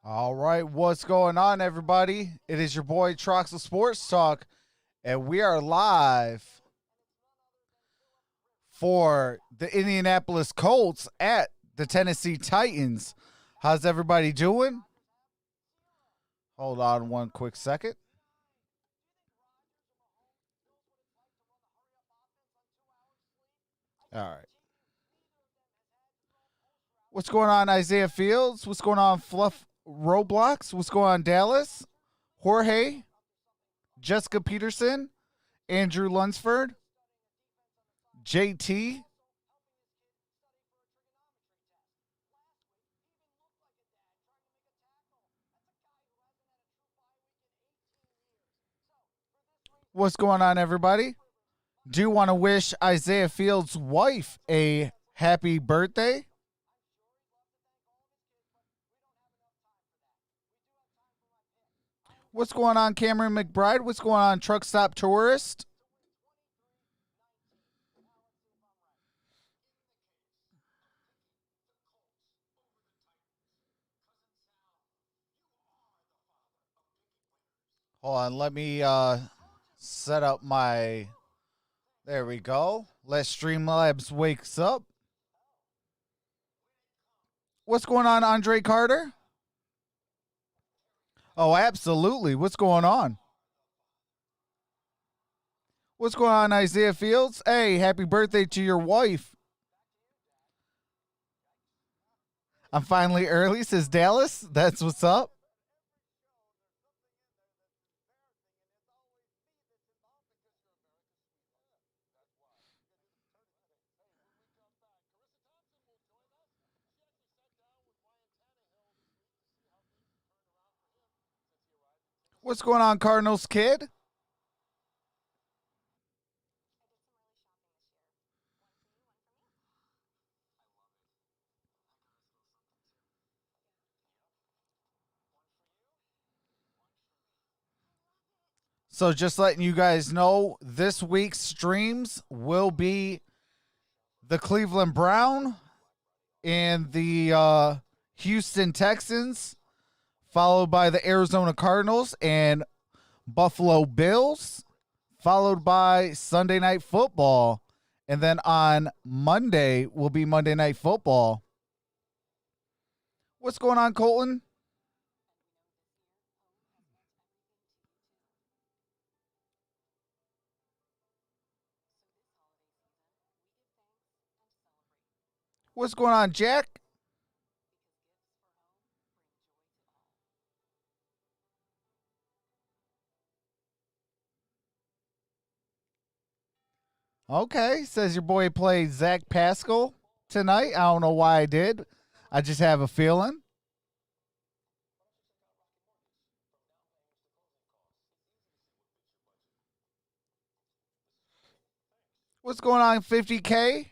All right, what's going on, everybody? It is your boy Troxel Sports Talk, and we are live for the Indianapolis Colts at the Tennessee Titans. How's everybody doing? Hold on one quick second. All right. What's going on, Isaiah Fields? What's going on, Fluff Roblox? What's going on, Dallas? Jorge? Jessica Peterson? Andrew Lunsford? JT? What's going on, everybody? Do want to wish Isaiah Fields' wife a happy birthday. What's going on, Cameron McBride? What's going on, Truck Stop Tourist? Hold on, let me set up my... There we go. Let Streamlabs wakes up. What's going on, Andre Carter? Oh, absolutely. What's going on? What's going on, Isaiah Fields? Hey, happy birthday to your wife. I'm finally early, says Dallas. That's what's up. What's going on, Cardinals kid? So just letting you guys know, this week's streams will be the Cleveland Brown and the Houston Texans, followed by the Arizona Cardinals and Buffalo Bills, followed by Sunday Night Football. And then on Monday will be Monday Night Football. What's going on, Colton? What's going on, Jack? Okay, says your boy played Zach Pascal tonight. I don't know why I did. I just have a feeling. What's going on, 50K?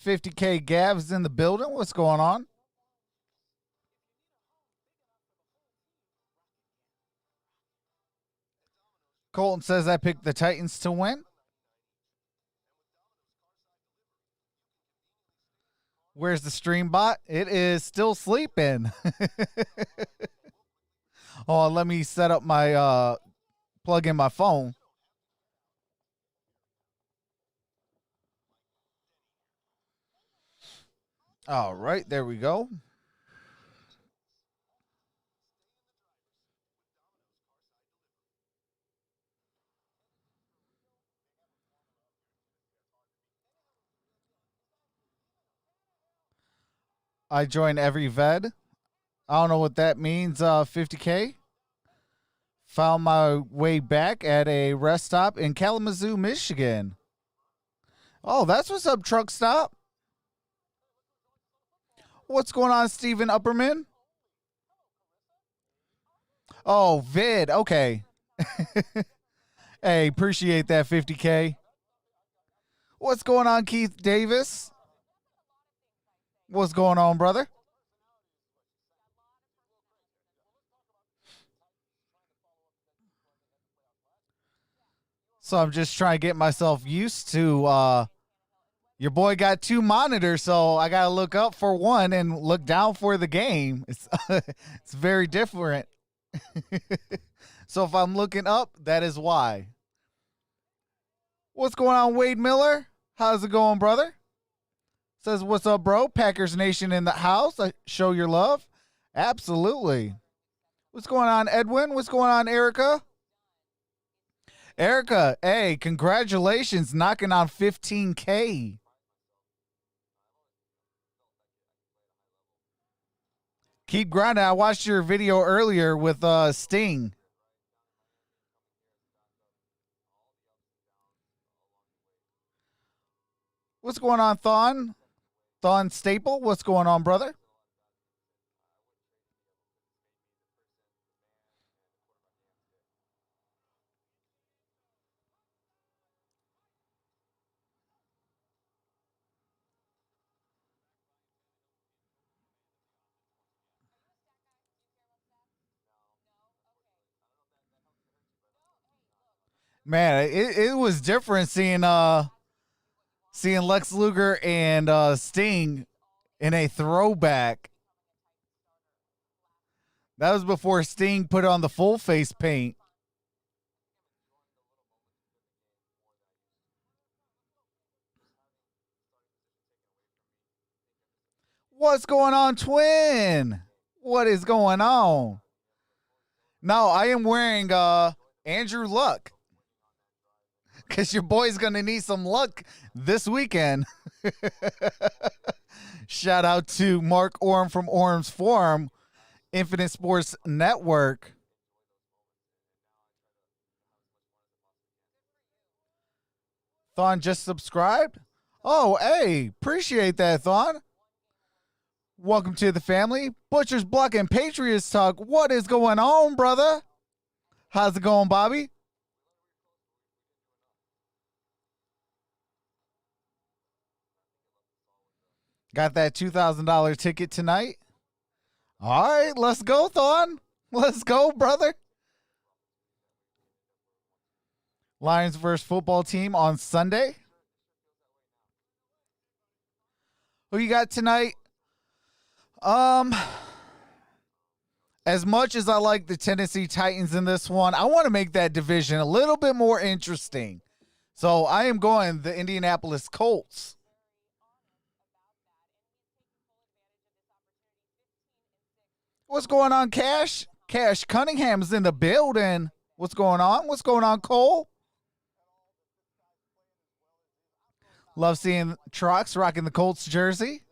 50K Gav's in the building. What's going on? Colton says I picked the Titans to win. Where's the stream bot? It is still sleeping. Oh, let me set up my plug in my phone. All right, there we go. I join every VED. I don't know what that means, 50K. Found my way back at a rest stop in Kalamazoo, Michigan. Oh, that's what's up, Truck Stop. What's going on, Steven Upperman? Oh, vid. Okay. Hey, appreciate that, 50K. What's going on, Keith Davis? What's going on, brother? So I'm just trying to get myself used to Your boy got two monitors, so I gotta look up for one and look down for the game. It's it's very different. So if I'm looking up, that is why. What's going on, Wade Miller? How's it going, brother? Says, what's up, bro? Packers Nation in the house. Show your love. Absolutely. What's going on, Edwin? What's going on, Erica? Erica, hey, congratulations, knocking on 15K. Keep grinding. I watched your video earlier with Sting. What's going on, Thon? Thon Staple, what's going on, brother? Man, it was different seeing Lex Luger and Sting in a throwback. That was before Sting put on the full face paint. What's going on, twin? What is going on? No, I am wearing Andrew Luck. Because your boy's going to need some luck this weekend. Shout out to Mark Orum from Orum's Forum, Infinite Sports Network. Thon just subscribed? Oh, hey, appreciate that, Thon. Welcome to the family. Butchers, Block, and Patriots Talk. What is going on, brother? How's it going, Bobby? Got that $2,000 ticket tonight? All right, let's go, Thon. Let's go, brother. Lions versus football team on Sunday. Who you got tonight? As much as I like the Tennessee Titans in this one, I want to make that division a little bit more interesting. So I am going the Indianapolis Colts. What's going on, Cash? Cash Cunningham's in the building. What's going on? What's going on, Cole? Love seeing Trox rocking the Colts jersey.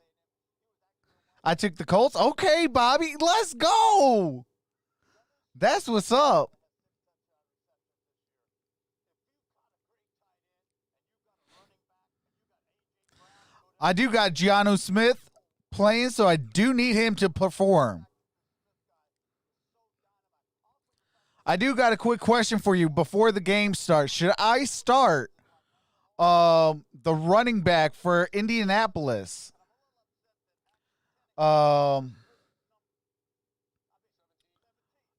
I took the Colts. Okay, Bobby, let's go. That's what's up. I do got Gianno Smith playing, so I do need him to perform. I do got a quick question for you before the game starts. Should I start the running back for Indianapolis?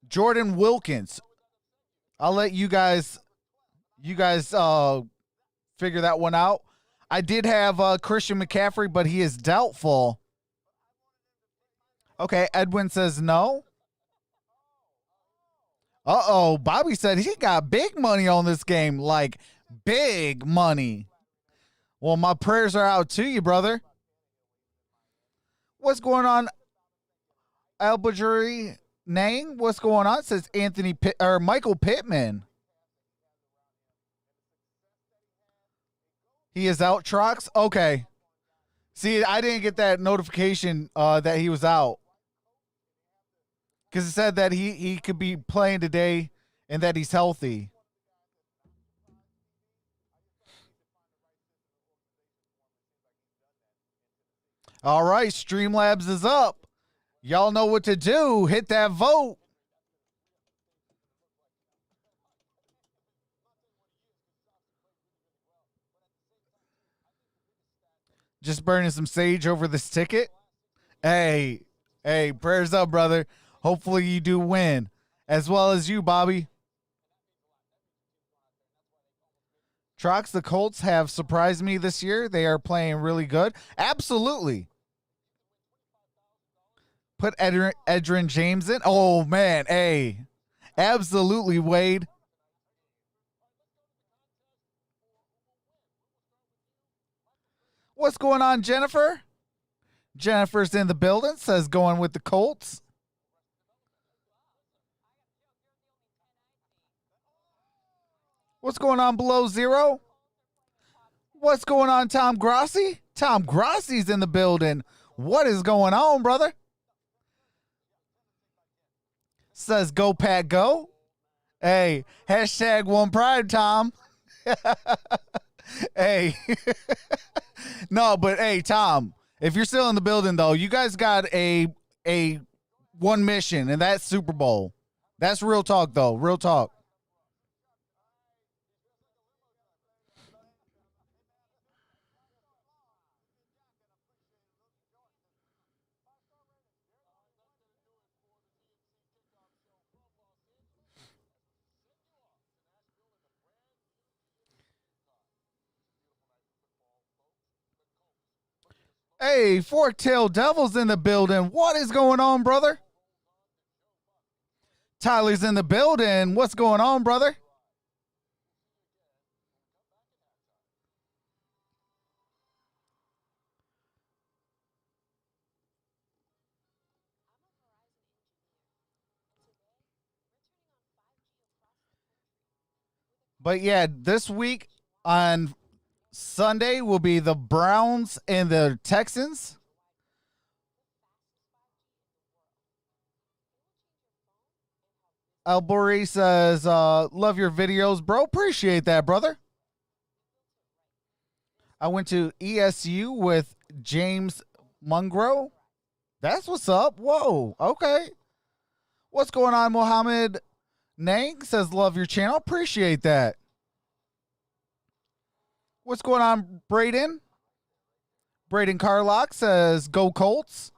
Jordan Wilkins. I'll let you guys figure that one out. I did have Christian McCaffrey, but he is doubtful. Okay, Edwin says no. Uh-oh, Bobby said he got big money on this game, like big money. Well, my prayers are out to you, brother. What's going on, Albajuri Nang? What's going on? It says Michael Pittman. He is out, Trox? Okay. See, I didn't get that notification that he was out. Because it said that he could be playing today and that he's healthy. All right, Streamlabs is up. Y'all know what to do. Hit that vote. Just burning some sage over this ticket. Hey, prayers up, brother. Hopefully you do win. As well as you, Bobby. Trox, the Colts have surprised me this year. They are playing really good. Absolutely. Put Edgerrin James in. Oh, man. Hey, absolutely, Wade. What's going on, Jennifer? Jennifer's in the building, says going with the Colts. What's going on below zero? What's going on, Tom Grossi? Tom Grossi's in the building. What is going on, brother? Says go Pat go. Hey, hashtag one pride, Tom. Hey. No, but hey, Tom, if you're still in the building though, you guys got a one mission, and that's Super Bowl. That's real talk though. Real talk. Hey, Forktail Devil's in the building. What is going on, brother? Tyler's in the building. What's going on, brother? But yeah, this week on Sunday will be the Browns and the Texans. Alburi says, love your videos, bro. Appreciate that, brother. I went to ESU with James Mungro. That's what's up. Whoa. Okay. What's going on, Mohammed Nang says, love your channel. Appreciate that. What's going on, Braden? Braden Carlock says, go Colts.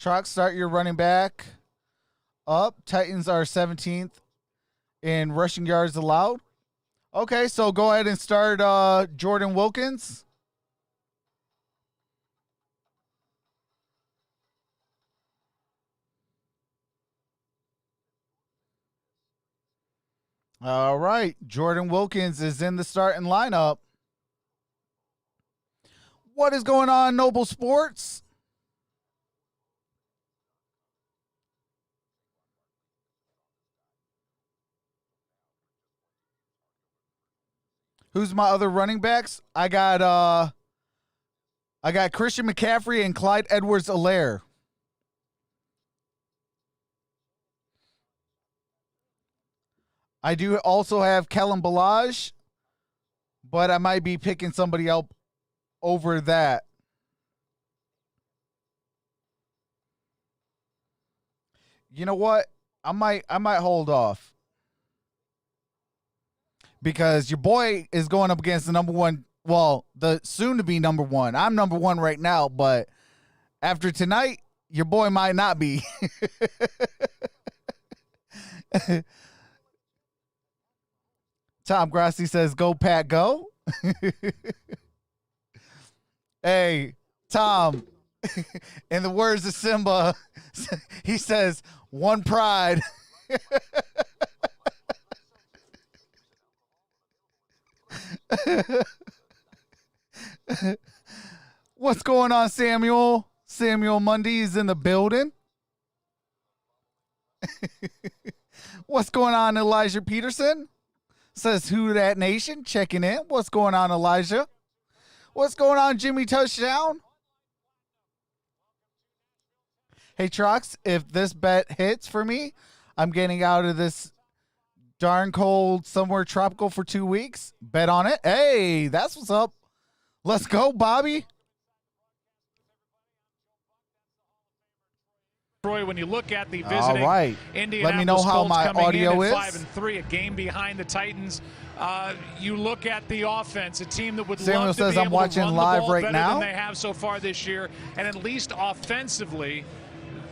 Trox, start your running back up. Titans are 17th in rushing yards allowed. Okay, so go ahead and start Jordan Wilkins. All right, Jordan Wilkins is in the starting lineup. What is going on, Noble Sports? Who's my other running backs? I got Christian McCaffrey and Clyde Edwards-Helaire. I do also have Kellen Ballage, but I might be picking somebody else over that. You know what? I might hold off. Because your boy is going up against the number one, well, the soon-to-be number one. I'm number one right now, but after tonight, your boy might not be. Tom Grassi says, go, Pat, go. Hey, Tom, in the words of Simba, he says, one pride. What's going on, Samuel? Samuel Mundy's in the building. What's going on, Elijah Peterson? Says Who Dat Nation checking in. What's going on, Elijah? What's going on, Jimmy Touchdown? Hey, Trox, if this bet hits for me, I'm getting out of this darn cold somewhere tropical for 2 weeks. Bet on it. Hey, that's what's up. Let's go, Bobby. Troy, when you look at the visiting Indianapolis Let me know how Colts my audio is. 5-3, a game behind the Titans. You look at the offense, a team that would Samuel love to says be I'm able watching to run live the ball right better now. than they have so far this year, and at least offensively,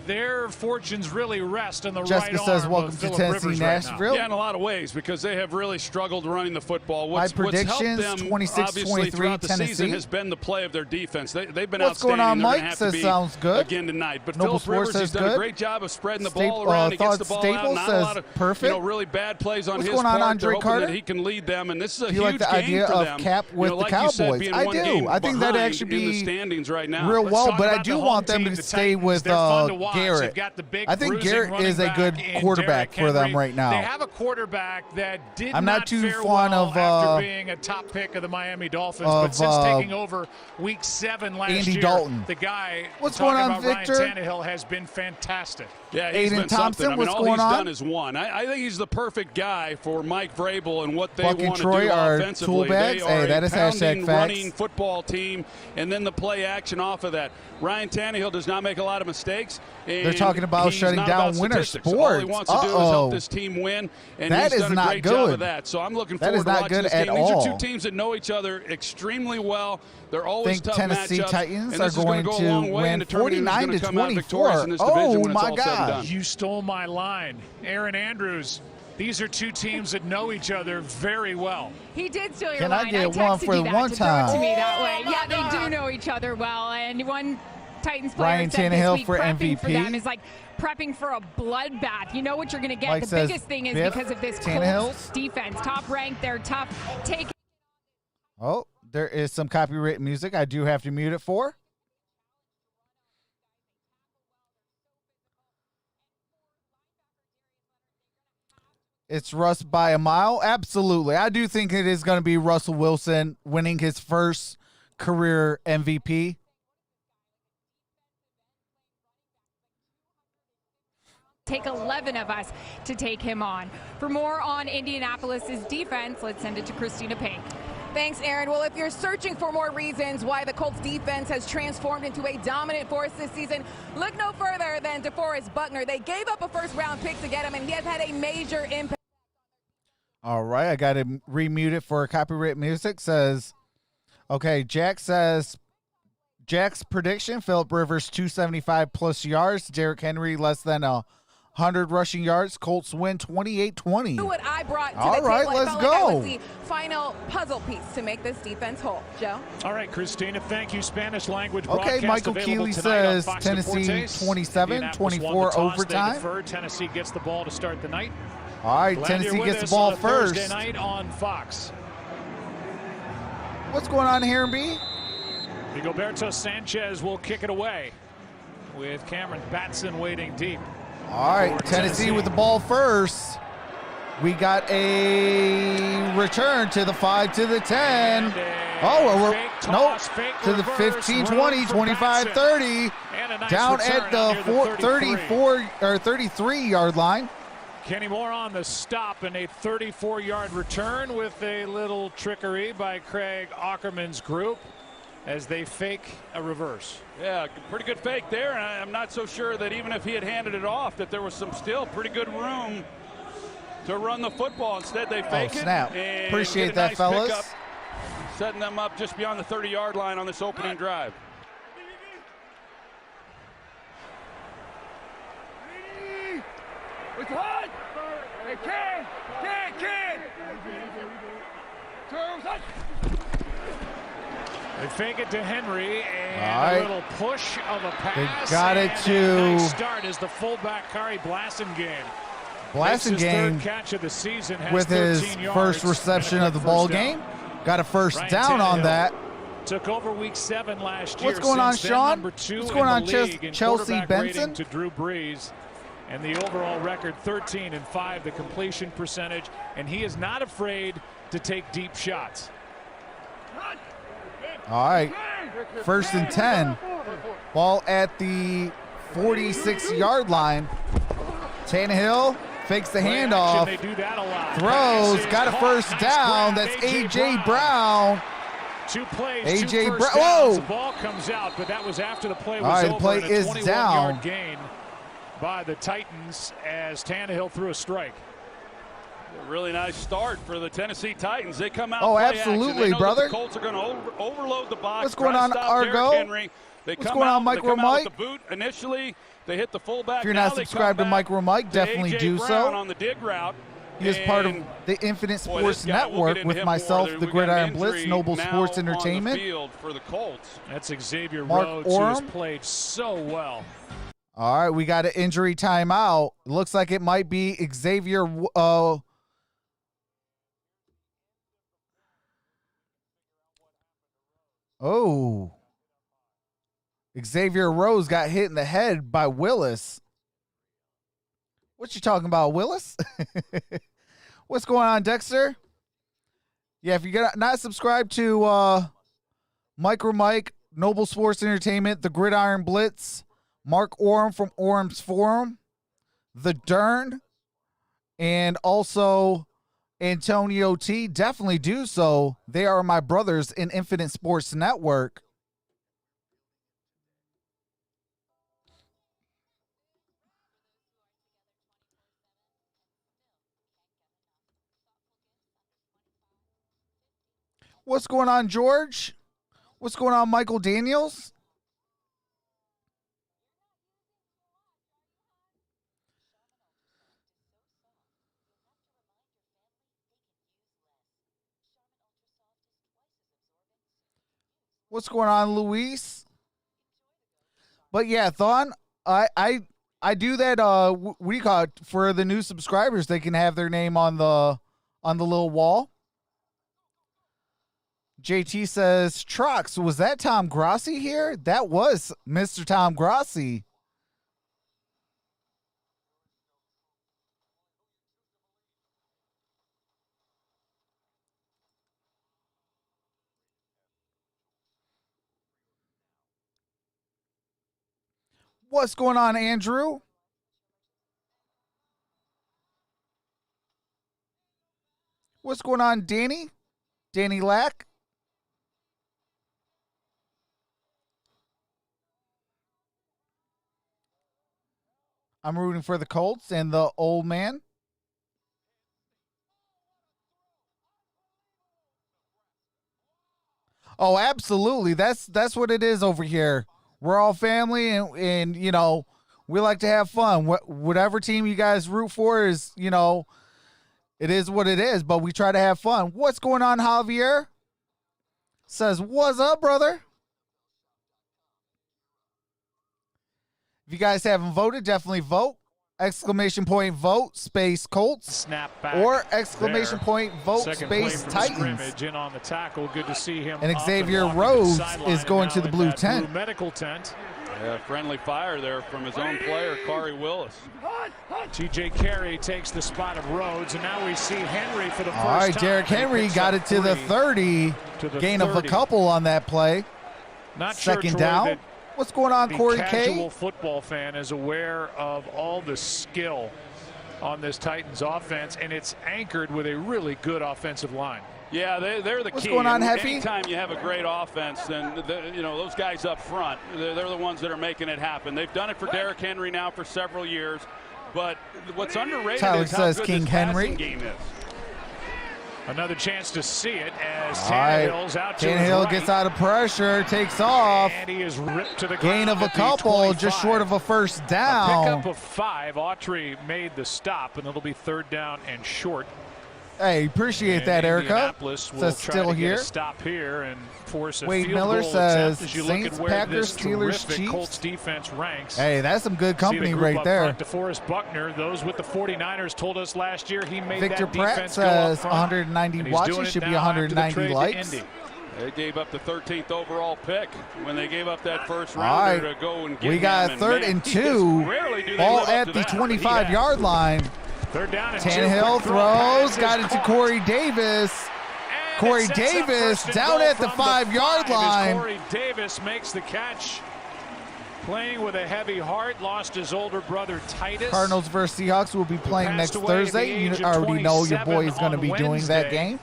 their fortunes really rest on the Jessica right says, arm welcome of to Phillip Tennessee, Rivers right now. Nashville. Yeah, in a lot of ways, because they have really struggled running the football. My predictions, helped them 26-23 throughout the Tennessee. season has been the play of their defense. They've been What's outstanding. going on, They're gonna Mike? have Says to be sounds good. again tonight. But Noble Phillip Rivers Sports has says done good. a great job of spreading the ball around. He gets the ball Staples out. Not says a lot of perfect. really bad plays on What's his going on, part. Andre They're hoping Carter? that he can lead them, and this is a Do you huge like the idea game for of them. Cap with the like Cowboys? You said, being I one do. game I think that'd behind actually in be the standings right now. real Let's well, talk but I about do the home want them team, to the stay Titans. with They're fun to watch. Garrett. They've got the big I think bruising Garrett running is a back good in quarterback Derrick for them Henry. right now. They have a quarterback that did I'm not too fare fond well of, after being a top pick of the Miami Dolphins, but since taking over Week 7 last Andy year, Dalton. the guy What's talking going on, about Victor? Ryan Tannehill has been fantastic. Yeah, he's Aiden been Thompson, something. I mean, what's all going he's on? done is won. I think he's the perfect guy for Mike Vrabel and what they Buck and want to Troy do are offensively. tool bags. They Hey, are that a is hashtag pounding, facts. running football team, and then the play action off of that. Ryan Tannehill does not make a lot of mistakes. And They're talking about he's shutting not down about winter statistics. All he sports. wants to do is help this team win, and That he's is done a not great job good. of that. So I'm looking That forward is to not watching good this at game. These all. are two teams that know each other extremely well. They're always Think tough Tennessee matchups, Titans and are this is going go a to long way in win determining who's gonna come out 49-24. victorious in this division Oh when it's my all said and God! done. You stole my line. Aaron Andrews, these are two teams that know each other very well. He did steal your Can I line. get texted one for you the that one to throw it time? to me that way. Oh, Yeah, my they God. do know each other well. And one Titans player Ryan said Tannehill this week for prepping for MVP. them is like prepping for a bloodbath. You know what you're going to get. Mike The says biggest thing is Biff because of this Tannehill's. Colts defense. Top ranked. They're tough. Take Oh, there is some copyright music. I do have to mute it for. It's Russ by a mile. Absolutely. I do think it is going to be Russell Wilson winning his first career MVP. Take 11 of us to take him on. For more on Indianapolis's defense, let's send it to Christina Pink. Thanks, Aaron. Well, if you're searching for more reasons why the Colts defense has transformed into a dominant force this season, look no further than DeForest Buckner. They gave up a first-round pick to get him, and he has had a major impact. All right, I got to remute it for copyright music. Says, okay, Jack says, Jack's prediction, Phillip Rivers 275 plus yards, Derrick Henry less than 100 rushing yards, Colts win 28-20. What I brought to All the right, table, I let's felt like I go. was the final puzzle piece to make this defense whole. Joe? All right, Christina, thank you. Spanish language Okay, broadcast Michael available Keeley tonight on says Fox Tennessee Deportes. 27, Indianapolis won the 24 toss. They overtime. deferred. Tennessee gets the ball to start the night. All right, Glad Tennessee you're with gets us the ball on a first. Thursday night on Fox. What's going on here, B? Rigoberto Sanchez will kick it away with Cameron Batson waiting deep. All right, Tennessee with the ball first. We got a return to the 5 to the 10. Oh, nope. To the 15, 20, 25, 30. Down at the 34 or 33-yard line. Kenny Moore on the stop and a 34-yard return with a little trickery by Craig Ackerman's group as they fake a reverse. Yeah, pretty good fake there, and I'm not so sure that even if he had handed it off that there was some still pretty good room to run the football. Instead, they fake it. Snap. And Appreciate get a that, nice fellas. pickup, setting them up just beyond the 30-yard line on this opening drive. It's hot! Hey, Ken! They fake it to Henry and All right. a little push of a pass. got it and to- a nice start as the fullback Kari Blasingame. Makes his third Blasingame catch of the season, has with his 13 yards first and a reception quick of the first ball down. game. Got a first Ryan down on Tannehill that. Took over Week 7 last year. What's going on, Since then, Sean? number 2 What's in going the on, league in Chelsea quarterback Benson? rating to Drew Brees, and the overall record 13-5, the completion percentage, and he is not afraid to take deep shots. All right, first and 10. Ball at the 46-yard line. Tannehill fakes the Play handoff. action, they do that a lot. Throws, Passes, got a caught, first nice down. grab, That's A.J. Brown. 2 plays, A.J. 2 first Brown. downs. Whoa. The ball comes out, but that was after the play was All right, over. the play and a is 21-yard down. gain by the Titans as Tannehill threw a strike. A really nice start for the Tennessee Titans. They come out. Oh, play absolutely, action. They know brother. That the Colts are going to overload the box. What's going try to on, stop Argo? Derrick Henry, They What's come going out, on, they come out MicroMike? with the boot initially. They hit the fullback. If you're Now not they subscribed to come back MicroMike, definitely AJ do Brown so. on the dig route. He is part of And the Infinite boy, Sports this guy, we'll Network get into with him myself, more. the We got an Gridiron Blitz, injury Noble now Sports on the Entertainment. field for the Colts. That's Xavier Mark Rhodes, who has Orum. played so well. All right, we got an injury timeout. Looks like it might be Xavier. Xavier Rose got hit in the head by Willis. What you talking about, Willis? What's going on, Dexter? Yeah, if you get not subscribed to MicroMike, Noble Sports Entertainment, the Gridiron Blitz, Mark Orum from Orum's Forum, the Derrn, and also Antonio T, definitely do so. They are my brothers in Infinite Sports Network. What's going on, George? What's going on, Michael Daniels? What's going on, Luis? But yeah, Thon, I do that. What do you call it? For the new subscribers, they can have their name on the little wall. JT says, Trox, was that Tom Grossi here? That was Mr. Tom Grossi. What's going on, Andrew? What's going on, Danny? Danny Lack? I'm rooting for the Colts and the old man. Oh, absolutely. That's what it is over here. We're all family, and you know, we like to have fun. Whatever team you guys root for is, you know, it is what it is, but we try to have fun. What's going on, Javier? Says, what's up, brother? If you guys haven't voted, definitely vote. Exclamation point vote space Colts. Snap back or exclamation there. point vote Second play space from Titans. scrimmage, in on the tackle. Good to see him. And up Xavier walking the Rhodes sideline is going and to now the in blue that tent. blue medical tent. Yeah, friendly fire there from his own player, Kari Willis. TJ Carey takes the spot of Rhodes, and now we see Henry for the first time. All right, Derrick Henry got it to the 30. Gain of a couple on that play. Not sure, Second Troy, down. that What's going on, Corey the K? casual football fan is aware of all the skill on this Titans offense, and it's anchored with a really good offensive line. Yeah, they're the What's key. going on, Heffy? Anytime you have a great offense, then you know those guys up front, they're the ones that are making it happen. They've done it for Derrick Henry now for several years, but what's underrated Tyler is how says good King this Henry. passing game is. Another chance to see it as All right, Tannehill's out to his Tannehill right. gets out of pressure, takes off. And he is ripped to the Gain ground of a at the couple, 25. just short of a first A down. pickup of 5. Autry made the stop, and it'll be third down and short. Hey, appreciate And that, Erica. Indianapolis will Says try still to here. get a stop here and force a Wade field Miller goal says attempt as you Saints, look at where Packers, this Steelers, terrific Chiefs. Colts defense ranks. Hey, that's some good See the company group right up there. front. DeForest Buckner, those with the 49ers told us last year he made Victor that Pratt defense go up says front, 190 and he's watches, doing it should be now after the 190 trade to likes. Indy. They gave up the 13th overall pick when they gave up that first All rounder right, to go and get we him, got and third man, and he 2, just rarely do they all live up at to the that, but he 25-yard line. Third down and 2. Tannehill Quick throw throws, pass got is into caught. Corey Davis. And Corey it sets up Davis first and down goal at the from 5-yard 5 line. as Corey Davis makes the catch. Playing with a heavy heart, lost his older brother Titus. Cardinals versus Seahawks will be playing passed next away at the Thursday. age You of already know your 27 boy is going to on be doing that Wednesday. game.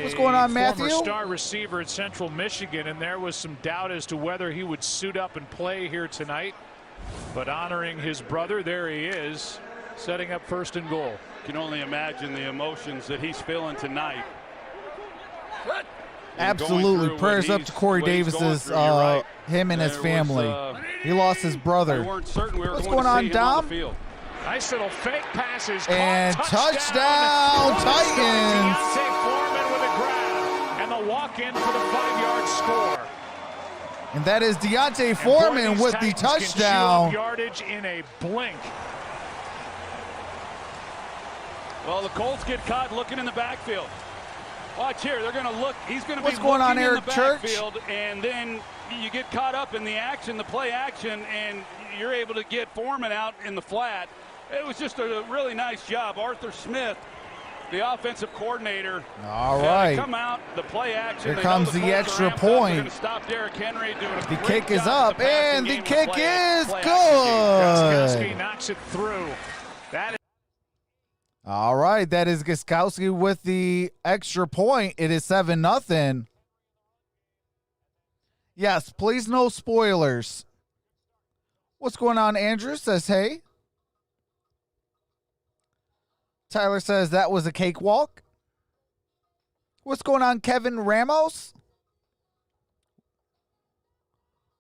What's going on, Matthew? Former star receiver at Central Michigan, and there was some doubt as to whether he would suit up and play here tonight. But honoring his brother, there he is, setting up first and goal. can only imagine the emotions that he's feeling tonight. Absolutely. Prayers up to Corey Davis's, him and his family. He lost his brother. What's going on, Dom? Nice little fake passes. And touchdown Titans. Deontay Foreman with a grab. And the walk-in for the 5-yard score. And that is Deontay Foreman with the touchdown. Yardage in a blink. Well, the Colts get caught looking in the backfield. Watch here, they're going to look. He's going to be What's going on, Eric in the Church? backfield, and then you get caught up in the action, the play action, and you're able to get Foreman out in the flat. It was just a really nice job. Arthur Smith, the offensive coordinator. All right. Come out, the play action. Here comes the extra point. Stop Derrick Henry doing a the great kick is job up, in the passing and the game, kick is play good. Gostkowski knocks it through. That is All right, that is Gostkowski with the extra point. It is 7-0. Yes, please no spoilers. What's going on? Andrew says, hey. Tyler says that was a cakewalk. What's going on, Kevin Ramos?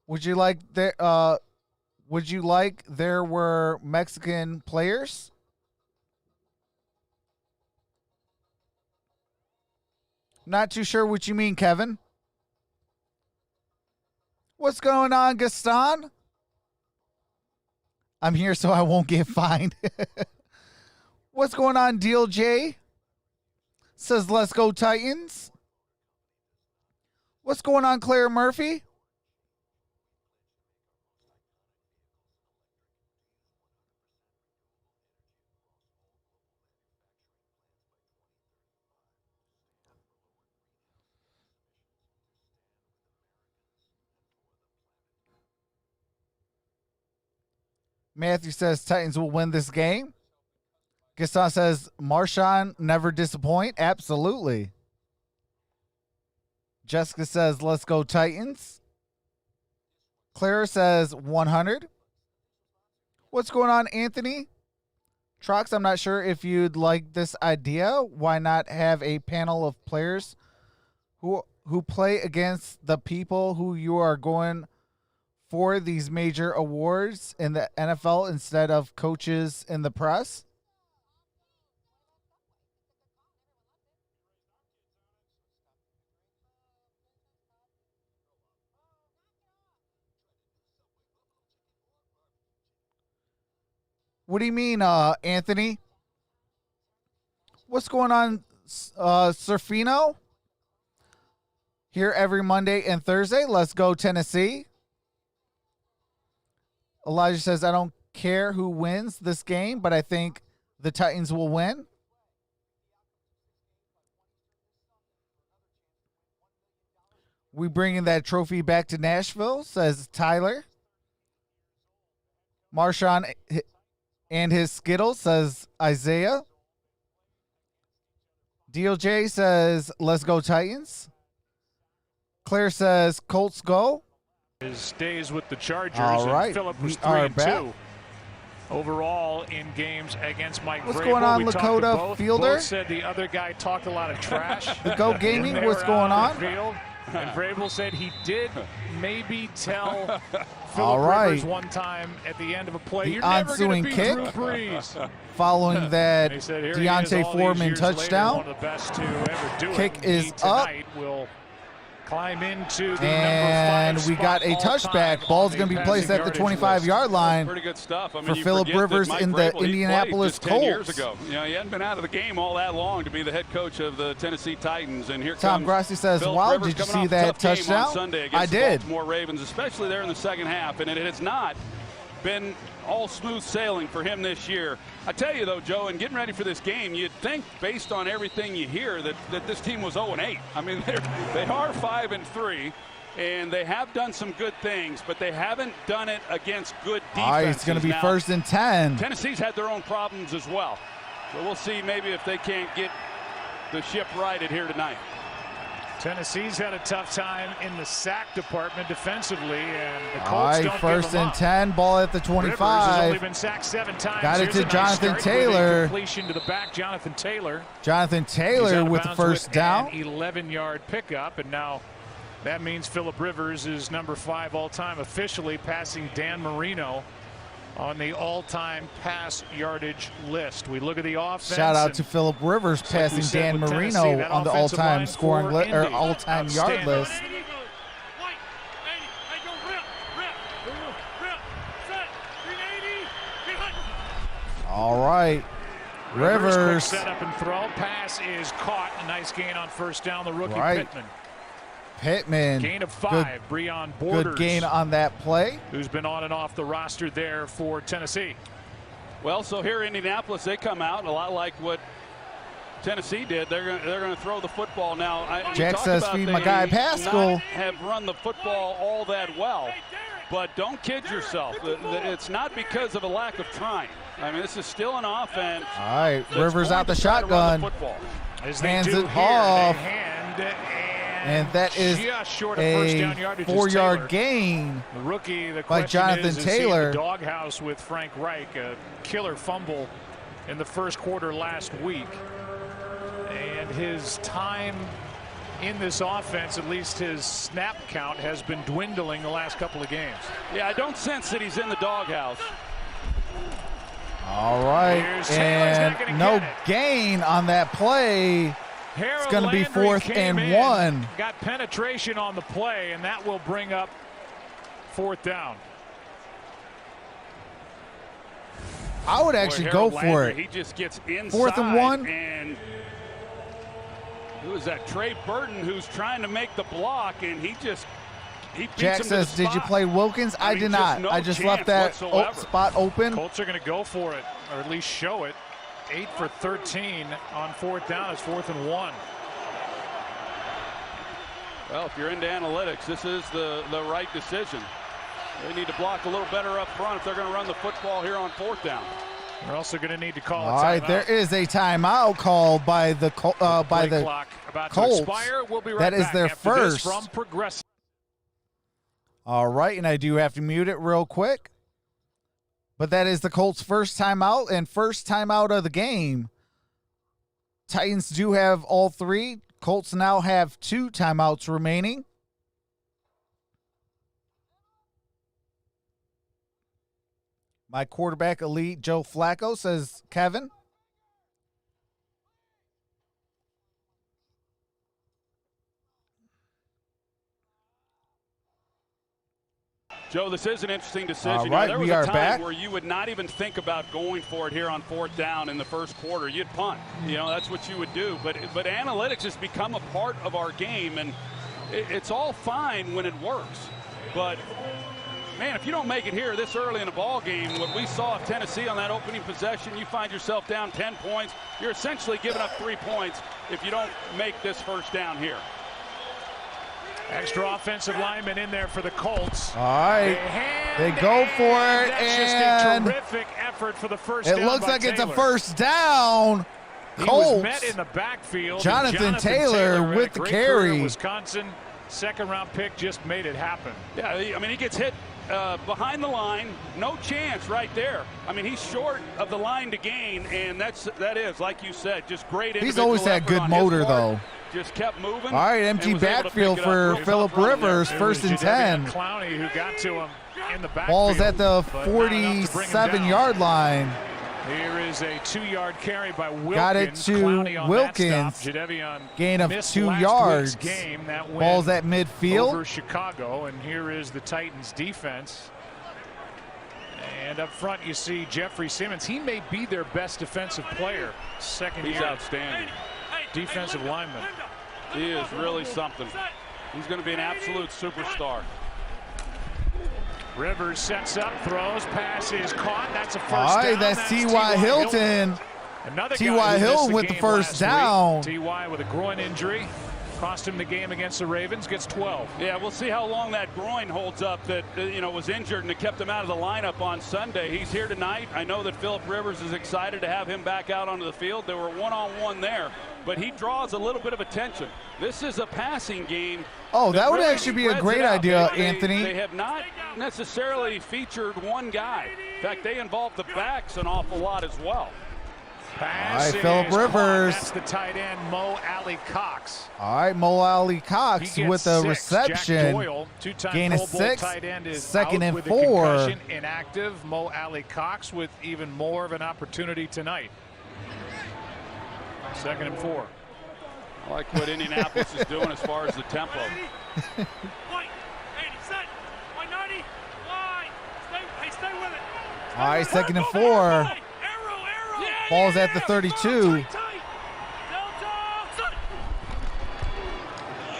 Would you like there were Mexican players? Not too sure what you mean, Kevin. What's going on, Gaston? I'm here so I won't get fined. What's going on, Deal J? Says, let's go Titans. What's going on, Claire Murphy? Matthew says Titans will win this game. Gaston says Marshawn never disappoint. Absolutely. Jessica says let's go Titans. Clara says 100. What's going on, Anthony? Trox, I'm not sure if you'd like this idea. Why not have a panel of players who play against the people who you are going for these major awards in the NFL instead of coaches in the press? What do you mean, Anthony? What's going on, Surfino? Here every Monday and Thursday. Let's go, Tennessee. Elijah says, I don't care who wins this game, but I think the Titans will win. We bringing that trophy back to Nashville, says Tyler. Marshawn and his Skittles, says Isaiah. DLJ says, let's go Titans. Claire says, Colts go. His days with the Chargers. All right, and Phillip was we are 3-2 overall in games against Mike What's Vrabel. going on, We Lakota talked to Fielder? Both said the other guy talked a lot of trash. The Go Gaming, in what's their, going on? Field. And Vrabel said he did maybe tell All Phillip right. Rivers one time at the end of a play, The you're never going ensuing to be kick. Drew Brees. Following that He said, here he is Deontay all these Foreman years later, touchdown. one of the best to ever do Kick it. is He up. tonight will climb into the And number 5 we got a spot touchback. all-time Ball's on going to be placed at the passing yardage 25-yard line Pretty good stuff. I mean, for you Phillip forget that Rivers Mike in the Vrabel, he played Indianapolis just 10 years Colts. ago. You know, he hadn't been out of the game all that long to be the head coach of the Tennessee Titans. And here Tom comes Grassi says, Phillip wow, Rivers did you coming see off a that tough game touchdown? on Sunday I against did. the Baltimore Ravens, especially there in the second half. And it has not been all smooth sailing for him this year. I tell you, though, Joe, and getting ready for this game, you'd think, based on everything you hear, that this team was 0-8. I mean, they are 5-3. And they have done some good things, but they haven't done it against good defenses. All right, it's going to be Now, 1st and 10. Tennessee's had their own problems as well. So we'll see maybe if they can't get the ship righted here tonight. Tennessee's had a tough time in the sack department defensively, and the All Colts right, don't first give them and up. 10, ball at the Rivers has only 25. been sacked 7 times. Got it Here's to a nice Jonathan start with a Taylor. completion to the back, Jonathan Taylor. Jonathan He's Taylor out of with the bounds first with down. an 11-yard pickup, and now that means Phillip Rivers is number 5 all-time officially, passing Dan Marino on the all-time pass yardage list. We look at the offense. Shout out to Phillip Rivers like we passing said Dan with Tennessee, Marino that on the offensive all-time line scoring for list or Indy. all-time yard Outstanding. list. All right, Rivers. Quick set up and throw. Pass is caught. A nice gain on first down. The rookie Right. Pittman. Pittman. Gain of 5. Breon Borders. Good gain on that play. Who's been on and off the roster there for Tennessee. Well, so here in Indianapolis, they come out a lot like what Tennessee did. They're going to throw the football now. Jack says, "Feed my guy Pascal." Have run the football all that well, but don't kid yourself. It's not because of a lack of trying. I mean, this is still an offense. All right, that's Rivers going out the to try to run shotgun. the football. As they Hands do it here, off. they hand, And that is just short of first down a yardage is 4-yard Taylor. gain. The rookie, the by question Jonathan is he in Taylor. the doghouse with Frank Reich, a killer fumble in the first quarter last week. And his time in this offense, at least his snap count, has been dwindling the last couple of games. Yeah, I don't sense that he's in the doghouse. All right, Here's Taylor's not gonna and no get it. gain on that play. Harold It's going to be Landry 4th came and in, 1. Got penetration on the play, and that will bring up 4th down. I would actually Boy, go Harold for Landry, it. He just gets inside. 4th and 1. And who is that? Trey Burton, who's trying to make the block, and he beats Jack him to says, the "Did you spot. play Wilkins?" I mean, did just not. no I just chance left that whatsoever. spot open. Colts are going to go for it, or at least show it. 8 for 13 on 4th down. It's 4th and 1. Well, if you're into analytics, this is the right decision. They need to block a little better up front if they're going to run the football here on 4th down. They're also going to need to call a All right, timeout. there is a timeout called by the Play clock about Colts. to expire. We'll be right That is back their after this first. from Progressive. All right, and I do have to mute it real quick. But that is the Colts' first timeout and first timeout of the game. Titans do have all 3. Colts now have 2 timeouts remaining. My quarterback elite, Joe Flacco, says Kevin. Joe, this is an interesting decision. All right, there was we a are time back. where you would not even think about going for it here on 4th down in the first quarter. You'd punt. You know, that's what you would do. But analytics has become a part of our game, and it's all fine when it works. But, man, if you don't make it here this early in a ball game, what we saw of Tennessee on that opening possession, you find yourself down 10 points. You're essentially giving up 3 points if you don't make this first down here. Extra offensive lineman in there for the Colts. All right, they go for it, That's and just a terrific effort for the first it down looks by like it's a Taylor. first down. He Colts. was met in the backfield. Jonathan Taylor had with a the great carry. career in Wisconsin. Second-round pick just made it happen. Yeah, I mean, he gets hit behind the line. No chance right there. I mean, he's short of the line to gain, and that is, like you said, just great individual He's always had effort good on his motor, part. though. Just kept moving. All right, empty and was able to backfield pick it up for real Phillip tough running there. Rivers, first and It was 10. Jadeveon Clowney who got to him in the backfield. Ball's at the but not enough to bring him down. 47-yard line. Here is a 2-yard carry by Wilkins. Got it to Clowney on Wilkins. That stop. Jadeveon Gain of missed 2 last yards. week's game. That win Ball's at midfield. over Chicago, and here is the Titans defense. And up front you see Jeffrey Simmons. He may be their best defensive player. Second He's year outstanding. defensive lineman. He is really something. He's going to be an absolute superstar. Rivers sets up, throws, pass is caught. That's a first All right, down. that's T.Y. Hilton. Another T.Y. guy who Hill missed with the game first last down. week. T.Y. with a groin injury. Cost him the game against the Ravens. Gets 12. Yeah, we'll see how long that groin holds up that, was injured and it kept him out of the lineup on Sunday. He's here tonight. I know that Phillip Rivers is excited to have him back out onto the field. They were one-on-one there. but he draws a little bit of attention. This is a passing game. Oh, that would really actually be a spreads great it out. idea, They Anthony. They have not necessarily featured one guy. In fact, they involve the backs an awful lot as well. Pass All right, Phillip is caught. Rivers. That's the tight end, Mo Alley Cox. All right, Mo Alley Cox He gets with a 6. reception. Jack Doyle, two-time Gain of Pro Bowl 6. tight end, is Second out and with a 4. concussion, inactive. Mo Alley Cox with even more of an opportunity tonight. 2nd and 4. I like what Indianapolis is doing as far as the tempo. All right, 2nd and 4. Ball's at the 32.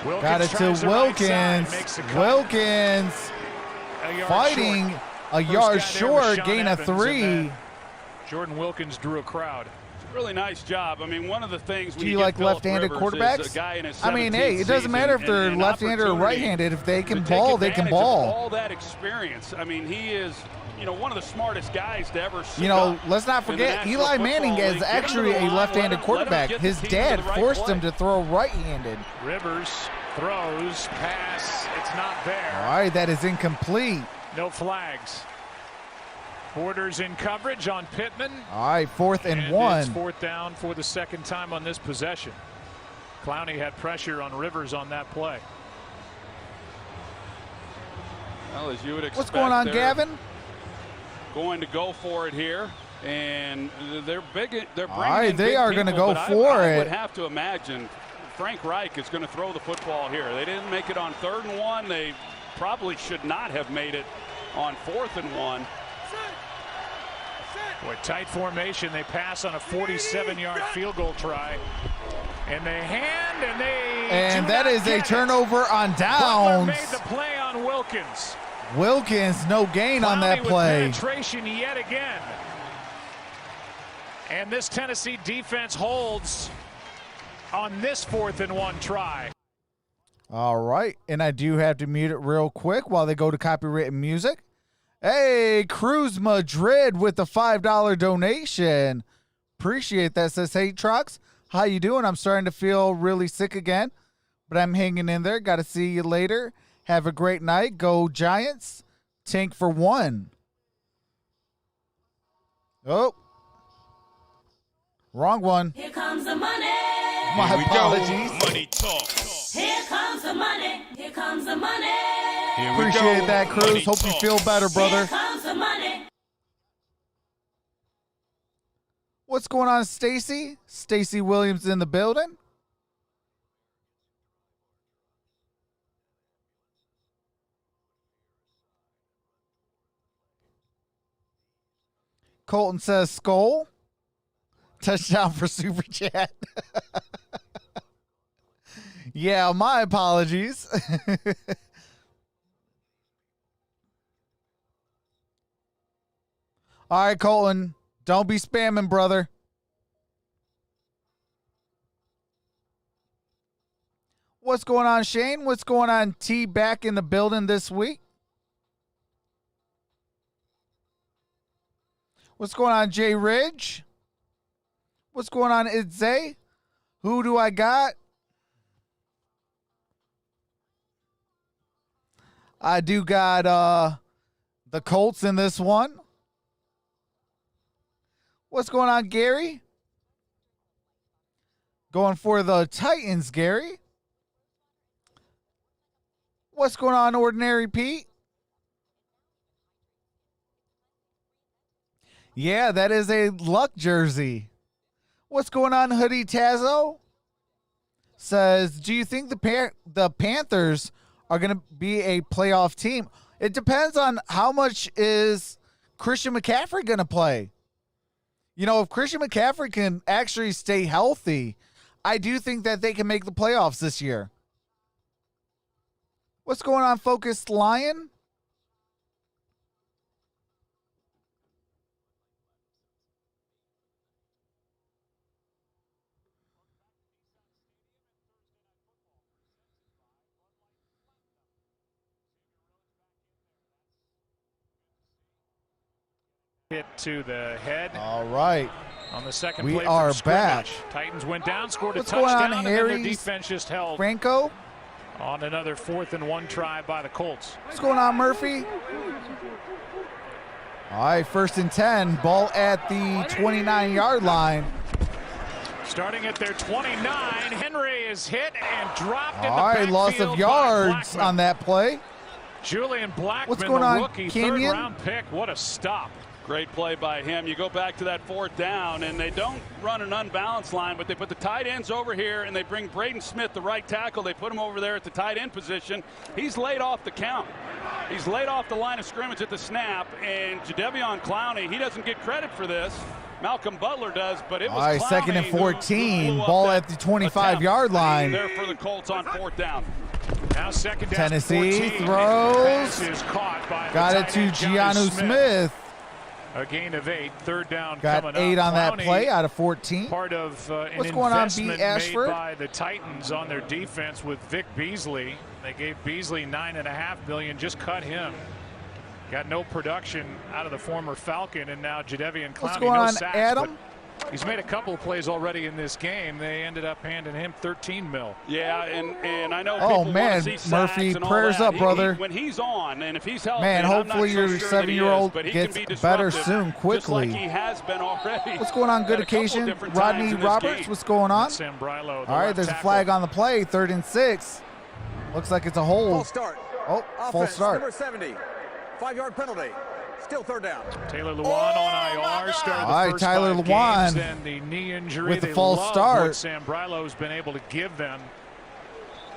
Got it to tries the right side, Wilkins. makes the cut. Wilkins A yard fighting short. a First yard guy there was short, Sean gain of Evans, and 3. then Jordan Wilkins drew a crowd. Really nice job. I mean, one of the things when Do you get like Phillip left-handed Rivers is quarterbacks? a guy in his I mean, hey, 17th it doesn't matter if season they're and left-handed or opportunity right-handed. If they can to take ball, they can advantage of ball. all that experience. I mean, he is, one of the smartest guys to ever suit You know, up let's not in the forget, National Eli Manning Football is League. Get him to actually the a line, left-handed let him quarterback. get the His team to dad the right forced play. him to throw right-handed. Rivers throws, pass, it's not there. All right, that is incomplete. No flags. Borders in coverage on Pittman. All right, 4th and It's 1. 4th down for the 2nd time on this possession. Clowney had pressure on Rivers on that play. Well, as you would expect, What's going on, they're Gavin? going to go for it here, and they're big. They're bringing All right, in they big are gonna people, go but for I it. would have to imagine Frank Reich is going to throw the football here. They didn't make it on 3rd and 1. They probably should not have made it on 4th and 1. Boy, tight formation. They pass on a 47-yard field goal try. And they hand, and they And do that not is a get it. turnover on Butler downs. made the play on Wilkins. Wilkins, no gain on that Clowney with play. penetration yet again. And this Tennessee defense holds on this 4th and 1 try. All right, and I do have to mute it real quick while they go to copywritten music. Hey, Cruz Madrid with the $5 donation. Appreciate that. Says, hey, Trox, how you doing? I'm starting to feel really sick again, but I'm hanging in there. Got to see you later. Have a great night. Go Giants. Tank for 1. Oh. Wrong one. Here comes the money. My apologies. Money talk. Here comes the money. Here comes the money. Here we Appreciate go. that, Cruz. Money Hope you talk. feel better, brother. Here comes the money. What's going on, Stacy? Stacy Williams in the building. Colton says skull. Touchdown for Super Chat. Yeah, my apologies. All right, Colton. Don't be spamming, brother. What's going on, Shane? What's going on, T, back in the building this week? What's going on, Jay Ridge? What's going on, Idze? Who do I got? I do got the Colts in this one. What's going on, Gary? Going for the Titans, Gary. What's going on, Ordinary Pete? Yeah, that is a luck jersey. What's going on, Hoodie Tazo? Says, do you think the Panthers are going to be a playoff team? It depends on how much is Christian McCaffrey going to play. You know, if Christian McCaffrey can actually stay healthy, I do think that they can make the playoffs this year. What's going on, Focused Lion? Hit to the head. All right. On the second We play are from back. scrimmage, Titans went down, scored What's a going touchdown, on, and then their Harry defense just held Franco? on another 4th and 1 try by the Colts. What's going on, Murphy? All right, 1st and 10. Ball at the 29-yard line. Starting at their 29, Henry is hit and dropped in the All right, backfield loss of by yards Blackman. on that play. Julian Blackman, What's going the on, rookie, Kenyon? 3rd-round pick. What a stop. Great play by him. You go back to that 4th down, and they don't run an unbalanced line, but they put the tight ends over here, and they bring Braden Smith, the right tackle. They put him over there at the tight end position. He's laid off the count. He's laid off the line of scrimmage at the snap, and Jadeveon Clowney, he doesn't get credit for this. Malcolm Butler does, but it was All right, Clowney 2nd and who 14. blew up Ball that at the 25-yard attempt line. there for the Colts on 4th down. Now 2nd down, Tennessee 14. throws. Pass is caught by the Got it tight to end, Johnny Giannu Smith. A gain of 8, 3rd down Got coming 8 up. on that Clowney, play out of 14. Part of an What's going on, B. investment made Ashford? by the Titans on their defense with Vic Beasley. They gave Beasley $9.5 million, just cut him. Got no production out of the former Falcon, and now Jadeveon Clowney, What's going no on, sacks, Adam? but he's made a couple of plays already in this game. They ended up handing him $13 million. Yeah, and I know Oh, people man, want to see sacks Murphy, and all prayers that. up, brother. When he's on, and if he's healthy, Man, and I'm not hopefully so your sure that he 7-year-old is, but he gets can be better disruptive, soon, just quickly. like he has been already. What's going on? Good at a couple occasion. different times Rodney in this Roberts, game. what's going on? Sam Brylow, the All right, left there's a tackle. flag on the play. 3rd and 6. Looks like it's a hold. False start. Oh, false Offense, start. number 70. 5-yard penalty. Still 3rd down. Taylor Lewan on IR started All right, the first Tyler 5 Lewan games, and the knee injury. with the They false love start. What Sam Brylo's been able to give them.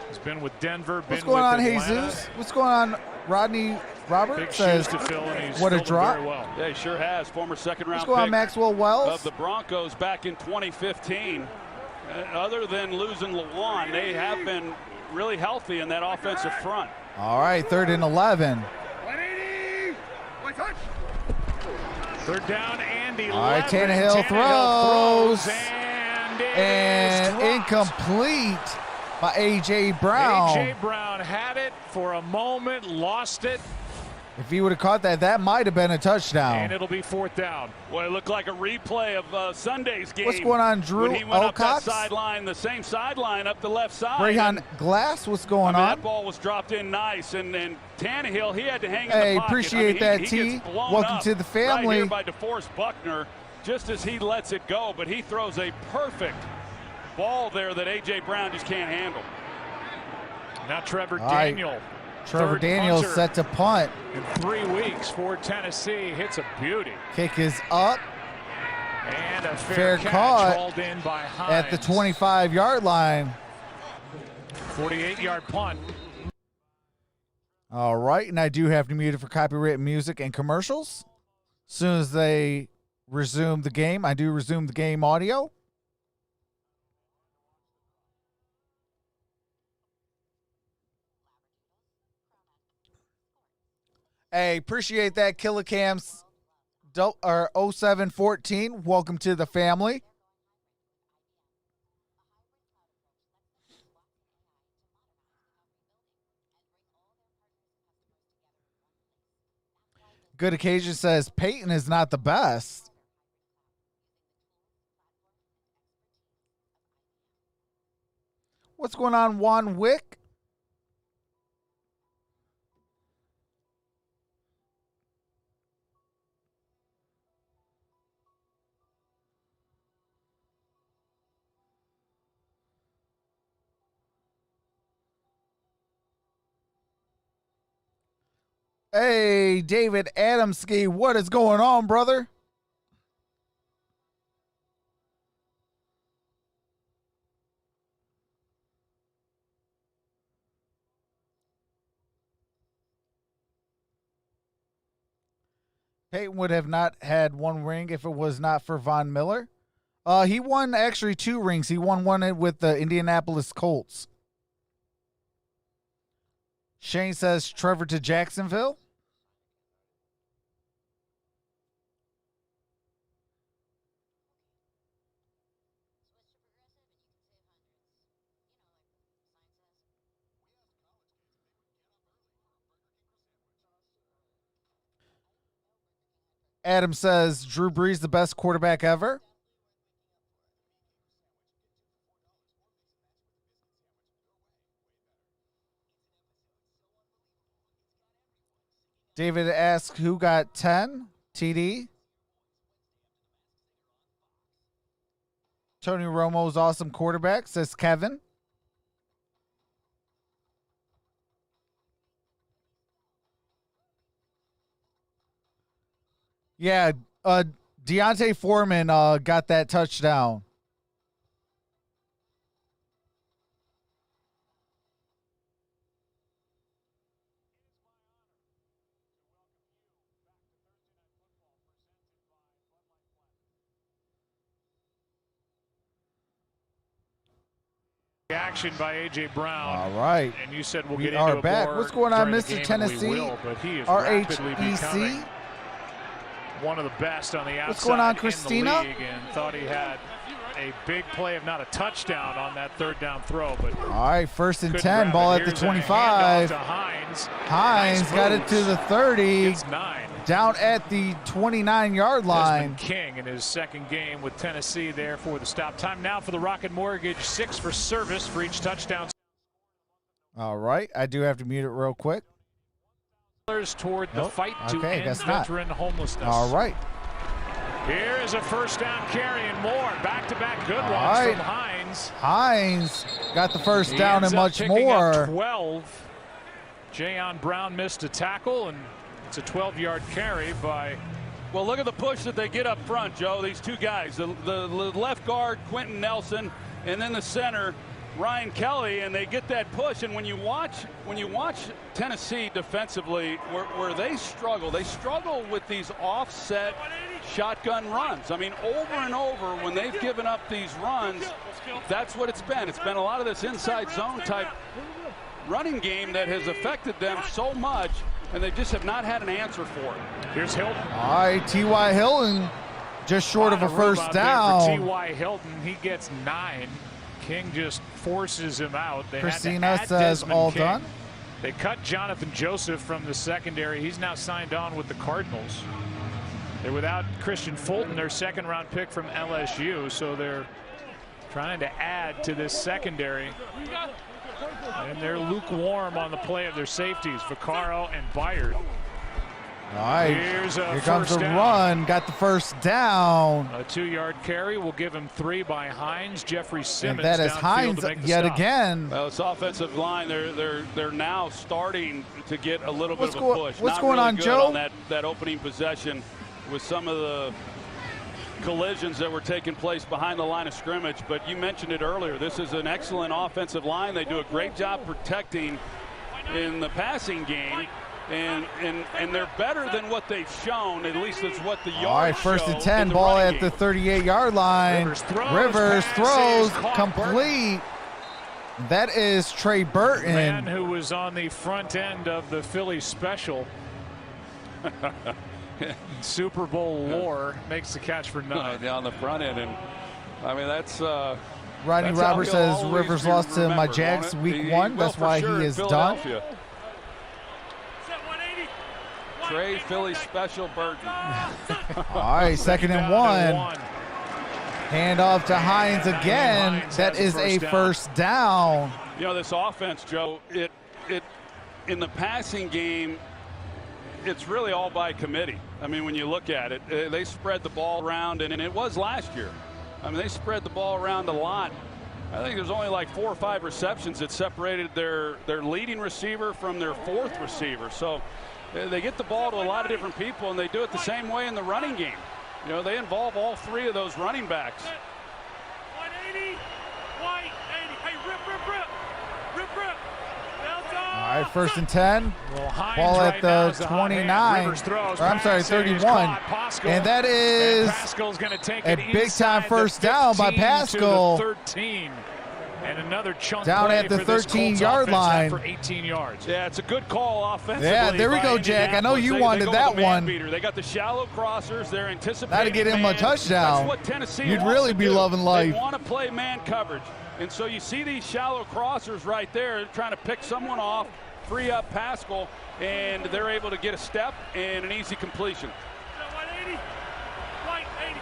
He's been with Denver. What's been going with on, Atlanta. Jesus? What's going on, Rodney Roberts? Big Says, shoes to fill, and he's what a filled them drop. very well. Yeah, he sure has. Former 2nd-round What's going on, pick Maxwell Wells? of the Broncos back in 2015. Other than losing Lewan, they have been really healthy in that offensive front. All right, 3rd and 11. 180. One touch. 3rd down and 11. All right, Tannehill throws. And it is And dropped. incomplete by A.J. Brown. A.J. Brown had it for a moment, lost it, If he would have caught that, that might have been a touchdown. and it'll be 4th down. Well, it looked like a replay of Sunday's game. What's going on, Drew When he went up that Alcox? sideline, the same sideline up the left side. Rayhan and, Glass, what's going That on? ball was dropped in nice, and Tannehill, he had to hang in Hey, the pocket. appreciate he that, gets T. blown Welcome up to the family. Right here by DeForest Buckner, just as he lets it go, but he throws a perfect ball there that A.J. Brown just can't handle. Now Trevor All right. Daniel. Trevor third Daniels punter set to punt. in 3 weeks for Tennessee. Hits a beauty. Kick is up And a Fair catch caught hauled in by Hines. at the 25-yard line. 48-yard punt. All right, and I do have to mute it for copyright music and commercials. As soon as they resume the game, I do resume the game audio. Hey, appreciate that, Killicams 0714. Welcome to the family. Good Occasion says Peyton is not the best. What's going on, Juan Wick? Hey, David Adamski, what is going on, brother? Peyton would have not had one ring if it was not for Von Miller. He won actually 2 rings. He won one with the Indianapolis Colts. Shane says Trevor to Jacksonville. Adam says Drew Brees the best quarterback ever. David asks who got 10? TD. Tony Romo's awesome quarterback, says Kevin. Yeah, Deontay Foreman got that touchdown. Action by A.J. Brown. All right. And you said we'll We get into are it back. more What's going on, during the Mr. game, Tennessee? and we will, but he is rapidly becoming RHEC. one of the best on the outside. What's going on, in Christina? the league, and thought he had a big play of not a touchdown on that third down throw, but All right, first and couldn't 10, grab ball it. at the Here's a 25. handoff to Hines. Hines Nice got it moves. to the 30, Gets 9. down at the 29-yard line. Desmond King in his second game with Tennessee there for the stop. Time now for the Rocket Mortgage, 6 for service for each touchdown. All right, I do have to mute it real quick. Toward the fight to okay, end guess not. veteran homelessness. All right. Here is a first down carry and more. Back-to-back good All ones right. from Hines. Hines got the first He down ends and up much picking up more. 12. Jayon Brown missed a tackle, and it's a 12-yard carry by. Well, look at the push that they get up front, Joe. These two guys, the left guard, Quentin Nelson, and then the center, Ryan Kelly, and they get that push. And when you watch Tennessee defensively, where they struggle with these offset shotgun runs. I mean, over and over when they've given up these runs, that's what it's been. It's been a lot of this inside zone type running game that has affected them so much, and they just have not had an answer for it. Here's Hilton. All right, T.Y. Hilton just short of a first down. T.Y. Hilton, he gets 9. King just forces him out. They Christina had to add says Desmond all King. done. They cut Jonathan Joseph from the secondary. He's now signed on with the Cardinals. They're without Christian Fulton, their second-round pick from LSU, so they're trying to add to this secondary. And they're lukewarm on the play of their safeties, Vaccaro and Byard. All right, Here's a here comes the first down. run. Got the first down. A 2-yard carry will give him 3 by Hines. Jeffrey Simmons And that is downfield Hines to make the yet stop. again. Well, this offensive line, they're now starting to get a little bit of a push. What's Not going really on, good Joe? on that opening possession with some of the collisions that were taking place behind the line of scrimmage. But you mentioned it earlier. This is an excellent offensive line. They do a great job protecting in the passing game. And they're better than what they've shown. At least it's what the yards All right, first and show 10, in the ball running at the game. 38-yard line. Rivers throws, caught. complete. That is Trey Burton. Man who was on the front end of the Philly special. Super Bowl lore makes the catch for 9. On the front end, and I mean that's. Rodney That's how Roberts he'll says always Rivers be lost to my remembered, Jags won't it? week He 1. will That's for why sure he in is done. Philadelphia. Trey Philly special Burton. All right, second and 1. Hand off to Hines again. Hines That has is a a first down. You know, this offense, Joe, it in the passing game, it's really all by committee. I mean, when you look at it, they spread the ball around, and it was last year. I mean, they spread the ball around a lot. I think there's only like 4 or 5 receptions that separated their leading receiver from their 4th receiver. So they get the ball to a lot of different people, and they do it the same way in the running game. You know, they involve all 3 of those running backs. 180, White, 80. Hey, rip. All right, first and 10. Well, Hines Ball right at now the is the hot hand. 29. Rivers throws, Or, I'm sorry, pass, and he's 31. caught. Pascal. And that is And Pascal's gonna take a it big-time inside first the down by 15 Pascal. to the 13. And another chunk Down play at the for this Colts 13-yard offense, that line. for 18 yards. Yeah, it's a good call offensively. Yeah, there we by go, Jack. I know Indianapolis. you They wanted go that with the man one. beater. They got the shallow crossers. They're anticipating That'll get him a man. touchdown. That's what Tennessee You'd wants really to be do. loving life. They want to play man coverage. And so you see these shallow crossers right there trying to pick someone off, free up Pascal, and they're able to get a step and an easy completion. 180, White, 80.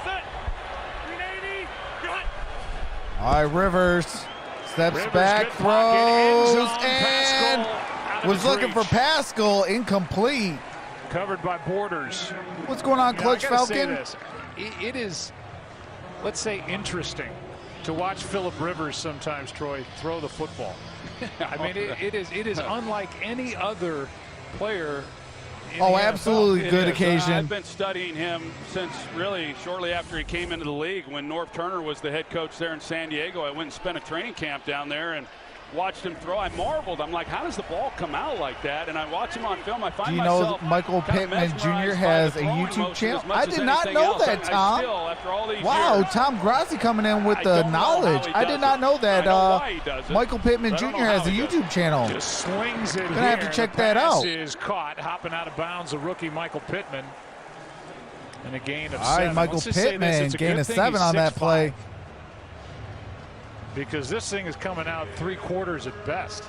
Set. 380. Cut. All right, Rivers steps back, good pocket, end throws, zone, and Pascal Was looking for Pascal, incomplete. Covered by Borders. What's going on, Clutch I gotta say Falcon? this. It is, let's say, interesting to watch Phillip Rivers sometimes, Troy, throw the football. I mean, it is unlike any other player. Oh, absolutely good occasion. I've been studying him since really shortly after he came into the league. When Norv Turner was the head coach there in San Diego, I went and spent a training camp down there and watched him throw. I marveled. I'm like, how does the ball come out like that? And I watch him on film. I find Do you know myself Michael kind of Pittman Jr. mesmerized has by a the throwing YouTube motion channel? as much I as did not anything know else. that, Tom. Still, after all these Wow, years, Tom Grassi coming in with I the don't know how knowledge. he I does did not it. know that I know why he does it, Michael Pittman but I don't Jr. know has how a he does YouTube channel. Just swings it. Gonna have to check the that pass out. Is caught hopping out of bounds. The rookie Michael Pittman. And a gain of All right, 7. Michael Let's just say this, Pittman, it's a gain good of thing 7 he's on that 6'5", play. because this thing is coming out 3/4 at best.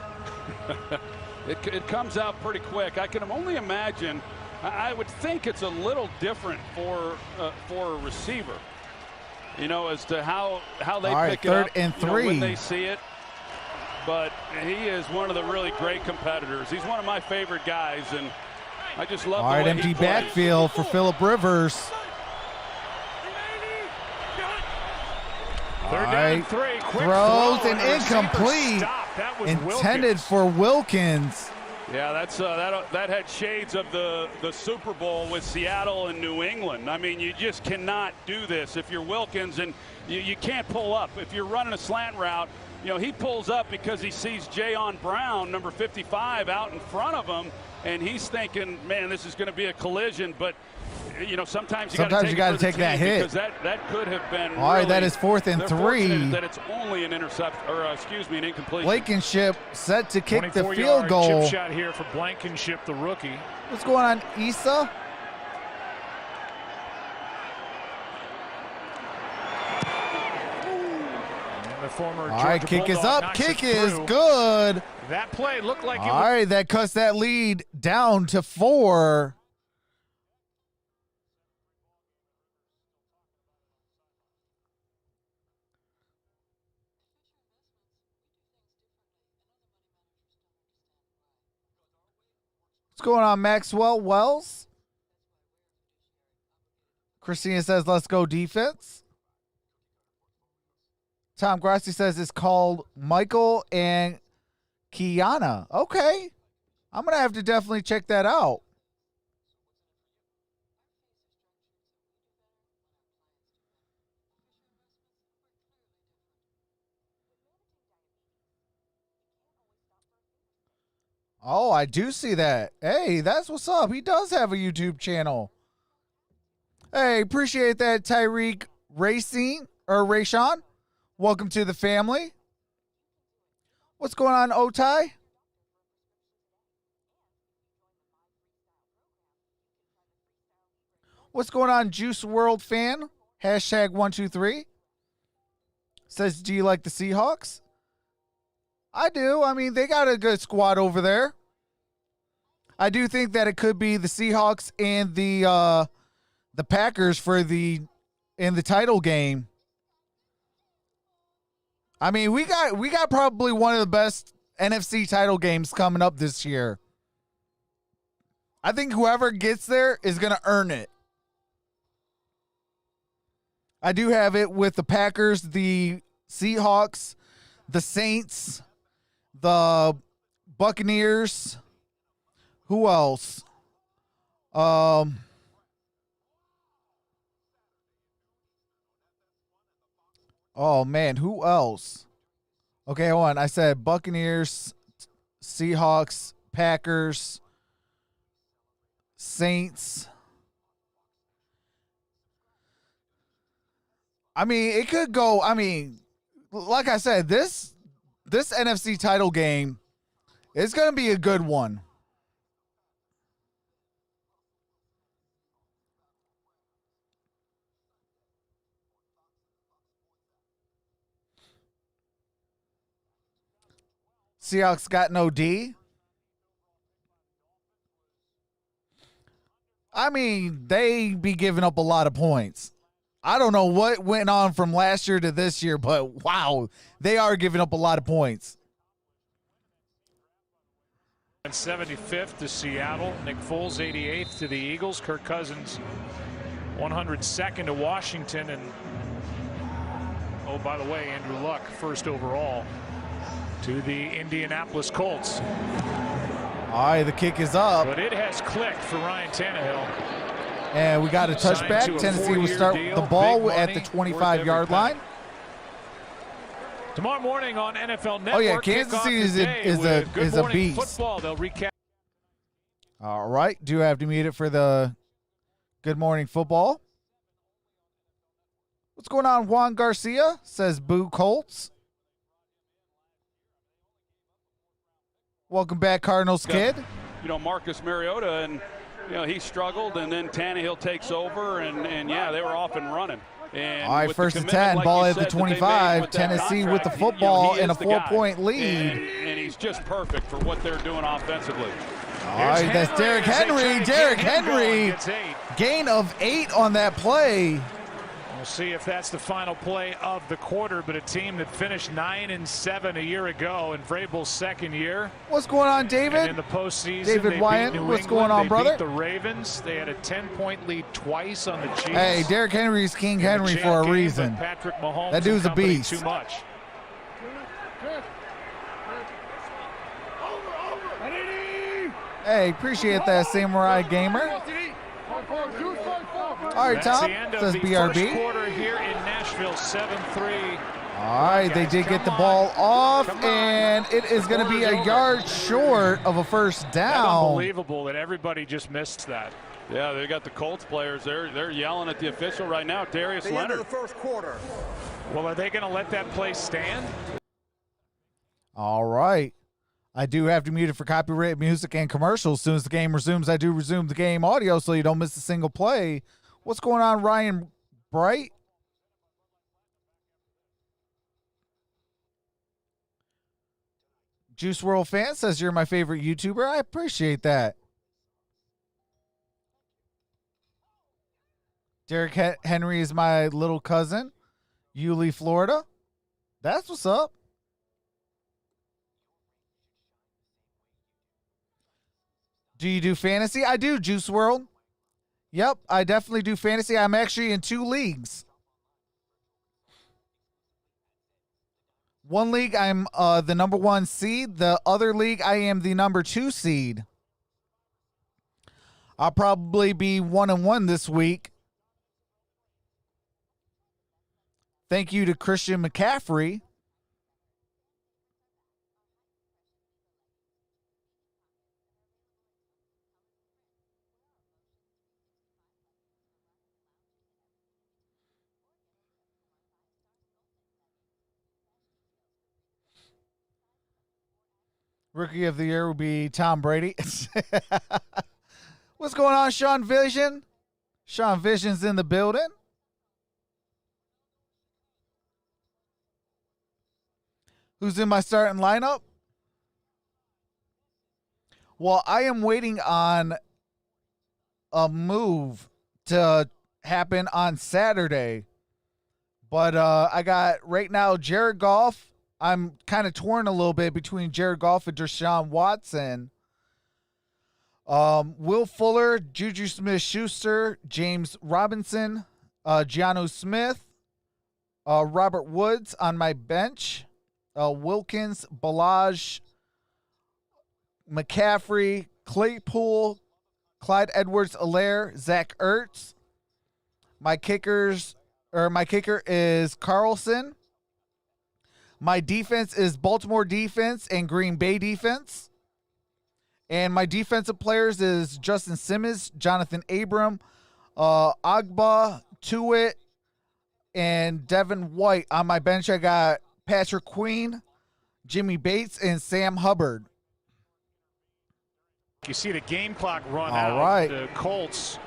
It comes out pretty quick. I can only imagine. I would think it's a little different for a receiver, you know, as to how they All right, pick third it up and you know, when 3. they see it. But he is one of the really great competitors. He's one of my favorite guys, and I just love All the right, way empty he plays. backfield for Phillip Rivers. Third All down right, and 3. Quick throws throw, and the receiver incomplete. stopped. That was Intended Wilkins. for Wilkins. Yeah, that's that had shades of the Super Bowl with Seattle and New England. I mean, you just cannot do this if you're Wilkins, and you can't pull up. If you're running a slant route, you know, he pulls up because he sees Jayon Brown, number 55, out in front of him, and he's thinking, man, this is going to be a collision. But you know, sometimes you got to take that hit, because that could have been. All right, really, that is 4th and they're 3. fortunate that it's only an intercept, or an incompletion. Blankenship set to kick the 24-yard field goal. chip shot here for Blankenship, the rookie. What's going on, Issa? And the former All right, Georgia kick is Bulldog up. knocks Kick it is through. good. That play looked like it All was. right, that cuts that lead down to 4. What's going on, Maxwell Wells? Christina says, let's go defense. Tom Grassi says it's called Michael and Kiana. Okay. I'm going to have to definitely check that out. Oh, I do see that. Hey, that's what's up. He does have a YouTube channel. Hey, appreciate that, Tyreek Racing or Rayshawn. Welcome to the family. What's going on, Otai? What's going on, Juice World fan? #123. Says, do you like the Seahawks? I do. I mean, they got a good squad over there. I do think that it could be the Seahawks and the Packers in the title game. I mean, we got probably one of the best NFC title games coming up this year. I think whoever gets there is going to earn it. I do have it with the Packers, the Seahawks, the Saints, the Buccaneers. Who else? Oh man, who else? Okay, hold on. I said Buccaneers, Seahawks, Packers, Saints. I mean, it could go. I mean, like I said, this NFC title game is going to be a good one. Seahawks got no D. I mean, they be giving up a lot of points. I don't know what went on from last year to this year, but wow, they are giving up a lot of points. 75th to Seattle. Nick Foles 88th to the Eagles. Kirk Cousins 102nd to Washington. And oh, by the way, Andrew Luck first overall to the Indianapolis Colts. All right, the kick is up. But it has clicked for Ryan Tannehill. And we got a touchback. Tennessee will start the ball at the 25-yard line. Tomorrow morning on NFL Network. Oh yeah, Kansas City is a beast. Football. They'll recap. All right, do have to mute it for the Good Morning Football. What's going on, Juan Garcia? Says Boo Colts. Welcome back, Cardinals kid. You know, Marcus Mariota, and you know he struggled, and then Tannehill takes over, and yeah, they were off and running. And all right, first and 10, like ball at the 25. Tennessee with the football and a 4-point lead. And he's just perfect for what they're doing offensively. All right, that's Derrick Henry. Derrick Henry, gain of 8 on that play. We'll see if that's the final play of the quarter, but a team that finished 9-7 a year ago in Vrabel's second year. What's going on, David? And in the postseason, David Wyatt, what's going on, brother? They beat the Ravens. They had a 10-point lead twice on the Chiefs. Hey, Derrick Henry's King Henry for a reason. Patrick Mahomes, that dude's a beast. Too much. Hey, appreciate that, Samurai Gamer. All right, Tom, says BRB. First quarter here in Nashville, 7-3. All right, they did get the ball off, and it is going to be a yard short of a first down. Unbelievable that everybody just missed that. Yeah, they got the Colts players. They're yelling at the official right now, Darius Leonard. End of the first quarter. Well, are they going to let that play stand? All right. I do have to mute it for copyright music and commercials. As soon as the game resumes, I do resume the game audio so you don't miss a single play. What's going on, Ryan Bright? Juice World Fan says you're my favorite YouTuber. I appreciate that. Derrick Henry is my little cousin. Yulee, Florida. That's what's up. Do you do fantasy? I do, Juice World. Yep, I definitely do fantasy. I'm actually in 2 leagues. One league, I'm the number 1 seed. The other league, I am the number 2 seed. I'll probably be 1-1 this week. Thank you to Christian McCaffrey. Rookie of the year will be Tom Brady. What's going on, Sean Vision? Sean Vision's in the building. Who's in my starting lineup? Well, I am waiting on a move to happen on Saturday. But I got right now Jared Goff. I'm kind of torn a little bit between Jared Goff and Deshaun Watson. Will Fuller, Juju Smith-Schuster, James Robinson, Jonnu Smith, Robert Woods on my bench, Wilkins, Balaj, McCaffrey, Claypool, Clyde Edwards-Helaire, Zach Ertz. My kicker is Carlson. My defense is Baltimore defense and Green Bay defense. And my defensive players is Justin Simmons, Jonathan Abram, Agba, Tuitt, and Devin White. On my bench, I got Patrick Queen, Jimmy Bates, and Sam Hubbard. You see the game clock run All out. right. The Colts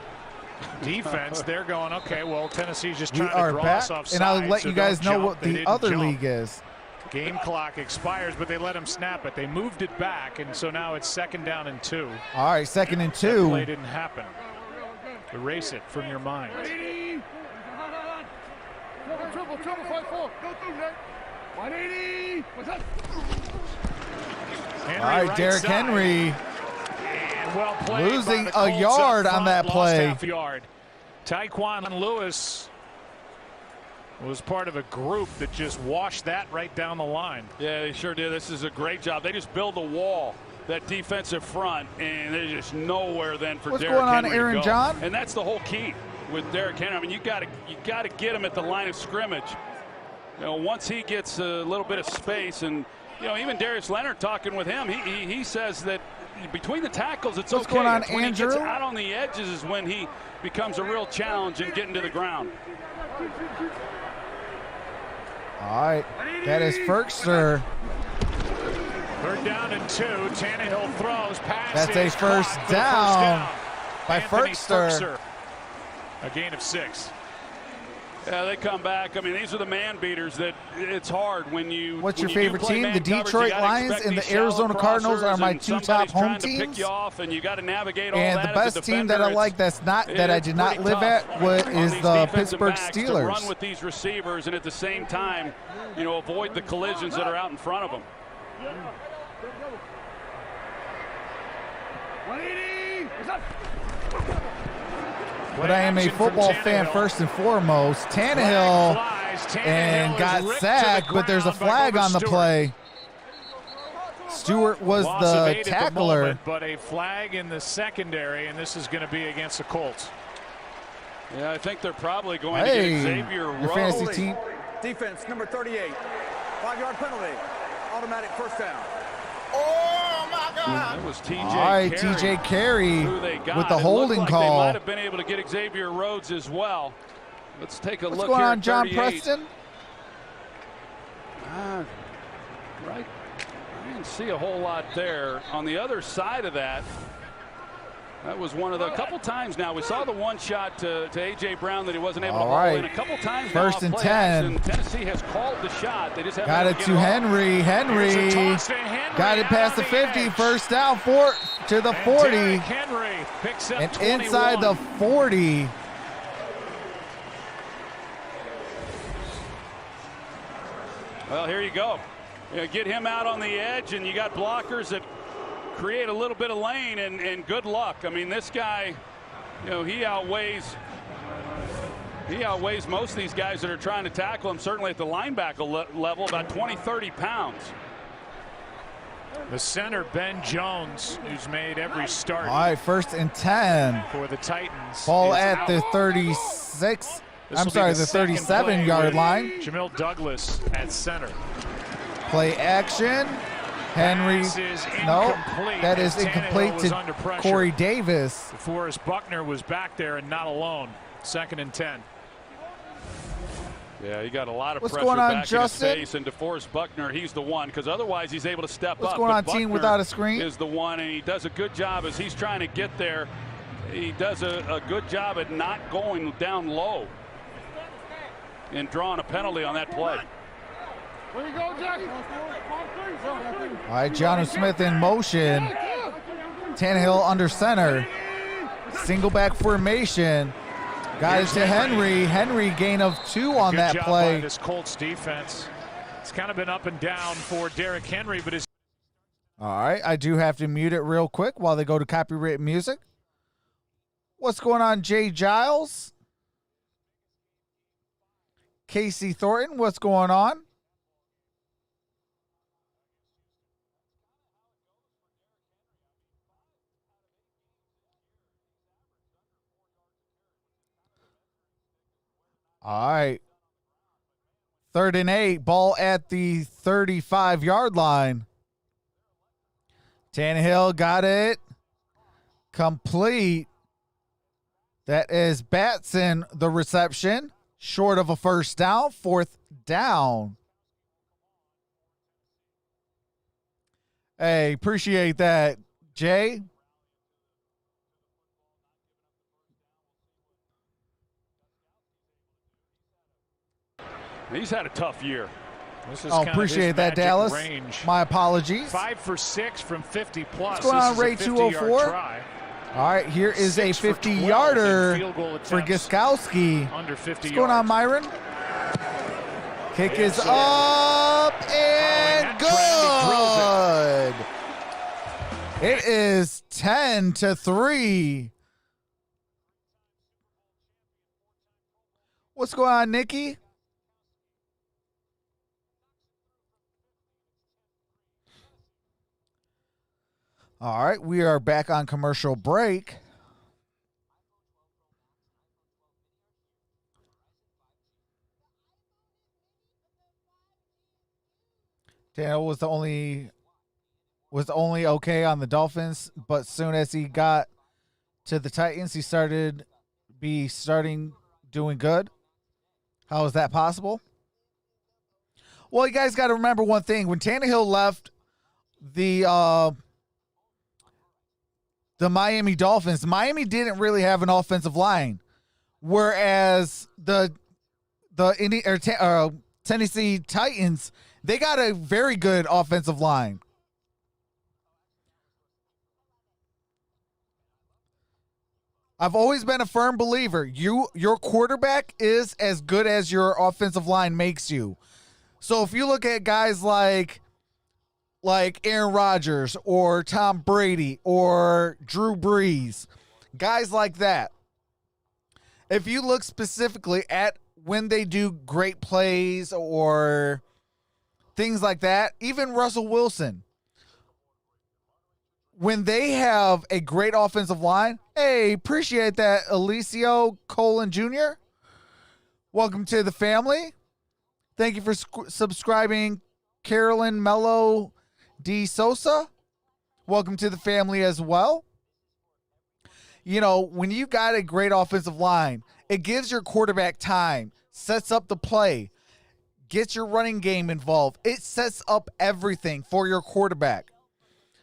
defense, they're going, okay, well, Tennessee's just We trying are to draw back, us off and I'll side, let so you guys don't know jump. what They the didn't other jump. league is. Game clock expires, but they let him snap it. They moved it back, and so now it's 2nd down and 2. All right, 2nd and 2. That play didn't happen. Erase it from your mind. Triple, 5-4. Go through, Nick. 180. What's up? All right, Derrick Henry. well played. Losing by the a Colts yard up on front, that lost play. half yard. Tyquan Lewis was part of a group that just washed that right down the line. Yeah, they sure did. This is a great job. They just build a wall, that defensive front, and there's just nowhere then for What's Derrick going on, Henry Aaron to go. John? And that's the whole key with Derrick Henry. I mean, you got to get him at the line of scrimmage. You know, once he gets a little bit of space, and you know, even Darius Leonard talking with him, he says that between the tackles, it's What's okay. going on, It's when Andrew? he gets out on the edges is when he becomes a real challenge in getting to the ground. All right, that is Ferkster. 3rd down and 2. Tannehill throws. Pass. That's a is first caught for the down by Anthony Ferkster. A gain of 6. Yeah, they come back. I mean, these are the man beaters that it's hard when you. What's your when you do favorite play team? man The coverage, Detroit you gotta Lions expect and the these shallow Arizona Cardinals are crossers, my and 2 top somebody's home trying to pick teams. you off, and you got to navigate all And that the as a best team that I defender. like that I It's did not pretty live tough at on is these the defensive Pittsburgh backs to Steelers. run with these receivers and at the same time, you know, avoid the collisions that are out in front of them. But I am a football fan first and foremost. Tannehill and got sacked, but there's a flag on the play. Stewart was the tackler. But a flag in the secondary, and this is going to be against the Colts. Yeah, I think they're probably going to Hey, get Xavier your Rhodes. fantasy team. Defense, number 38. 5-yard penalty. Automatic first down. That was TJ All right, Carey, TJ Carey who they got. with the It holding looked like call. They might have been able to get Xavier Rhodes as well. Let's take a What's look going here on, at John 38. Preston? Right. I didn't see a whole lot there. On the other side of that, that was one of the couple times now. We saw the one shot to A.J. Brown that he wasn't able to haul in. A couple times now. First and play 10. action. Tennessee has called the shot. They just haven't Got been it able to get off. Henry. Henry got it past the 50. First down to the 40. Henry picks up And 21. inside the 40. Well, here you go. You get him out on the edge, and you got blockers that create a little bit of lane, and good luck. I mean, this guy, you know, he outweighs most of these guys that are trying to tackle him, certainly at the linebacker level, about 20, 30 pounds. The center, Ben Jones, who's made every start. All right, first and 10. For the Titans. Ball is at out. the 36. This I'm will be sorry, the second 37-yard play line. with Jamil Douglas at center. Play action. Henry. Pass is No, incomplete that is as incomplete Tannehill was under to pressure. Corey Davis. DeForest Buckner was back there and not alone. 2nd and 10. Yeah, he got a lot of What's pressure going on, back Justin? in his face, and DeForest Buckner, he's the one, because otherwise he's able to step What's up. going But on, team Buckner without a screen? is the one, and he does a good job as he's trying to get there. He does a good job at not going down low and drawing a penalty on that play. Where you go, Jack? All right, Jonnu Smith in motion. Tannehill under center. Single back formation. Got it to Henry. Henry gain of 2 on Good that job play. by this Colts defense. It's kind of been up and down for Derrick Henry, but his All right, I do have to mute it real quick while they go to copyright music. What's going on, Jay Giles? Casey Thornton, what's going on? All right. 3rd and 8, ball at the 35-yard line. Tannehill got it. Complete. That is Batson, the reception. Short of a first down, 4th down. Hey, appreciate that, Jay. He's had a tough year. This is Oh, kind of appreciate his that, magic Dallas. range. My apologies. 5 for 6 from 50 plus. What's going on, This is a Ray 50-yard 204? try. All right, here is a 6 for 12 in 50-yarder field goal for attempts. Gostkowski. Under 50 What's going on, yards. Myron? Kick is so- up and that trend, he good. It is 10-3. What's going on, Nikki? All right, we are back on commercial break. Daniel was the only okay on the Dolphins, but soon as he got to the Titans, he started doing good. How is that possible? Well, you guys got to remember one thing. When Tannehill left the Miami Dolphins, Miami didn't really have an offensive line, whereas the Tennessee Titans, they got a very good offensive line. I've always been a firm believer. Your quarterback is as good as your offensive line makes you. So if you look at guys like Aaron Rodgers or Tom Brady or Drew Brees, guys like that, if you look specifically at when they do great plays or things like that, even Russell Wilson, when they have a great offensive line, hey, appreciate that, Alicio Colin Jr. Welcome to the family. Thank you for subscribing, Carolyn Mello D. Sosa. Welcome to the family as well. You know, when you got a great offensive line, it gives your quarterback time, sets up the play, gets your running game involved. It sets up everything for your quarterback.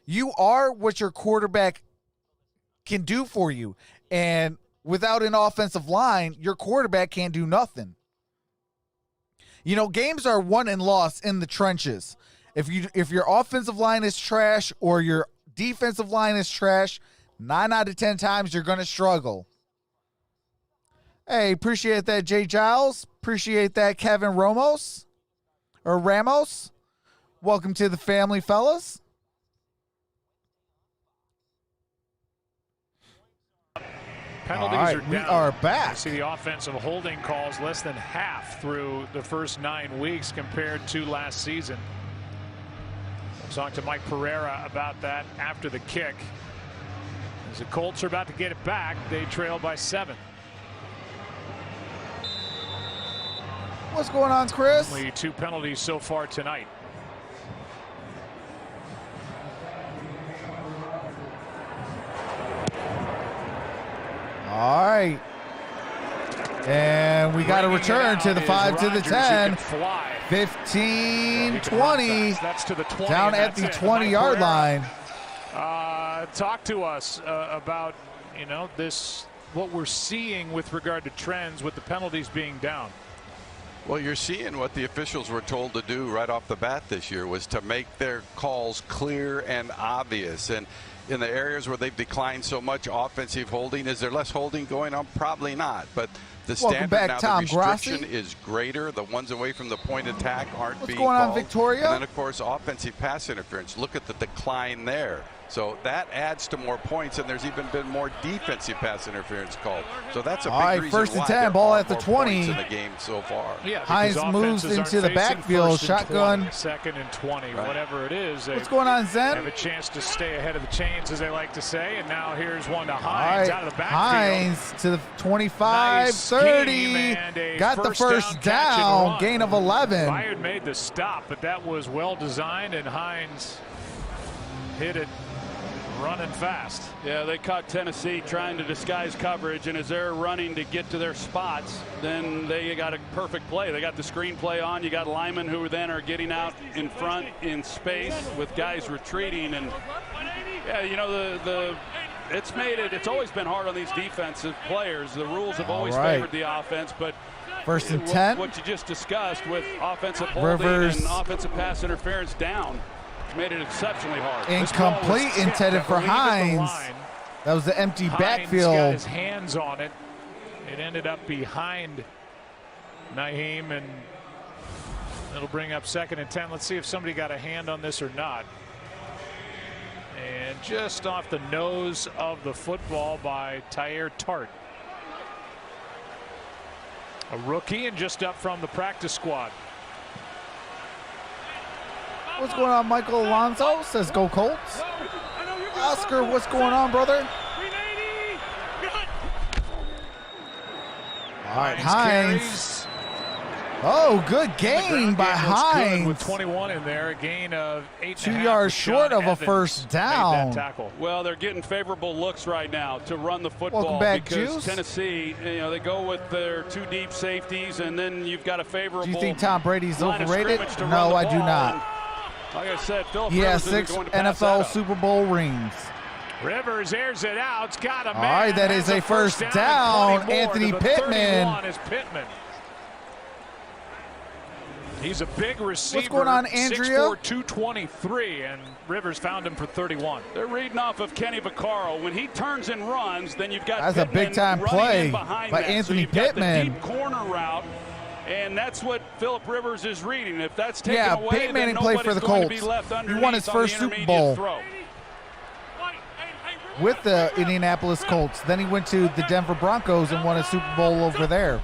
You are what your quarterback can do for you. And without an offensive line, your quarterback can't do nothing. You know, games are won and lost in the trenches. If your offensive line is trash or your defensive line is trash, 9 out of 10 times you're going to struggle. Hey, appreciate that, Jay Giles. Appreciate that, Kevin Ramos. Welcome to the family, fellas. Penalties all right, are down. We are back. You see the offensive holding calls less than half through the first 9 weeks compared to last season. We'll talk to Mike Pereira about that after the kick. As the Colts are about to get it back, they trail by 7. What's going on, Chris? Only 2 penalties so far tonight. All right. And we got to return to the 5 to the 10. 15-20. That's to the 20. Down at the 20-yard line. Talk to us about, you know, what we're seeing with regard to trends with the penalties being down. Well, you're seeing what the officials were told to do right off the bat this year was to make their calls clear and obvious. And in the areas where they've declined so much offensive holding, is there less holding going on? Probably not. But the standard now, the restriction is greater. The ones away from the point attack aren't being called. What's going on, Victoria? And then, of course, offensive pass interference. Look at the decline there. So that adds to more points, and there's even been more defensive pass interference called. So that's a big reason first and why 10, ball at the 20 in the game so far. Yeah, Hines moves into the backfield, shotgun. 2nd and 20, whatever it is. What's going on, Zen? Have a chance to stay ahead of the chains, as they like to say. And now here's one to Hines out of the backfield. Hines to the 25, 30. Got the first down, gain of 11. Bayard made the stop, but that was well designed, and Hines hit it running fast. Yeah, they caught Tennessee trying to disguise coverage, and as they're running to get to their spots, then they got a perfect play. They got the screen play on. You got linemen who then are getting out in front in space with guys retreating, and yeah, you know, it's always been hard on these defensive players. The rules have always favored the offense, but first and 10. What you just discussed with offensive holding and offensive pass interference down made it exceptionally hard. Incomplete, intended for Hines. That was the empty backfield. Got his hands on it. It ended up behind Naheem, and it'll bring up 2nd and 10. Let's see if somebody got a hand on this or not. And just off the nose of the football by Tyre Tart. A rookie and just up from the practice squad. What's going on, Michael Alonso? Says go Colts. Oscar, what's going on, brother? All right, Hines. Oh, good gain by Hines. With 21 in there, a gain of 8.5. 2 yards short of a first down. Well, they're getting favorable looks right now to run the football. Welcome back, because Juice. Tennessee, they go with their 2 deep safeties, and then you've got a favorable. Do you think Tom Brady's overrated? No, I do not. Like I said, Philip He has Rivers 6 isn't going to pass that NFL up. Super Bowl rings. Rivers airs it out. It's got a man. All right, that is a first down. Anthony Pittman. Is Pittman. He's a big receiver. What's going on, Andrea? 6'4", 223, and Rivers found him for 31. They're reading off of Kenny Vaccaro. When he turns and runs, then you've got That's a Pittman big-time running play in behind by that. Anthony so you've got Pittman. the deep corner route, and that's what Philip Rivers is reading. If that's taken Yeah, away, Peyton Manning then played for the nobody's going to Colts. be left He underneath won his on first the Super intermediate Bowl throw. with the Indianapolis Colts. Then he went to the Denver Broncos and won a Super Bowl over there.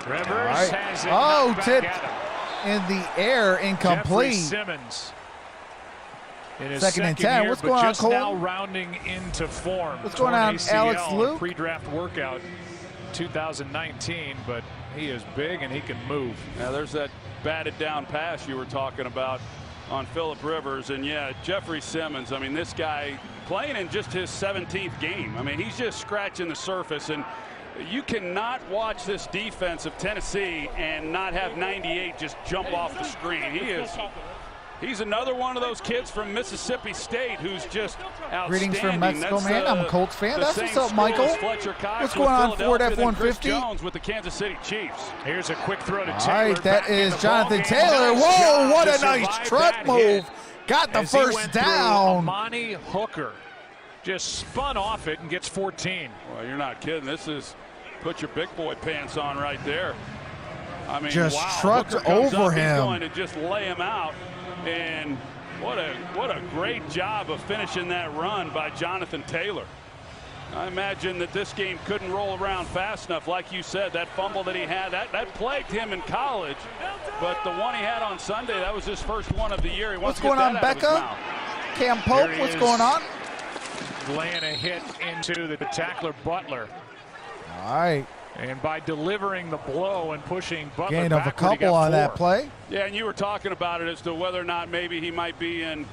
Rivers right. has it Oh, knocked back tipped at him. in the air, incomplete. Jeffrey Simmons in his Second and 10. year, What's but going on, just Cole? now rounding into form. What's going Torn on, ACL Alex Luke? Pre-draft workout 2019, but he is big and he can move. Now there's that batted down pass you were talking about on Philip Rivers, and yeah, Jeffrey Simmons. I mean, this guy playing in just his 17th game. I mean, he's just scratching the surface, and you cannot watch this defense of Tennessee and not have 98 just jump off the screen. He's another one of those kids from Mississippi State who's just outstanding. Greetings from Mexico, man. I'm a Colts fan. That's what's up, same Michael. school as Fletcher Cox What's with going on, Ford Philadelphia, then Chris F-150? Jones with the Kansas City Chiefs. Here's a quick throw to All Taylor. right, that back in is the Jonathan ballgame. Taylor. Nice Whoa, job what to a nice survive truck that move. hit Got the as he first went through down. Amani Hooker just spun off it and gets 14. Well, you're not kidding. This is put your big boy pants on right there. I mean, Just wow. trucked Hooker comes over up, him. He's going to just lay him out, and what a great job of finishing that run by Jonathan Taylor. I imagine that this game couldn't roll around fast enough. Like you said, that fumble that he had, that plagued him in college. But the one he had on Sunday, that was his first one of the year. He wants What's to going get on, that out of his Becca? mouth. Cam Pope, There he what's is. going on? Laying a hit into the tackler Butler. All right. And by delivering the blow and pushing Butler Gain of a backward, he couple got on that 4. play. Yeah, and you were talking about it as to whether or not maybe he might be in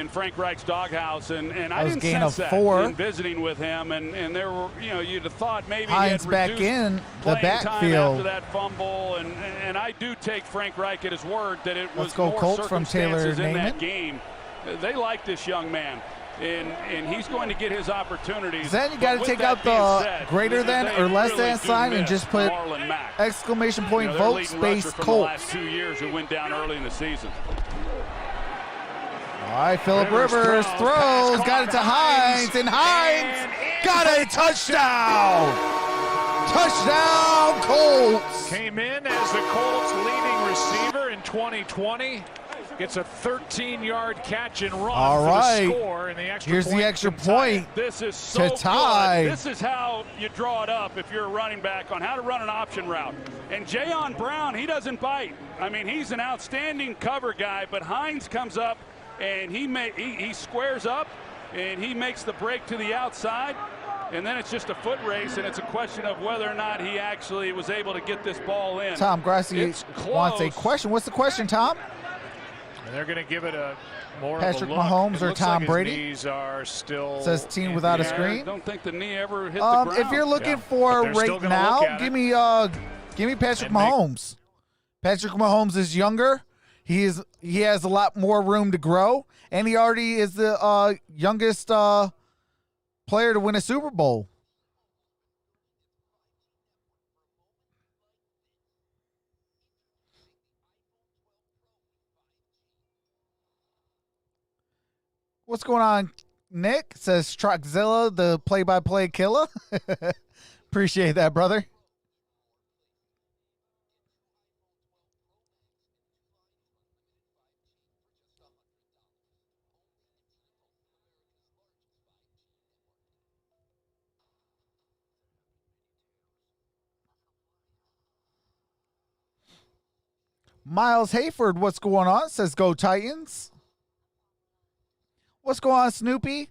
Frank Reich's doghouse, and I was didn't gain sense of that 4. in visiting with him, and there were, you'd have thought maybe Hines he had back reduced in the playing time backfield. after that fumble, and I do take Frank Reich at his word that it was Let's go more Colts from Taylor circumstances in that Naiman. game. They like this young man, and he's going to get his opportunities. Then you But got to with take that out being the said, greater than they or less really than do sign and miss just put Marlon Mack. exclamation point Their vote leading space rusher from the last Colts. 2 years who went down early in the season. All right, Philip Rivers throws, got it to Hines, and Hines got a touchdown. Touchdown, Colts. Came in as the Colts leading receiver in 2020. Gets a 13-yard catch and run All for right. the score, and the extra Here's point the extra can tie it. point This is so to tie. good. This is how you draw it up if you're a running back on how to run an option route. And Jayon Brown, he doesn't bite. I mean, he's an outstanding cover guy, but Hines comes up and he squares up and he makes the break to the outside. And then it's just a foot race, and it's a question of whether or not he actually was able to get this ball in. Tom Grassi It's wants a close. question. What's the question, Tom? And they're going to give it a more Patrick of a look. Mahomes It or looks Tom like his Brady? knees are still Says team in without the a air. screen. I don't think the knee ever hit the ground. If you're looking Yeah, for but they're still right gonna look now, at give it. me Patrick And they- Mahomes. Patrick Mahomes is younger. He has a lot more room to grow, and he already is the youngest player to win a Super Bowl. What's going on, Nick? Says Troxel, the play-by-play killer. Appreciate that, brother. Miles Hayford, what's going on? Says go Titans. What's going on, Snoopy?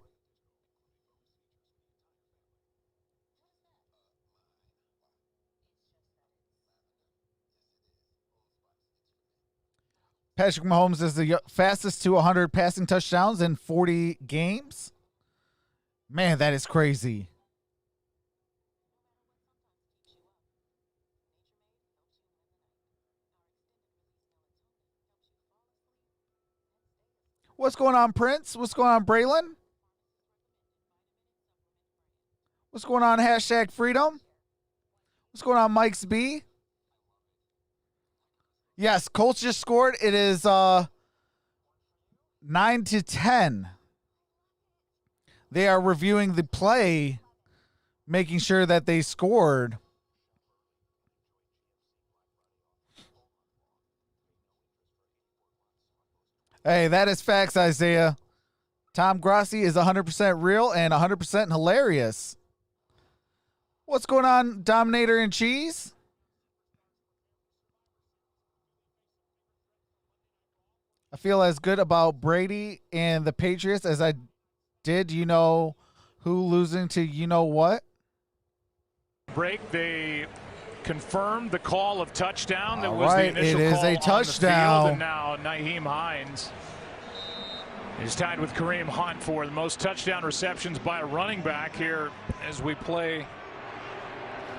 Patrick Mahomes is the fastest to 100 passing touchdowns in 40 games. Man, that is crazy. What's going on, Prince? What's going on, Braylon? What's going on, hashtag freedom? What's going on, Mike's B? Yes, Colts just scored. It is 9-10. They are reviewing the play, making sure that they scored. Hey, that is facts, Isaiah. Tom Grossi is 100% real and 100% hilarious. What's going on, Dominator and Cheese? I feel as good about Brady and the Patriots as I did, you know who losing to you know what? Break, they confirmed the call of touchdown. That All was right, the initial it is call a on the touchdown. field, and now Nyheim Hines is tied with Kareem Hunt for the most touchdown receptions by a running back here as we play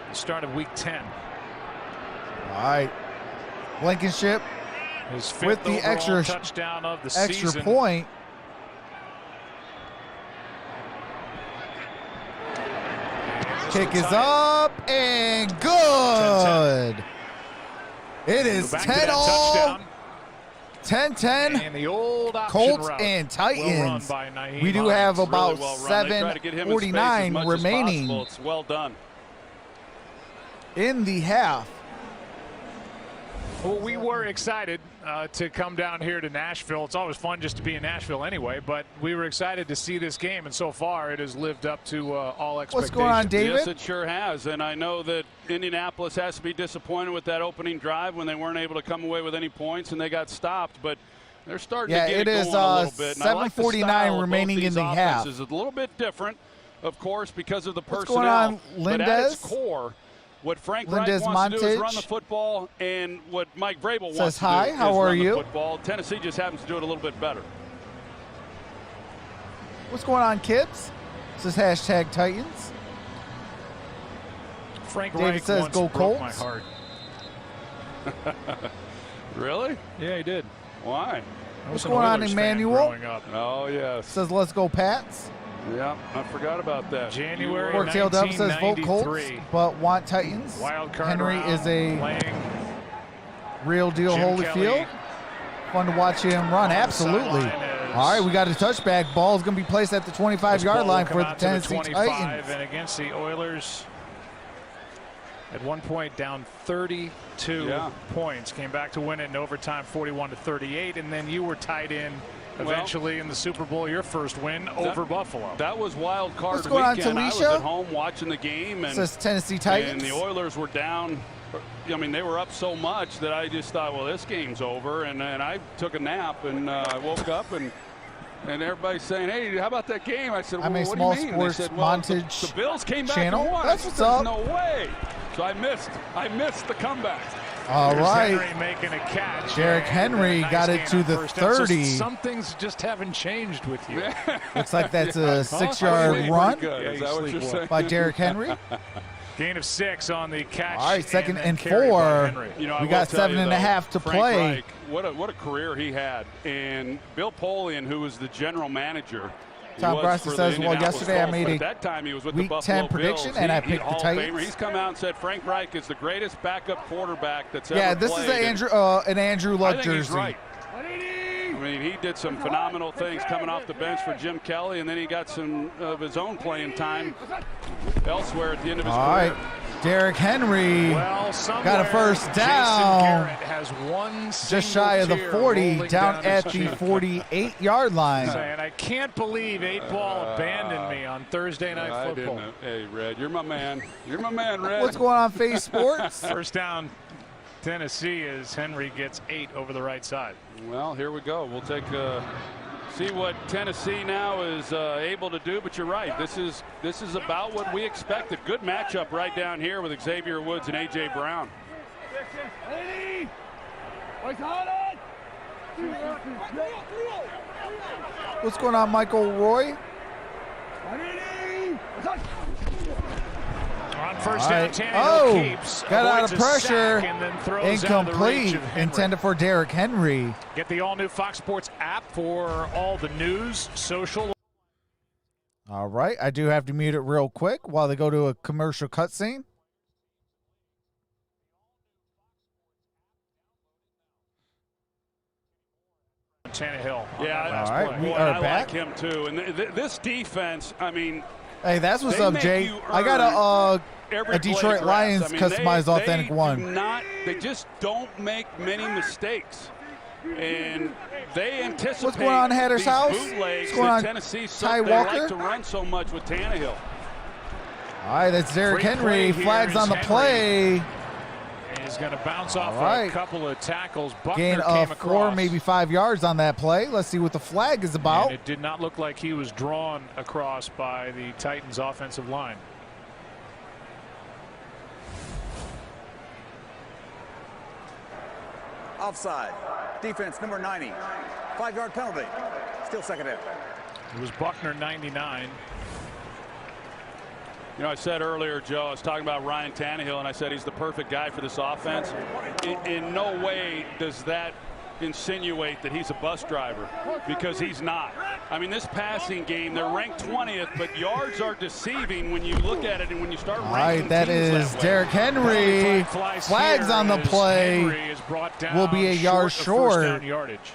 the start of week 10. All right. Blankenship His fifth with the overall extra touchdown of the extra season. point. Kick is up and good. It is 10-all. 10-10. And the old Colts route. and Titans. Well run by Nyheim We do Hines. have about Really well run. They try to get him in space as 7:49 much as remaining possible. It's well done. in the half. Well, we were excited to come down here to Nashville. It's always fun just to be in Nashville anyway, but we were excited to see this game, and so far it has lived up to all expectations. What's going on, David? Yes, it sure has, and I know that Indianapolis has to be disappointed with that opening drive when they weren't able to come away with any points and they got stopped, but they're starting to get it going a little bit. And I like the 7:49 style of remaining both in these the half. offenses. It's a little bit different, of course, because of the What's personnel. going on, But at its Lindez? core, what Frank Reich Lindez wants to do is run Montage the football, and what Mike Vrabel says wants to hi, do how is are run you? the football. Tennessee just happens to do it a little bit better. What's going on, Kibbs? This is hashtag Titans. Frank David Reich says, once "Go broke my Colts." heart. Really? Yeah, he did. Why? I was What's an going on, Oilers fan Emmanuel? growing up. Oh, yes. Says let's go Pats. Yeah, I forgot about that. January Forktail Dub says vote Colts, 1993. but want Titans. Wild card Henry round, is a playing real deal Jim Holyfield. Kelly Fun to watch him run, on the absolutely. sideline as All right, we got a touchback. Ball is going to be placed at the 25-yard ball line come for the out to Tennessee 25, Titans. and against the Oilers, at one point down 32 points, came back to win it in overtime 41-38, and then you were tied in eventually in the Super Bowl, your first win over Buffalo. That was wild card What's going on, weekend. I was Talisha? at home watching the game, and, Says Tennessee Titans. and the Oilers were down. I mean, they were up so much that I just thought, well, this game's over, and I took a nap, and I woke up, and everybody's saying, hey, how about that game? I said, well, I'm a what small do you mean? They sports said, well, montage the Bills came back channel. and won. That's I what's said, up. There's no way. So I missed the comeback. All Here's right. Henry making a catch. Derrick Henry Nice got it gain to on the first down. So 30. some things just haven't changed with you. Looks like that's a Oh, 6-yard run good. Is that what you're saying? by Derrick Henry. Gain of 6 on the catch. All right, second then and carry by 4. Henry. You know, I We will got tell 7.5 you, though, to Frank play. Reich, what a career he had. And Bill Polian, who was the general manager. Tom Grossi says, well, yesterday I made but a at that time he was with Week the 10 Buffalo prediction, Bills. and I He picked the Hall of Titans. Famer. He's come out and said Frank Reich is the greatest backup quarterback that's Yeah, ever this played. is an Andrew I Luck think jersey. he's right. I mean, he did some phenomenal things coming off the bench for Jim Kelly, and then he got some of his own playing time elsewhere at the end of his All career. right, Derrick Henry Well, got a first Jason down. Garrett has one Just shy of the single 40, tear down rolling at his the cheek. 48-yard line. Saying, I can't believe 8-Ball abandoned me on Thursday Night I Football. didn't. Hey, Red, you're my man. You're my man, Red. What's going on, Face Sports? First down, Tennessee as Henry gets 8 over the right side. Well, here we go. We'll take see what Tennessee now is able to do. But you're right. This is about what we expected. Good matchup right down here with Xavier Woods and A.J. Brown. What's going on, Michael Roy? On first down, keeps, got out of avoids a pressure. sack and then throws out of the reach Incomplete. of Henry. Intended for Derrick Henry. Get the all-new Fox Sports app for all the news, social. All right. I do have to mute it real quick while they go to a commercial cutscene. Tannehill. Yeah, all right. We boy, are I back. like him too. And this defense, I mean, Hey, that's what's they up, make Jay. you I got a every Detroit blade Lions reps. I mean, customized authentic they one. do not, they just don't make many mistakes. And they anticipate What's going on, Hatter's these House? bootlegs What's going that on, Tennessee Ty they Walker? like to run so much with Tannehill. All right, that's Derrick Free play Henry. here Flags is on the Henry. play. He's going to bounce off All right. a couple of tackles. Buckner Gain came of 4, across. maybe 5 yards on that play. Let's see what the flag is about. And it did not look like he was drawn across by the Titans offensive line. Offside. Defense number 90. 5-yard penalty. Still second half. It was Buckner 99. You know, I said earlier, Joe, I was talking about Ryan Tannehill, and I said he's the perfect guy for this offense. In no way does that insinuate that he's a bus driver, because he's not. I mean, this passing game, they're ranked 20th, but yards are deceiving when you look at it and when you start ranking All right, that teams is that way. Derrick Henry. Flags on the play. Henry is brought down Will be a yard of first short. down yardage.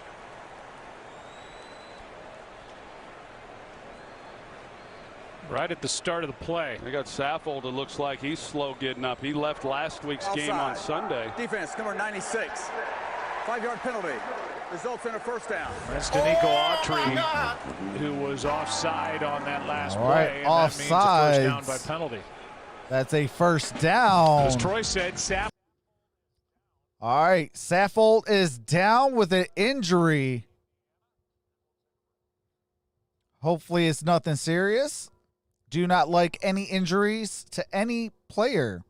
Right at the start of the play. They got Saffold. It looks like he's slow getting up. He left last week's game on Sunday. Defense number 96. 5-yard penalty. Results in a first down. That's Danico Autry, who was offside on that last All right, play. And that means a first down by offsides. penalty. That's a first down. As Troy said, All right, Saffold is down with an injury. Hopefully it's nothing serious. Do not like any injuries to any player.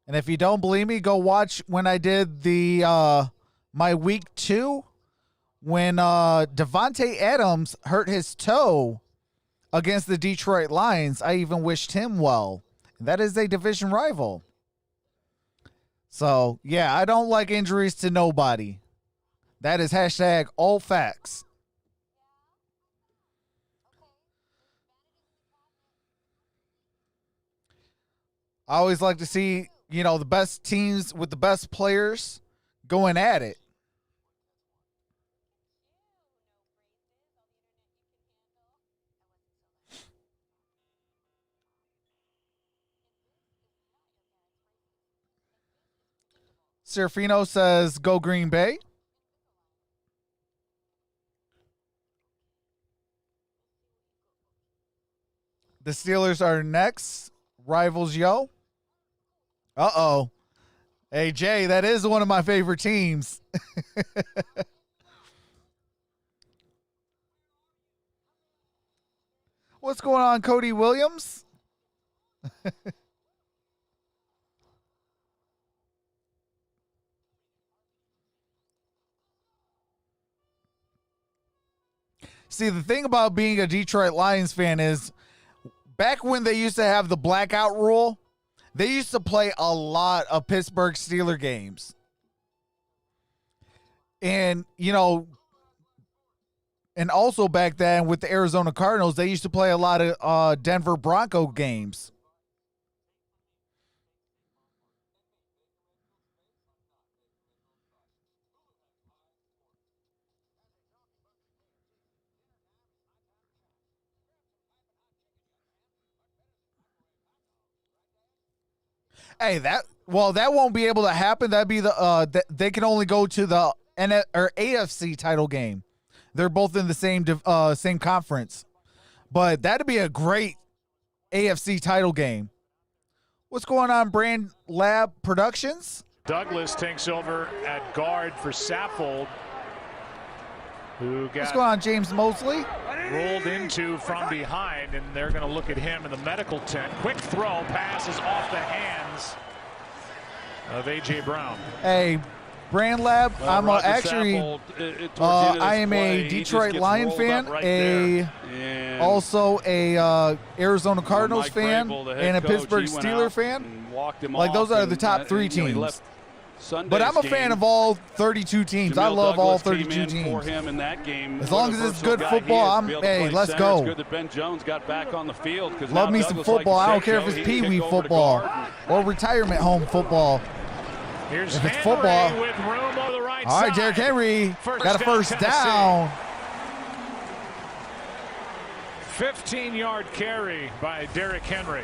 And if you don't believe me, go watch when I did the my week 2 when Devontae Adams hurt his toe against the Detroit Lions. I even wished him well. And that is a division rival. So, yeah, I don't like injuries to nobody. That is hashtag all facts. I always like to see, you know, the best teams with the best players going at it. Serafino says, go Green Bay. The Steelers are next. Rivals, yo. Uh-oh. Hey, Jay, that is one of my favorite teams. What's going on, Cody Williams? See, the thing about being a Detroit Lions fan is back when they used to have the blackout rule, they used to play a lot of Pittsburgh Steeler games. And, you know, and also back then with the Arizona Cardinals, they used to play a lot of Denver Bronco games. Hey, that won't be able to happen. That'd be they can only go to the AFC title game. They're both in the same conference, but that'd be a great AFC title game. What's going on, Brand Lab Productions? Douglas takes over at guard for Saffold, who What's going on, James Mosley? rolled into from behind, and they're going to look at him in the medical tent. Quick throw, pass is off the hands of A.J. Brown. Hey, Brand Lab, I'm actually, I am a Detroit Lion fan, also a Arizona Cardinals fan, and a Pittsburgh Steelers fan. Like, those are the top 3 teams. But I'm a fan of all 32 teams. I love all 32 teams. As long as it's good football, hey, let's go. Love me some football. I don't care if it's Pee-wee football or retirement home football. Here's if it's football. With room over the right all right, side. Derrick Henry got a first down. 15-yard carry by Derrick Henry.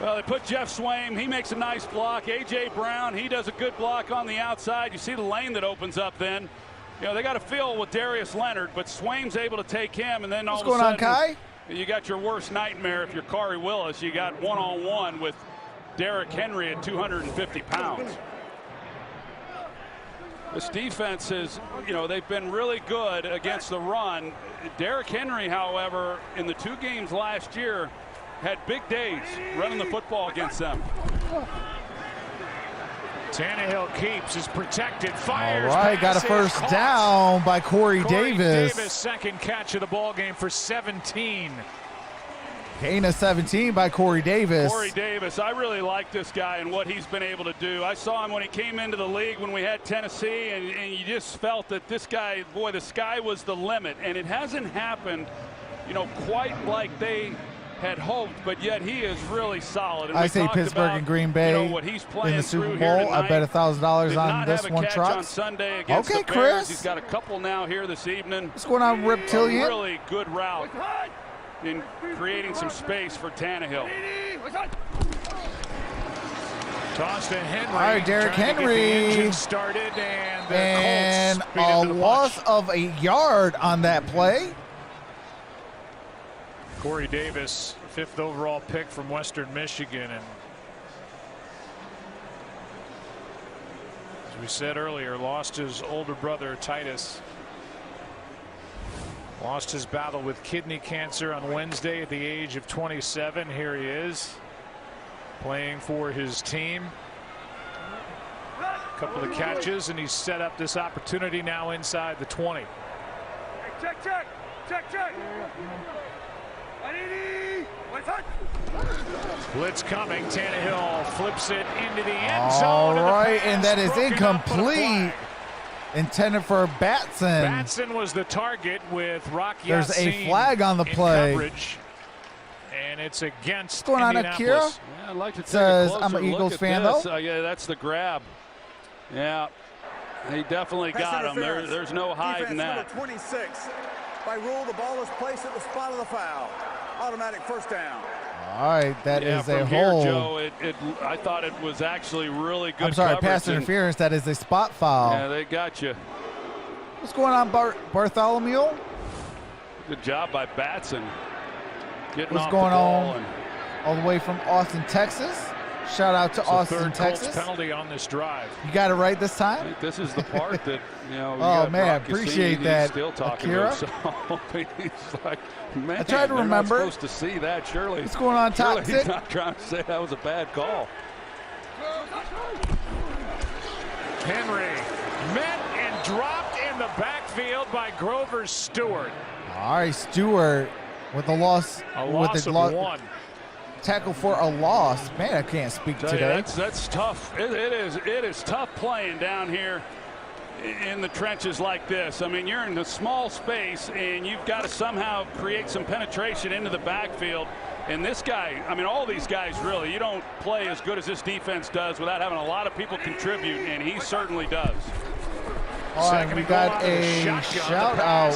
Well, they put Jeff Swaim. He makes a nice block. A.J. Brown, he does a good block on the outside. You see the lane that opens up then. You know, they got to fill with Darius Leonard, but Swaim's able to take him, and then all of a sudden, what's going on, Kai? You got your worst nightmare if you're Corey Willis. You got one-on-one with Derrick Henry at 250 pounds. This defense is, you know, they've been really good against the run. Derrick Henry, however, in the 2 games last year, had big days running the football against them. Tannehill keeps, is protected, fires. All right, got a first down by Corey Davis. Second catch of the ball game for 17. Gain of 17 by Corey Davis. Corey Davis, I really like this guy and what he's been able to do. I saw him when he came into the league when we had Tennessee, and you just felt that this guy, boy, the sky was the limit. And it hasn't happened, you know, quite like they had hoped, but yet he is really solid. And I say Pittsburgh and Green Bay, you know, what he's in the Super Bowl. I bet $1,000 on this one, Trox. On Sunday against okay, the Bears. Chris. He's got a couple now here this evening. What's going on, Reptilian? A really good route in creating some space for Tannehill. Toss to Henry. All right, Derrick Henry. Started, and a loss of a yard on that play. Corey Davis, 5th overall pick from Western Michigan, and as we said earlier, lost his older brother Titus. Lost his battle with kidney cancer on Wednesday at the age of 27. Here he is, playing for his team. A couple of catches, and he's set up this opportunity now inside the 20. Check. Blitz coming. Tannehill flips it into the end zone. All right, and that is incomplete. Intended for Batson. Batson was the target with Rock There's Yassin a flag on the play. Coverage, and it's against What's going on, Akira? Yeah, I'd like to take Says, a closer I'm an look Eagles at fan, this. though. Yeah, that's the grab. Yeah, he definitely got him. There's no hiding that. Number 26. By rule, the ball is placed at the spot of the foul. Automatic first down. All right, that is a hold. Joe, I thought it was actually really good. I'm sorry, coverage, pass interference. That is a spot foul. Yeah, they got you. What's going on, Bartholomew? Good job by Batson. Getting What's off going the ball on? All the way from Austin, Texas. Shout out to Austin, third Texas. Colts penalty on this drive. You got it right this I time. think this is the part that, you know. Oh man, appreciate that, Still talking Akira. to himself. He's like, man, I tried to they're remember. not supposed to see that. Surely. What's going on, Surely Toxic? he's not trying to say that was a bad call. Henry met and dropped in the backfield by Grover Stewart. All right, Stewart with a loss. With of one. Tackle for a loss. Man, I can't speak today. That's tough. It is tough playing down here in the trenches like this. I mean, you're in a small space and you've got to somehow create some penetration into the backfield. And this guy, I mean, all these guys really, you don't play as good as this defense does without having a lot of people contribute, and he certainly does. All right, we got a shout out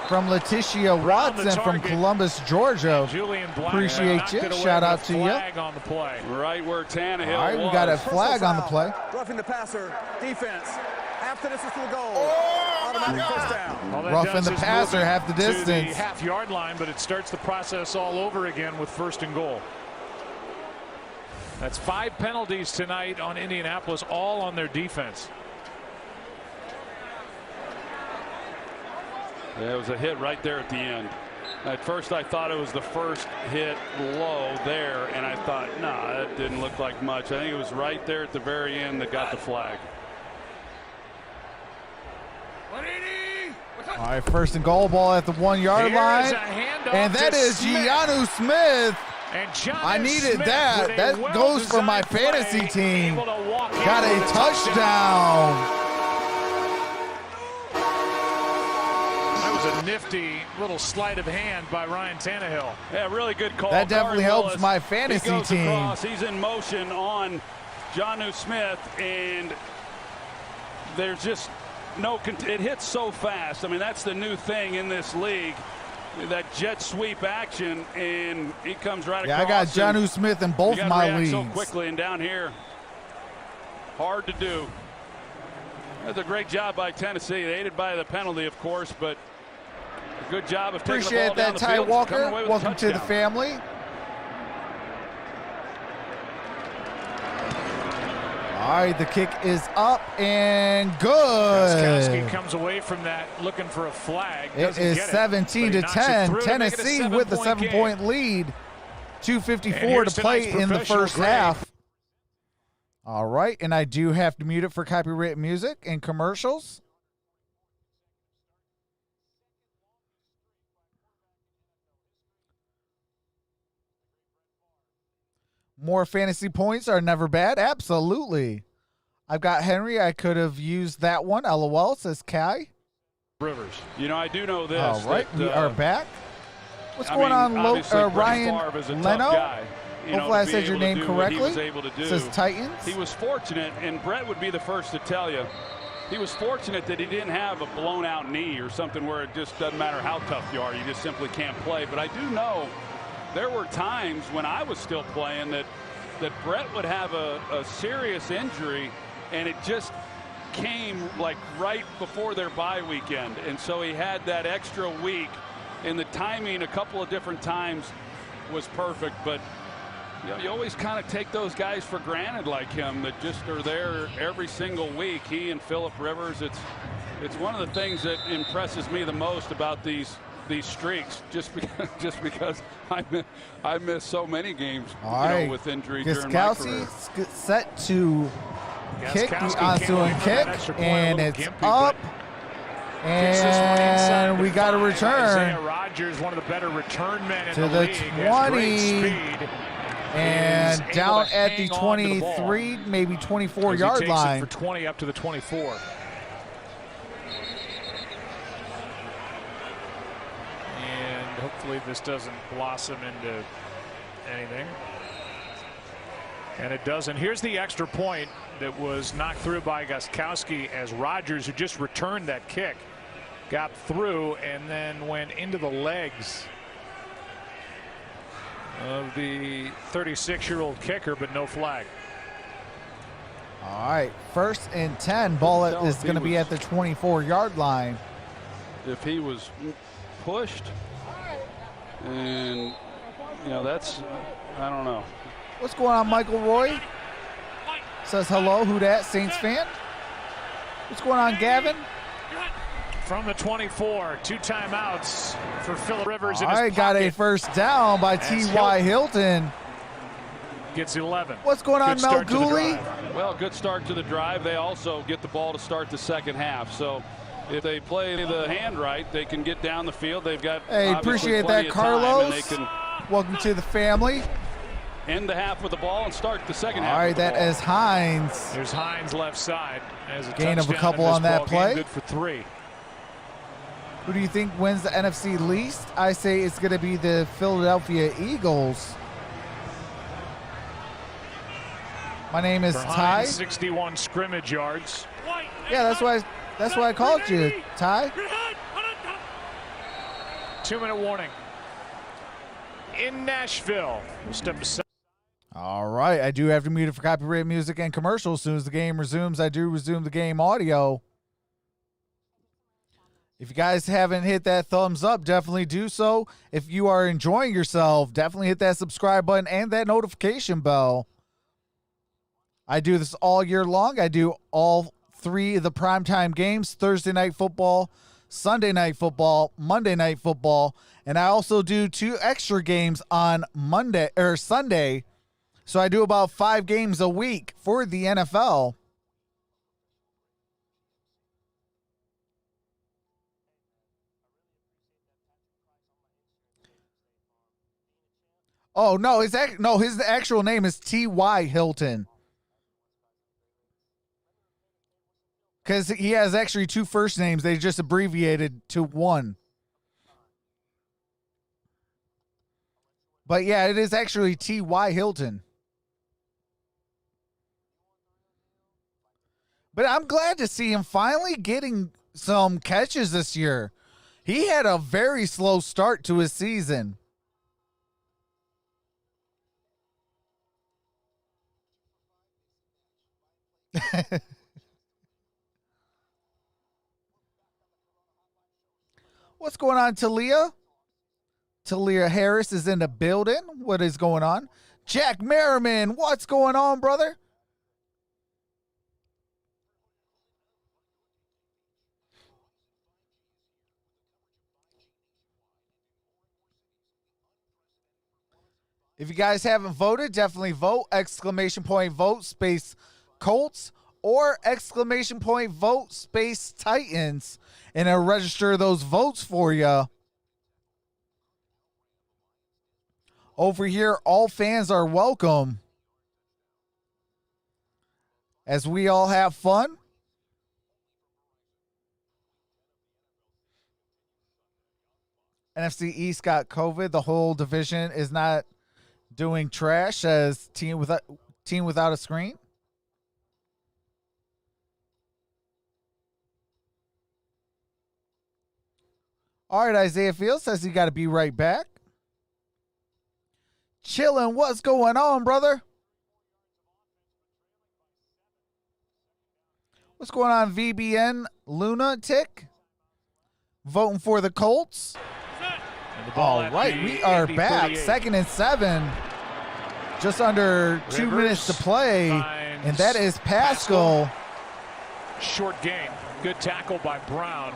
from Letitia Watson from Columbus, Georgia. Appreciate you. Shout out to you. On the play. Right where Tannehill All right, we got a flag on the play. Roughing the passer, defense. Half the distance to the goal. Automatic first down. Roughing the passer, half the distance. To the half-yard line, but it starts the process all over again with 1st and goal. That's 5 penalties tonight on Indianapolis, all on their defense. There was a hit right there at the end. At first I thought it was the first hit low there, and I thought, nah, that didn't look like much. I think it was right there at the very end that got the flag. All right, first and goal, ball at the 1-yard line. And that is Jonnu Smith. I needed that. That goes for my fantasy team. Got a touchdown. A nifty little sleight of hand by Ryan Tannehill. Yeah, really good call. That definitely helps my fantasy he goes team. Across. He's in motion on Jonnu Smith, and there's just no. It hits so fast. I mean, that's the new thing in this league, that jet sweep action, and he comes right across. Yeah, I got Jonnu Smith in both my leagues. So quickly, and down here, hard to do. That's a great job by Tennessee, aided by the penalty, of course, but. Good job of taking Appreciate the ball down that, the Ty field. Walker. Welcome to the family. All right, the kick is up and good. Gostkowski comes away from that looking for a flag. It is 17-10. Tennessee with a 7-point lead. 2:54 to play in the first half. All right, and I do have to mute it for copyright music and commercials. More fantasy points are never bad. Absolutely. I've got Henry. I could have used that one. LOL, says Kai. Rivers. You know, I do know this. All right, that, we are back. What's going on, Ryan Leno? Hopefully I said your name correctly. Says Titans. He was fortunate, and Brett would be the first to tell you, he was fortunate that he didn't have a blown-out knee or something where it just doesn't matter how tough you are. You just simply can't play. But I do know there were times when I was still playing that Brett would have a serious injury, and it just came like right before their bye weekend. And so he had that extra week, and the timing a couple of different times was perfect. But you know, you always kind of take those guys for granted like him that just are there every single week. He and Phillip Rivers, it's one of the things that impresses me the most about these streaks, just because I miss so many games with injury during my career. Set to kick the ensuing kick, and it's up, and we got a return. Isaiah Rodgers, one of the better return men to the 20, and down at the 23, maybe 24-yard line. For 20 up to the 24. Hopefully this doesn't blossom into anything. And it doesn't. Here's the extra point that was knocked through by Gostkowski as Rodgers, who just returned that kick, got through and then went into the legs of the 36-year-old kicker, but no flag. All right, 1st and 10. Ball is going to be at the 24-yard line. If he was pushed, and you know, that's, I don't know. What's going on, Michael Roy? Says hello. Who dat? Saints fan. What's going on, Gavin? From the 24, 2 timeouts for Phillip Rivers. All right, got a first down by T.Y. Hilton. Gets 11. What's going on, Mel Gooley? Well, good start to the drive. They also get the ball to start the second half. So if they play the hand right, they can get down the field. They've got, hey, appreciate that, Carlos. Welcome to the family. End the half with the ball and start the second half. All right, that is Hines. There's Hines left side as a gain of a couple on that play. Good for 3. Who do you think wins the NFC least? I say it's going to be the Philadelphia Eagles. My name is Ty. 61 scrimmage yards. Yeah, that's why I called you, Ty. 2-minute warning. In Nashville. We'll step aside. All right, I do have to mute it for copyright music and commercials. As soon as the game resumes, I do resume the game audio. If you guys haven't hit that thumbs up, definitely do so. If you are enjoying yourself, definitely hit that subscribe button and that notification bell. I do this all year long. I do all 3 of the primetime games, Thursday night football, Sunday night football, Monday night football, and I also do 2 extra games on Monday or Sunday. So I do about 5 games a week for the NFL. Oh, no, his actual name is T.Y. Hilton. Because he has actually 2 first names. They just abbreviated to 1. But yeah, it is actually T.Y. Hilton. But I'm glad to see him finally getting some catches this year. He had a very slow start to his season. What's going on, Talia? Talia Harris is in the building. What is going on? Jack Merriman, what's going on, brother? If you guys haven't voted, definitely vote. ! Vote space Colts or ! Vote space Titans. And I'll register those votes for you. Over here, all fans are welcome. As we all have fun. NFC East got COVID. The whole division is not doing trash as team without a screen. All right, Isaiah Fields says he got to be right back. Chillin', what's going on, brother? What's going on, VBN Lunatic? Voting for the Colts. All right, we are back. 2nd and 7. Just under 2 minutes to play. And that is Pascal. Short gain. Good tackle by Brown.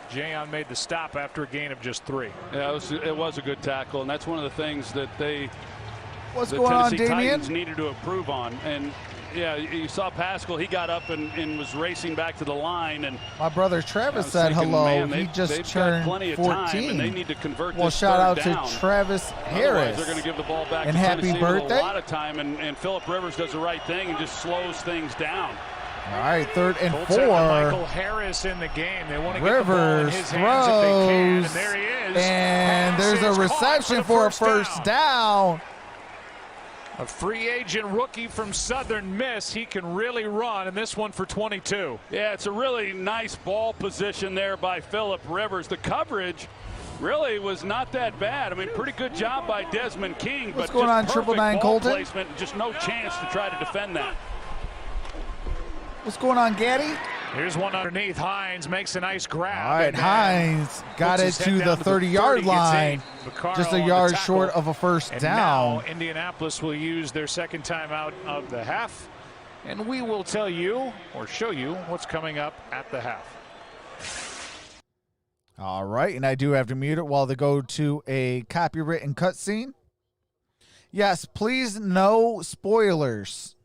Jayon made the stop after a gain of just 3. Yeah, it was a good tackle, and that's one of the things that the going on, Tennessee Damian? Titans needed to improve on. And yeah, you saw Pascal. He got up and was racing back to the line. And my brother Travis said hello. Man, he just turned 14. Time, and they need to convert well, this shout out down. to Travis Harris. They're going to give the ball back and to happy Tennessee birthday. With a lot of time, and Phillip Rivers does the right thing and just slows things down. All right, 3rd and Colts 4. have Michael Harris in the game. They want to get the ball in Rivers his hands if they can, and throws, there he is. and there's a reception for a first down. A free agent rookie from Southern Miss. He can really run, and this one for 22. Yeah, it's a really nice ball position there by Phillip Rivers. The coverage really was not that bad. I mean, pretty good job by Desmond King. What's but going on, just 999 perfect ball Colton? placement, just no chance to try to defend that. What's going on, Gaddy? Here's one underneath. Hines makes a nice grab. All right, Hines got it to the 30-yard line. Just a yard short of a first down. Now Indianapolis will use their second timeout of the half. And we will tell you or show you what's coming up at the half. All right, and I do have to mute it while they go to a copywritten cutscene. Yes, please, no spoilers.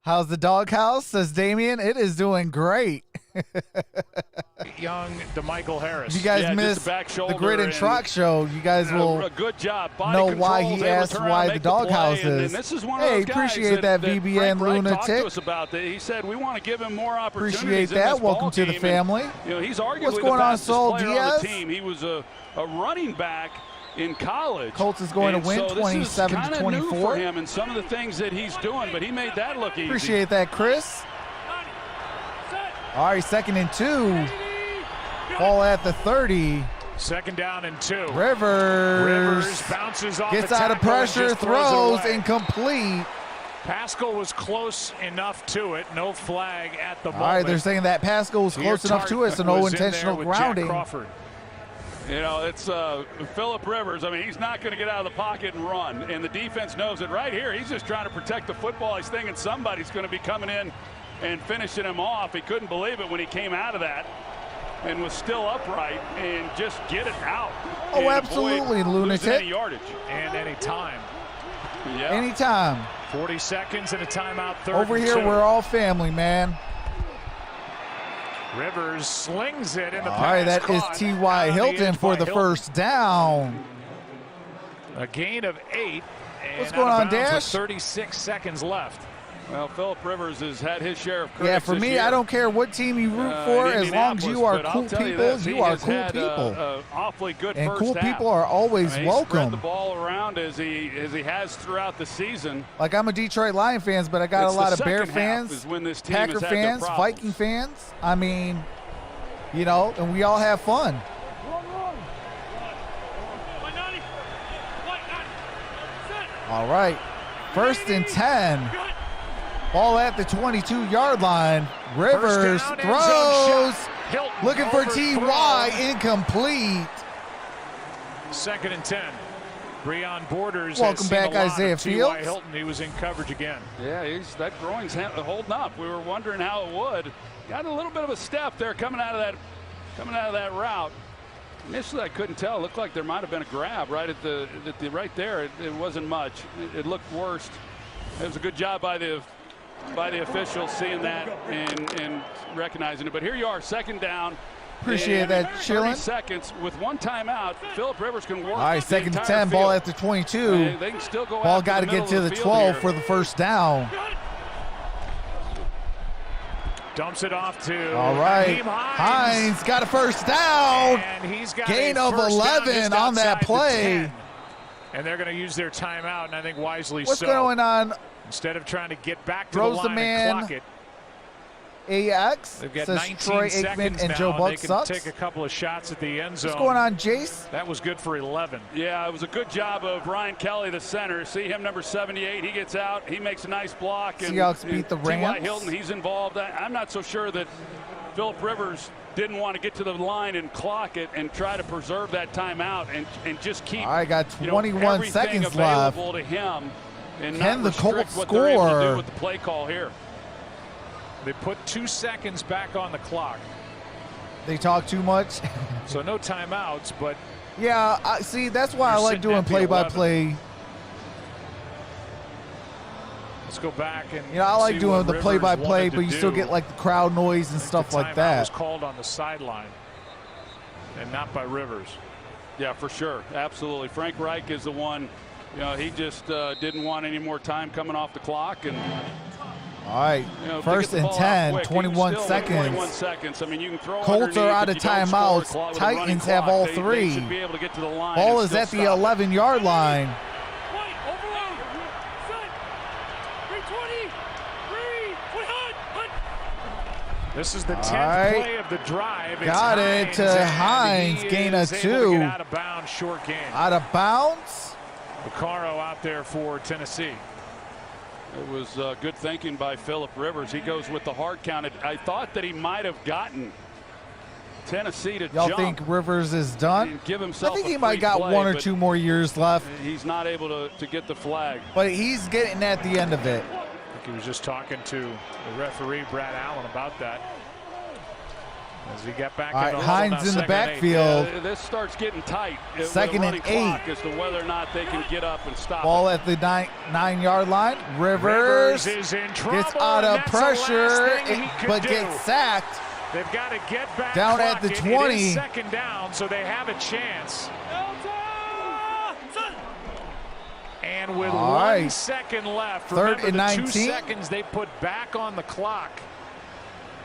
How's the doghouse? Says Damien. It is doing great. Young DeMichael Harris. If you guys missed the Grid and Trox show, you guys will a good job. know why he asked why the doghouse is. And this is one hey, of those appreciate guys that VBN Frank Wright Lunatic. talked to us about that. He said we want to give him more opportunities. Appreciate in that. this Welcome ball to the game. family. And, you know, he's arguably What's going the on, fastest Saul player Diaz? on the team. He was a running back in college. Colts is going to win 27-24 new for him and some of the things that he's doing, but he made that look easy. Appreciate that, Chris. All right, 2nd and 2. Ball at the 30. 2nd down and 2. Rivers bounces off gets the out of tackle and pressure, just throws it away. incomplete. Pascal was close enough to it. No flag at the moment. All right, they're saying that Pascal was close enough to it, so no intentional grounding. You know, it's Phillip Rivers. I mean, he's not going to get out of the pocket and run, and the defense knows it right here. He's just trying to protect the football. He's thinking somebody's going to be coming in and finishing him off. He couldn't believe it when he came out of that and was still upright and just get it out. Oh, absolutely, lunatic. Any yardage. And any time. Yeah. Anytime. 40 seconds and a timeout. Third Over here, we're all family, man. Rivers slings it in the pass. All right, that is T.Y. Hilton for the first down. A gain of 8. What's going on, Dash? 36 seconds left. Well, Phillip Rivers has had his share of critics. Yeah, for me, I don't care what team you root for, as long as you are cool people, you are cool people. Awfully good and first cool half. people are always welcome. Spread the ball around as he has throughout the season. Like, I'm a Detroit Lion fans, but I got a lot of Bear fans, Packer fans, Viking fans. I mean, you know, and we all have fun. All right, 1st and 10. Ball at the 22-yard line. Rivers throws. Looking for T.Y. Incomplete. 2nd and 10. Breon Borders. Welcome back, Isaiah Fields. T.Y. Hilton, he was in coverage again. Yeah, that groin's holding up. We were wondering how it would. Got a little bit of a step there coming out of that route. Initially, I couldn't tell. It looked like there might have been a grab right at the right there. It wasn't much. It looked worse. It was a good job by the officials seeing that and recognizing it. But here you are, 2nd down. Appreciate that, chilling. 30 seconds with 1 timeout. Phillip Rivers can work. All right, 2nd and 10. Ball at the 22. They can still go. Ball got to get to the 12 for the first down. Dumps it off to. All right, Hines got a first down. And he's got gain of 11 on that play. And they're going to use their timeout, and I think wisely so. What's going on? Instead of trying to get back to the line and clock it. AX They've got says 19 Troy Aikman seconds and now, Joe Buck they can sucks. take a couple of shots at the end zone. What's going on, Jace? That was good for 11. Yeah, it was a good job of Ryan Kelly, the center. See him, number 78. He gets out. He makes a nice block. And Seahawks beat the Rams. T.Y. Hilton, he's involved. I'm not so sure that Phillip Rivers didn't want to get to the line and clock it and try to preserve that timeout and just keep. I got 21 seconds available left. to him and Can not the Colts what they're able to score? do with the play call here. They put 2 seconds back on the clock. They talk too much. So no timeouts, but yeah, see, that's why I like doing play-by-play. Let's go back and I like doing the play-by-play, but you still get like the crowd noise and stuff like that. Was called on the sideline and not by Rivers. Yeah, for sure, absolutely. Frank Reich is the one. He just didn't want any more time coming off the clock. And all right, 1st and 10, 21 seconds. 21 seconds. I mean, you can throw. Colts are out of timeouts. Titans have all 3. They should be able to get to the line. Ball is at the 11-yard line. This is the 10th play of the drive. It's got it to Hines. Gain of 2. Out of bounds, short game. Out of bounds. Vaccaro out there for Tennessee. It was good thinking by Phillip Rivers. He goes with the hard count. I thought that he might have gotten Tennessee to Y'all jump. think Rivers is done? Give himself I think he might got 1 or 2 more years left. He's not able to get the flag. But he's getting at the end of it. I think he was just talking to the referee, Brad Allen, about that. As he got back in the Hines in the backfield. This starts getting tight. 2nd and 8. As to whether or not they can get up and stop. Ball at the 9-yard line. Rivers is in trouble. Gets out of pressure, but gets sacked. They've got to get back down at the 20. It is 2nd down, so they have a chance. And with 1 second left, 3rd and 19. 2 seconds they put back on the clock.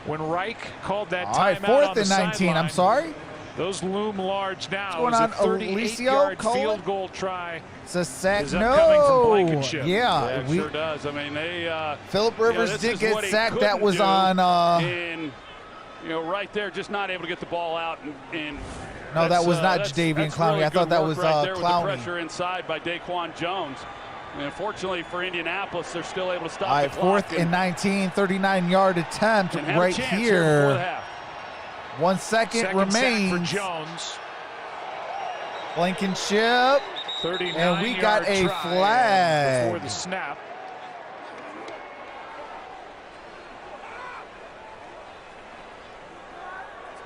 When Reich called that timeout All right, 4th on the and 19. sideline, I'm sorry. Those loom large now. What's going on, a 38-yard field goal try. It's a sack. Is upcoming from Blankenship. Yeah, it sure does. I mean, Phillip Rivers did get sacked. That was on. And right there, just not able to get the ball out. No, that was not Jadeveon Clowney. Really I thought that was right there with the Clowney. pressure inside by Daquan Jones. And unfortunately for Indianapolis, they're still able to stop All right, the clock. 4th and 19, 39-yard attempt and have a right chance before the here. half. 1 second Second remains. sack for Jones. Blankenship. 39 And we got a try flag. before the snap.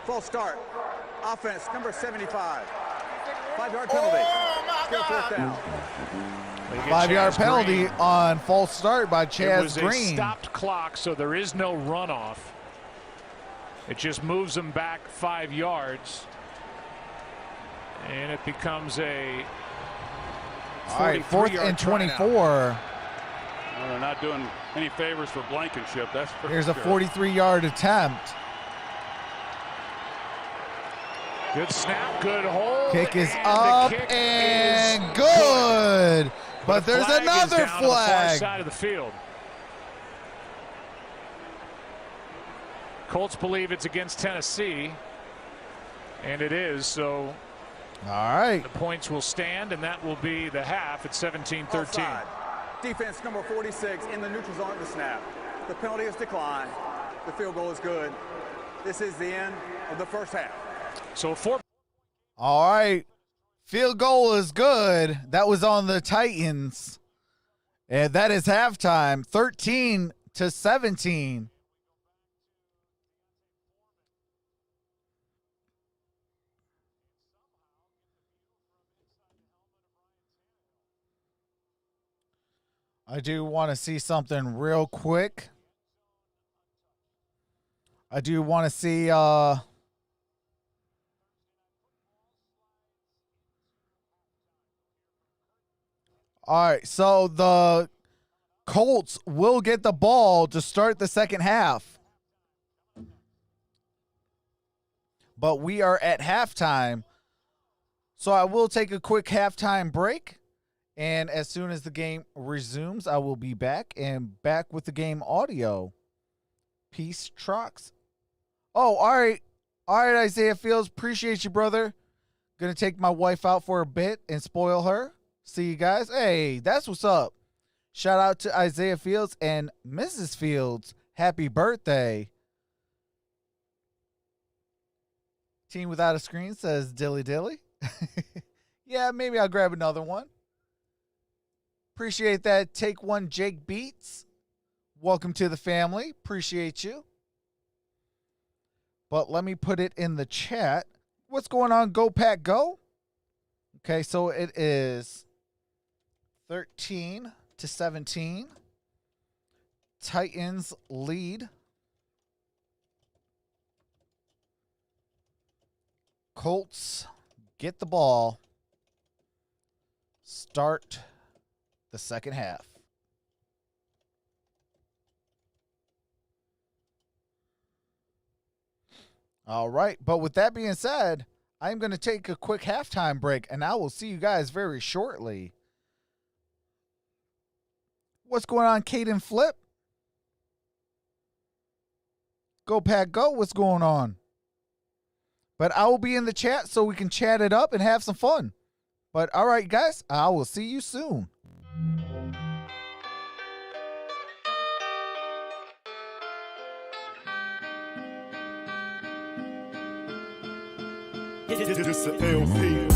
False start. Offense, number 75. 5-yard penalty. Still 4th down. 5-yard penalty Green. on false start by It Chaz was Green. a stopped clock, so there is no runoff. It just moves them back 5 yards. And it becomes a All right, 4th and 24. Well, they're not doing any favors for Blankenship. That's for Here's a sure. 43-yard attempt. Good snap, good hold. Kick is and up the kick and is good. But the there's flag is another down on the far flag. side of the field. Colts believe it's against Tennessee, and it is, so All right. the points will stand, and that will be the half at 17-13. Offside. Defense number 46 in the neutral zone at the snap. The penalty is declined. The field goal is good. This is the end of the first half. So 4. All right. Field goal is good. That was on the Titans. And that is halftime. 13-17. I do want to see something real quick. I do want to see all right, so the Colts will get the ball to start the second half. But we are at halftime. So I will take a quick halftime break. And as soon as the game resumes, I will be back and back with the game audio. Peace, Trox. Oh, all right. All right, Isaiah Fields. Appreciate you, brother. Gonna take my wife out for a bit and spoil her. See you guys. Hey, that's what's up. Shout out to Isaiah Fields and Mrs. Fields. Happy birthday. Team without a screen says dilly dilly. Yeah, maybe I'll grab another one. Appreciate that. Take one, Jake Beats. Welcome to the family. Appreciate you. But let me put it in the chat. What's going on? Go Pack Go. Okay, so it is 13-17. Titans lead. Colts get the ball. Start the second half. All right, but with that being said, I'm going to take a quick halftime break, and I will see you guys very shortly. What's going on, Caden Flip? Go Pack Go, what's going on? But I will be in the chat so we can chat it up and have some fun. But all right, guys, I will see you soon. This a LP.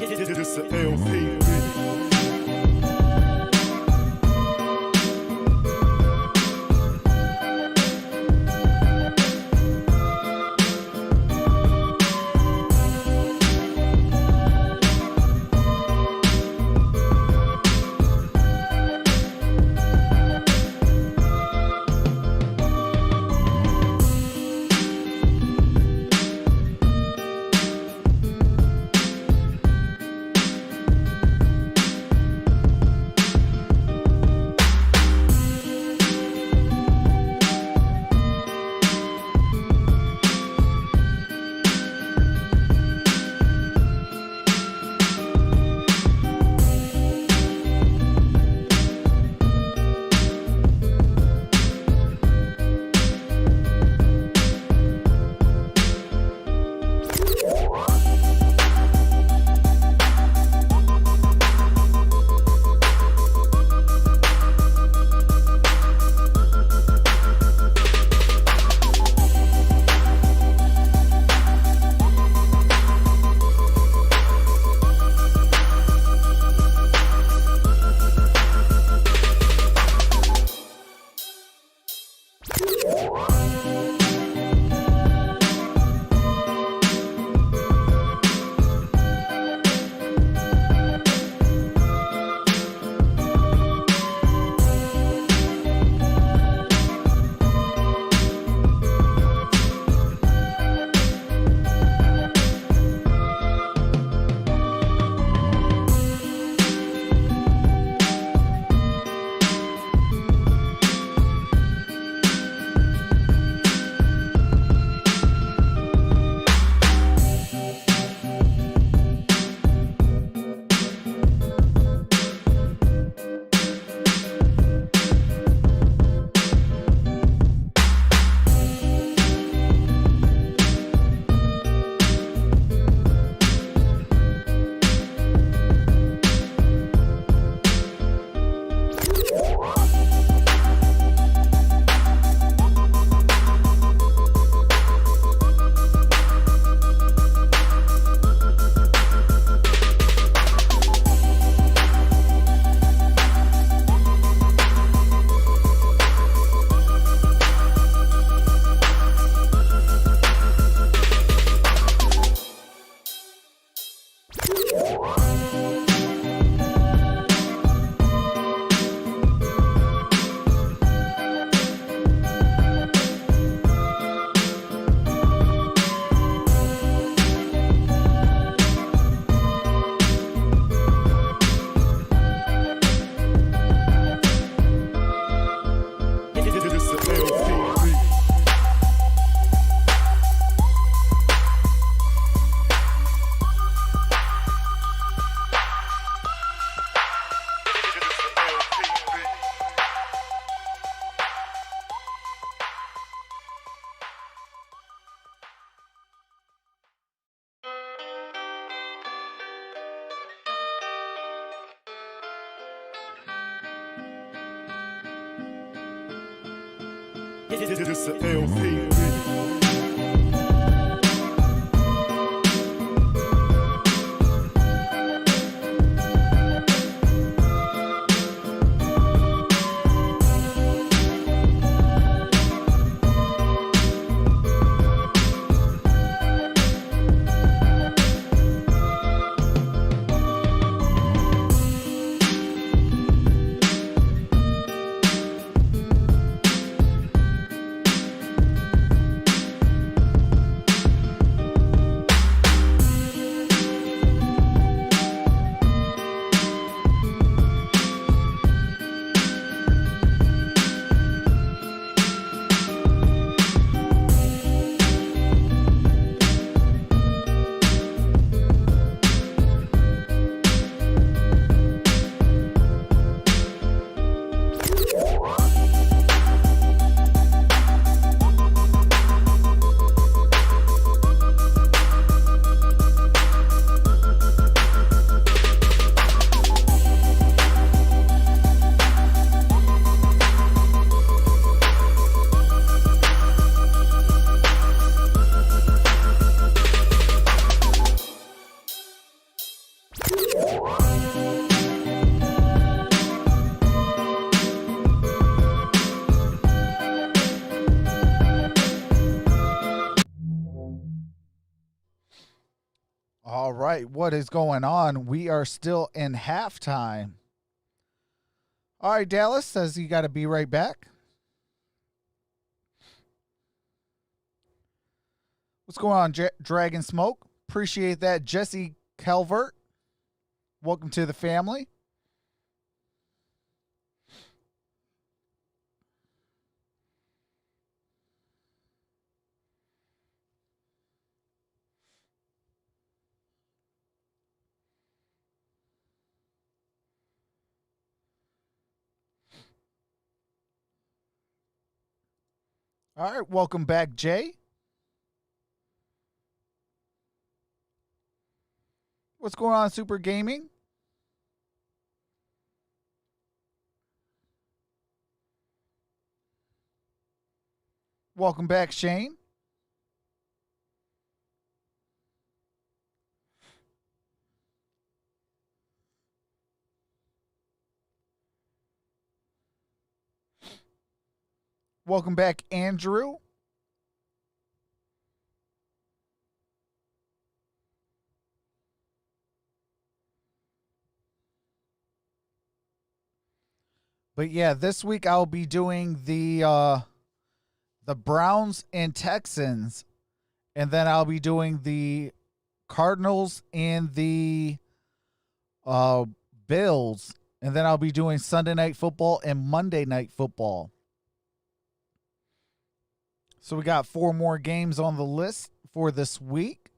This the LP. This the LP. All right, what is going on? We are still in halftime. All right, Dallas says you got to be right back. What's going on, Dragon Smoke? Appreciate that. Jesse Calvert, welcome to the family. All right, welcome back, Jay. What's going on, Super Gaming? Welcome back, Shane. Welcome back, Andrew. But yeah, this week I'll be doing the Browns and Texans, and then I'll be doing the Cardinals and the Bills, and then I'll be doing Sunday Night Football and Monday Night Football. So we got 4 more games on the list for this week.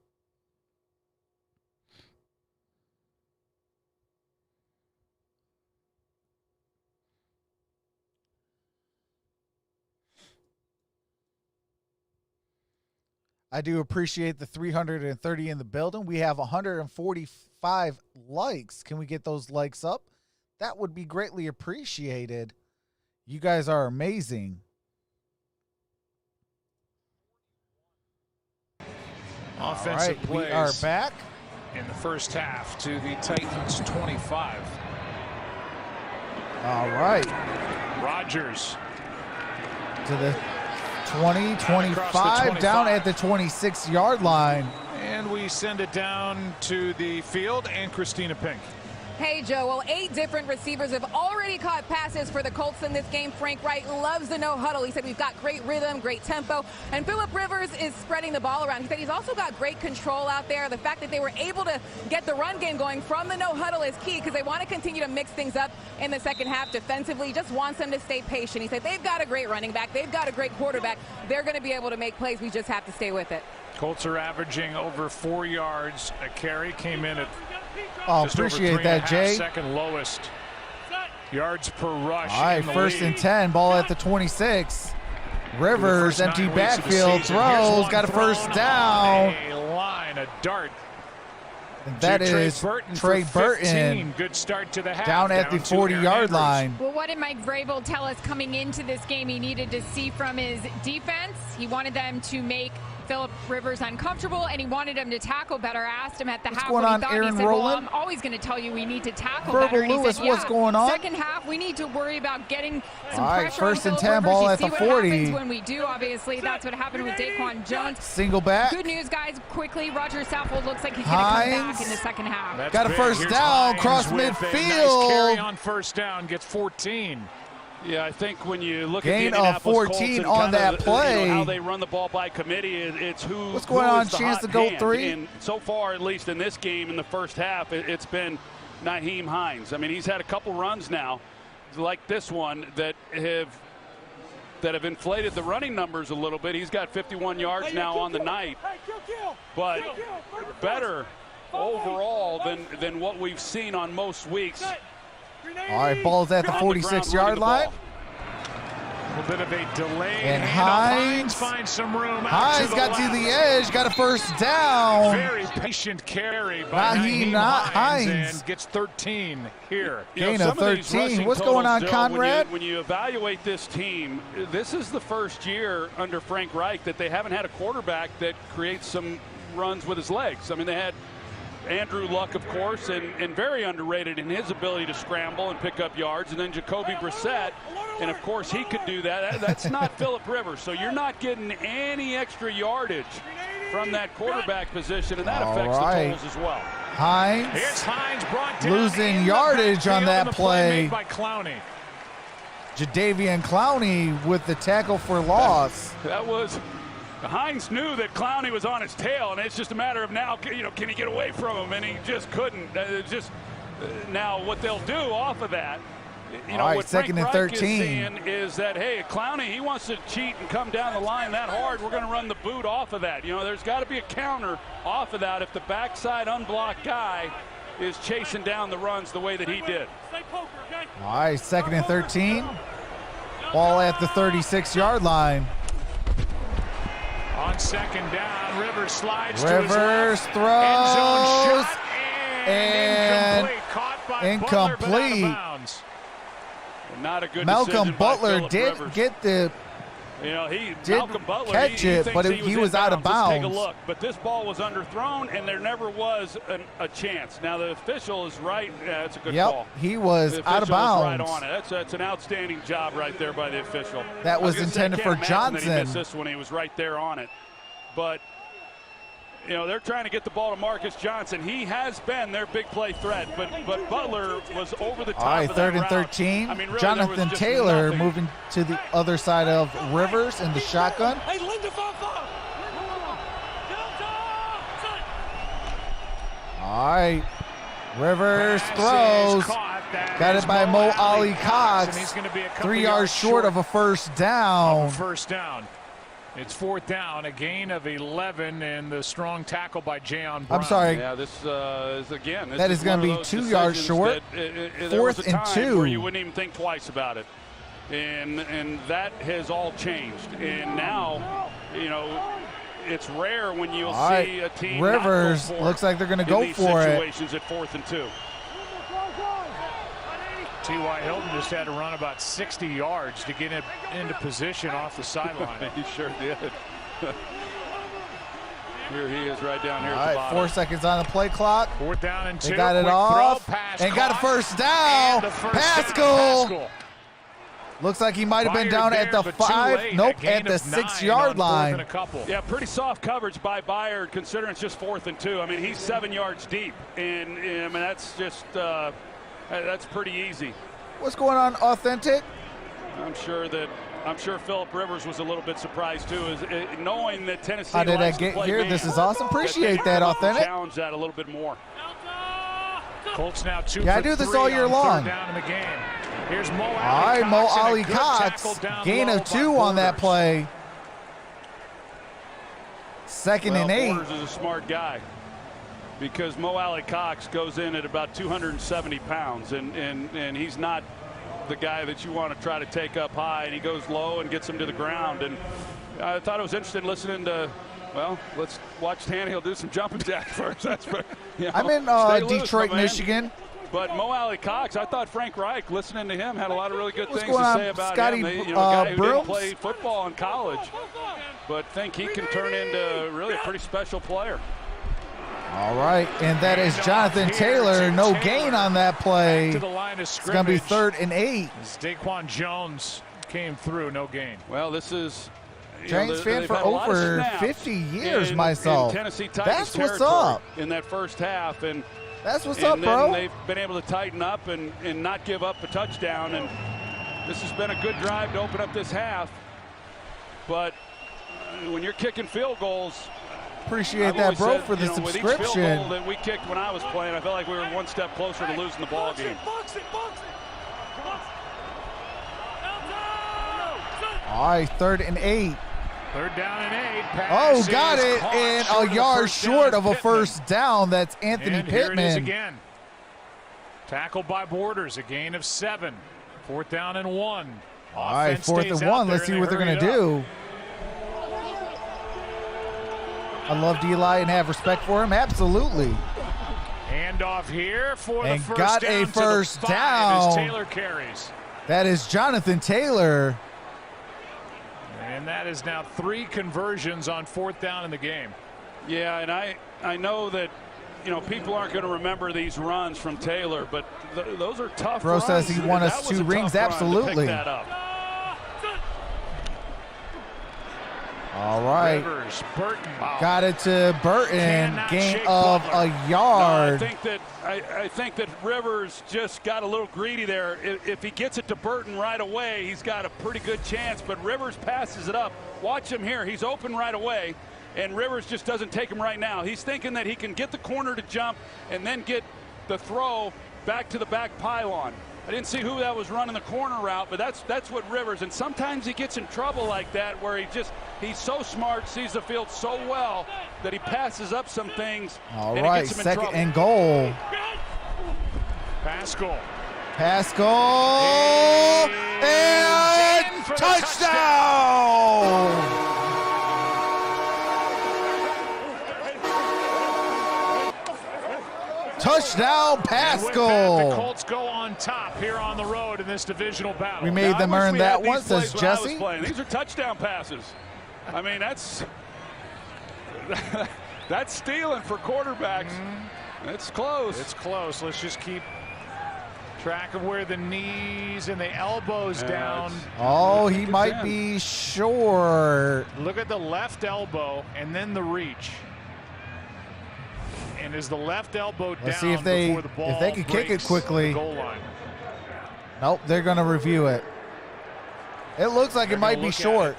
I do appreciate the 330 in the building. We have 145 likes. Can we get those likes up? That would be greatly appreciated. You guys are amazing. Offensive plays. We are back in the first half to the Titans 25. All right. Rodgers to the 20, 25, down at the 26-yard line. And we send it down to the field and Christina Pink. Hey, Joe. Well, 8 different receivers have already caught passes for the Colts in this game. Frank Wright loves the no huddle. He said we've got great rhythm, great tempo. And Phillip Rivers is spreading the ball around. He said he's also got great control out there. The fact that they were able to get the run game going from the no huddle is key because they want to continue to mix things up in the second half defensively. He just wants them to stay patient. He said they've got a great running back. They've got a great quarterback. They're going to be able to make plays. We just have to stay with it. Colts are averaging over 4 yards a carry. Came in at appreciate that, Jay. Second lowest yards per rush. All right, first and 10, ball at the 26. Rivers, empty backfield, throws, got a first down. A line, a dart. And that is Trey Burton. Good start to the half. Down at the 40-yard line. Well, what did Mike Vrabel tell us coming into this game he needed to see from his defense? He wanted them to make Phillip Rivers uncomfortable, and he wanted him to tackle better. I asked him at the half what he thought. He said, well, I'm always going to tell you we need to tackle better. Lewis, said, yeah, what's going on? Second half, we need to worry about getting some all right, pressure first on and Phillip 10, ball Rivers. at the 40. When we do, obviously, that's what happened with Daquan Jones. Single back. Good news, guys, quickly. Roger Saffold looks like he's going to come back in the second half. That's got a first Here's down, Hines cross with midfield. Nice carry on first down, gets 14. Yeah, I think when you look gain at the Indianapolis of 14 Colts on that play, how they run the ball by committee, it's what's going on, chance to go 3. And so far, at least in this game, in the first half, it's been Nyheim Hines. I mean, he's had a couple runs now, like this one, that have inflated the running numbers a little bit. He's got 51 yards now on the night, but better overall than what we've seen on most weeks. All right, ball's at the 46-yard line. A little bit of a delay. And Hines finds some room. Hines got to the edge, got a first down. Very patient carry by Nyheim Hines. And gets 13 here. Gain of 13. What's going on, Conrad? When you evaluate this team, this is the first year under Frank Reich that they haven't had a quarterback that creates some runs with his legs. I mean, they had Andrew Luck, of course, and very underrated in his ability to scramble and pick up yards. And then Jacoby Brissett, and of course he could do that. That's not Phillip Rivers, so you're not getting any extra yardage from that quarterback position, and that affects the totals as well. Hines losing yardage on that play. By Clowney. Jadeveon Clowney with the tackle for loss. That was Hines knew that Clowney was on his tail, and it's just a matter of now, can he get away from him? And he just couldn't. Now what they'll do off of that, what second and 13 is saying is that, hey, Clowney, he wants to cheat and come down the line that hard. We're going to run the boot off of that. There's got to be a counter off of that if the backside unblocked guy is chasing down the runs the way that he did. All right, second and 13. Ball at the 36-yard line. On second down, Rivers slides Rivers to his left. throws. End zone shot and incomplete. Caught by incomplete. Butler, but out of bounds. Not a good Malcolm Butler did Rivers. get the Malcolm Butler catch it, but he was out of bounds. Let's take a look. But this ball was underthrown, and there never was a chance. Now the official is right. Yeah, that's a good call. He was out of bounds. Right on it. That's an outstanding job right there by the official. That was intended for Johnson. That he missed this one. He was right there on it. But they're trying to get the ball to Marcus Johnson. He has been their big play threat, but Butler was over the top. All right, of third that and 13. route. Really, Jonathan Taylor moving to the other side of Rivers in the shotgun. All right, Rivers throws. Got it by Mo Ali Cox. 3 yards short of a first down. It's fourth down, a gain of 11, and the strong tackle by Jayon Brown. I'm sorry. Yeah, this is again. That is going to be 2 yards short. Fourth and 2. Where you wouldn't even think twice about it, and that has all changed. And now, it's rare when you'll see a team. Rivers not go for looks like they're going to go for situations at 4th and 2. T.Y. Hilton just had to run about 60 yards to get into position off the sideline. He sure did. Here he is right down here All at the right, bottom. 4 seconds on the play clock. Fourth down and 2. They got it Quick off throw, pass and caught, got a first down. Pascal. Looks like he might have been down at the 5. Nope, at the 6-yard line. Yeah, pretty soft coverage by Byard considering it's just 4th and 2. I mean, he's 7 yards deep, and I mean that's just that's pretty easy. What's going on, Authentic? I'm sure Phillip Rivers was a little bit surprised too, knowing that Tennessee. How did I get here? This is awesome. Appreciate that, Authentic. Challenge that a little bit more. Colts now 2 Yeah, for I do this 3 all year on long. third down in the game. Here's Mo Ali All right, Mo Cox, and a Ali good Cox, tackle down gain low of by 2 on that Borders. play. Second and 8. Borders is a smart guy because Mo Ali Cox goes in at about 270 pounds, and he's not the guy that you want to try to take up high, and he goes low and gets him to the ground. And I thought it was interesting listening to, well, let's watch Tannehill do some jumping jack first. That's for, I'm in Detroit, Michigan. But Mo Ali Cox, I thought Frank Reich, listening to him, had a lot of really good What's things going to on, say about Scotty, him. A guy who Brooms? didn't play football in college, but think he can turn into really a pretty special player. All right, and that is Jonathan Taylor. No gain on that play. To the line of It's going to be 3rd and 8. As Daquan Jones came through, no gain. Well, this is Giants fan for over 50 years myself. In Tennessee Titans That's what's up. In that first half, and that's what's up, bro. They've been able to tighten up and not give up a touchdown, and this has been a good drive to open up this half. But when you're kicking field goals, appreciate that, bro, for the with each subscription. field goal that we kicked when I was playing, I felt like we were one step closer to losing the ball game. All right, 3rd and 8. Third down and 8. Oh, got it, and a yard short of a first down. That's Anthony and here it is Pittman. again. Tackled by Borders, a gain of 7. 4th down and 1. All right, 4th and 1. Let's see what they're going to do. I love Eli and have respect for him. Absolutely. Handoff here for and the first got down a first to the 5 down. as Taylor carries. That is Jonathan Taylor. And that is now 3 conversions on 4th down in the game. Yeah, and I know that people aren't going to remember these runs from Taylor, but those are tough Bro runs. says he won That us was 2 a rings. tough run to pick Absolutely. that up. All right. Rivers, Burton. Got it to Burton. Cannot Gain shake of Butler. a yard. No, I think that Rivers just got a little greedy there. If he gets it to Burton right away, he's got a pretty good chance. But Rivers passes it up. Watch him here. He's open right away, and Rivers just doesn't take him right now. He's thinking that he can get the corner to jump and then get the throw back to the back pylon. I didn't see who that was running the corner route, but that's what Rivers, and sometimes he gets in trouble like that where he's so smart, sees the field so well that he passes up some things. All and right, it gets him in second trouble. and goal. Pascal. And in for the touchdown! Touchdown, And with that, the Pascal. Colts go on top here on the road in this divisional battle. We made Now, them I wish earn we that had these one, says plays when I was Jesse. playing. These are touchdown passes. I mean, that's stealing for quarterbacks. It's close. It's close. Let's just keep track of where the knees and the elbows down. Oh, he might be short. Look at the left elbow and then the reach. And is the left elbow down Let's see if they before the ball can kick it breaks quickly. the goal line? Nope, they're going to review it. It looks like They're it might gonna be look at short.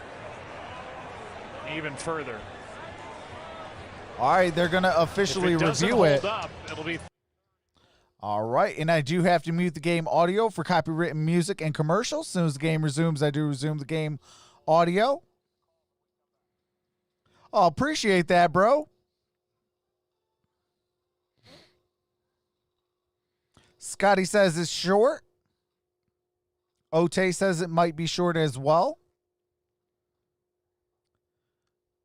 it even further. All right, they're going to officially If it doesn't review hold it. up, it'll be All right, and I do have to mute the game audio for copywritten music and commercials. As soon as the game resumes, I do resume the game audio. Oh, appreciate that, bro. Scotty says it's short. Ote says it might be short as well.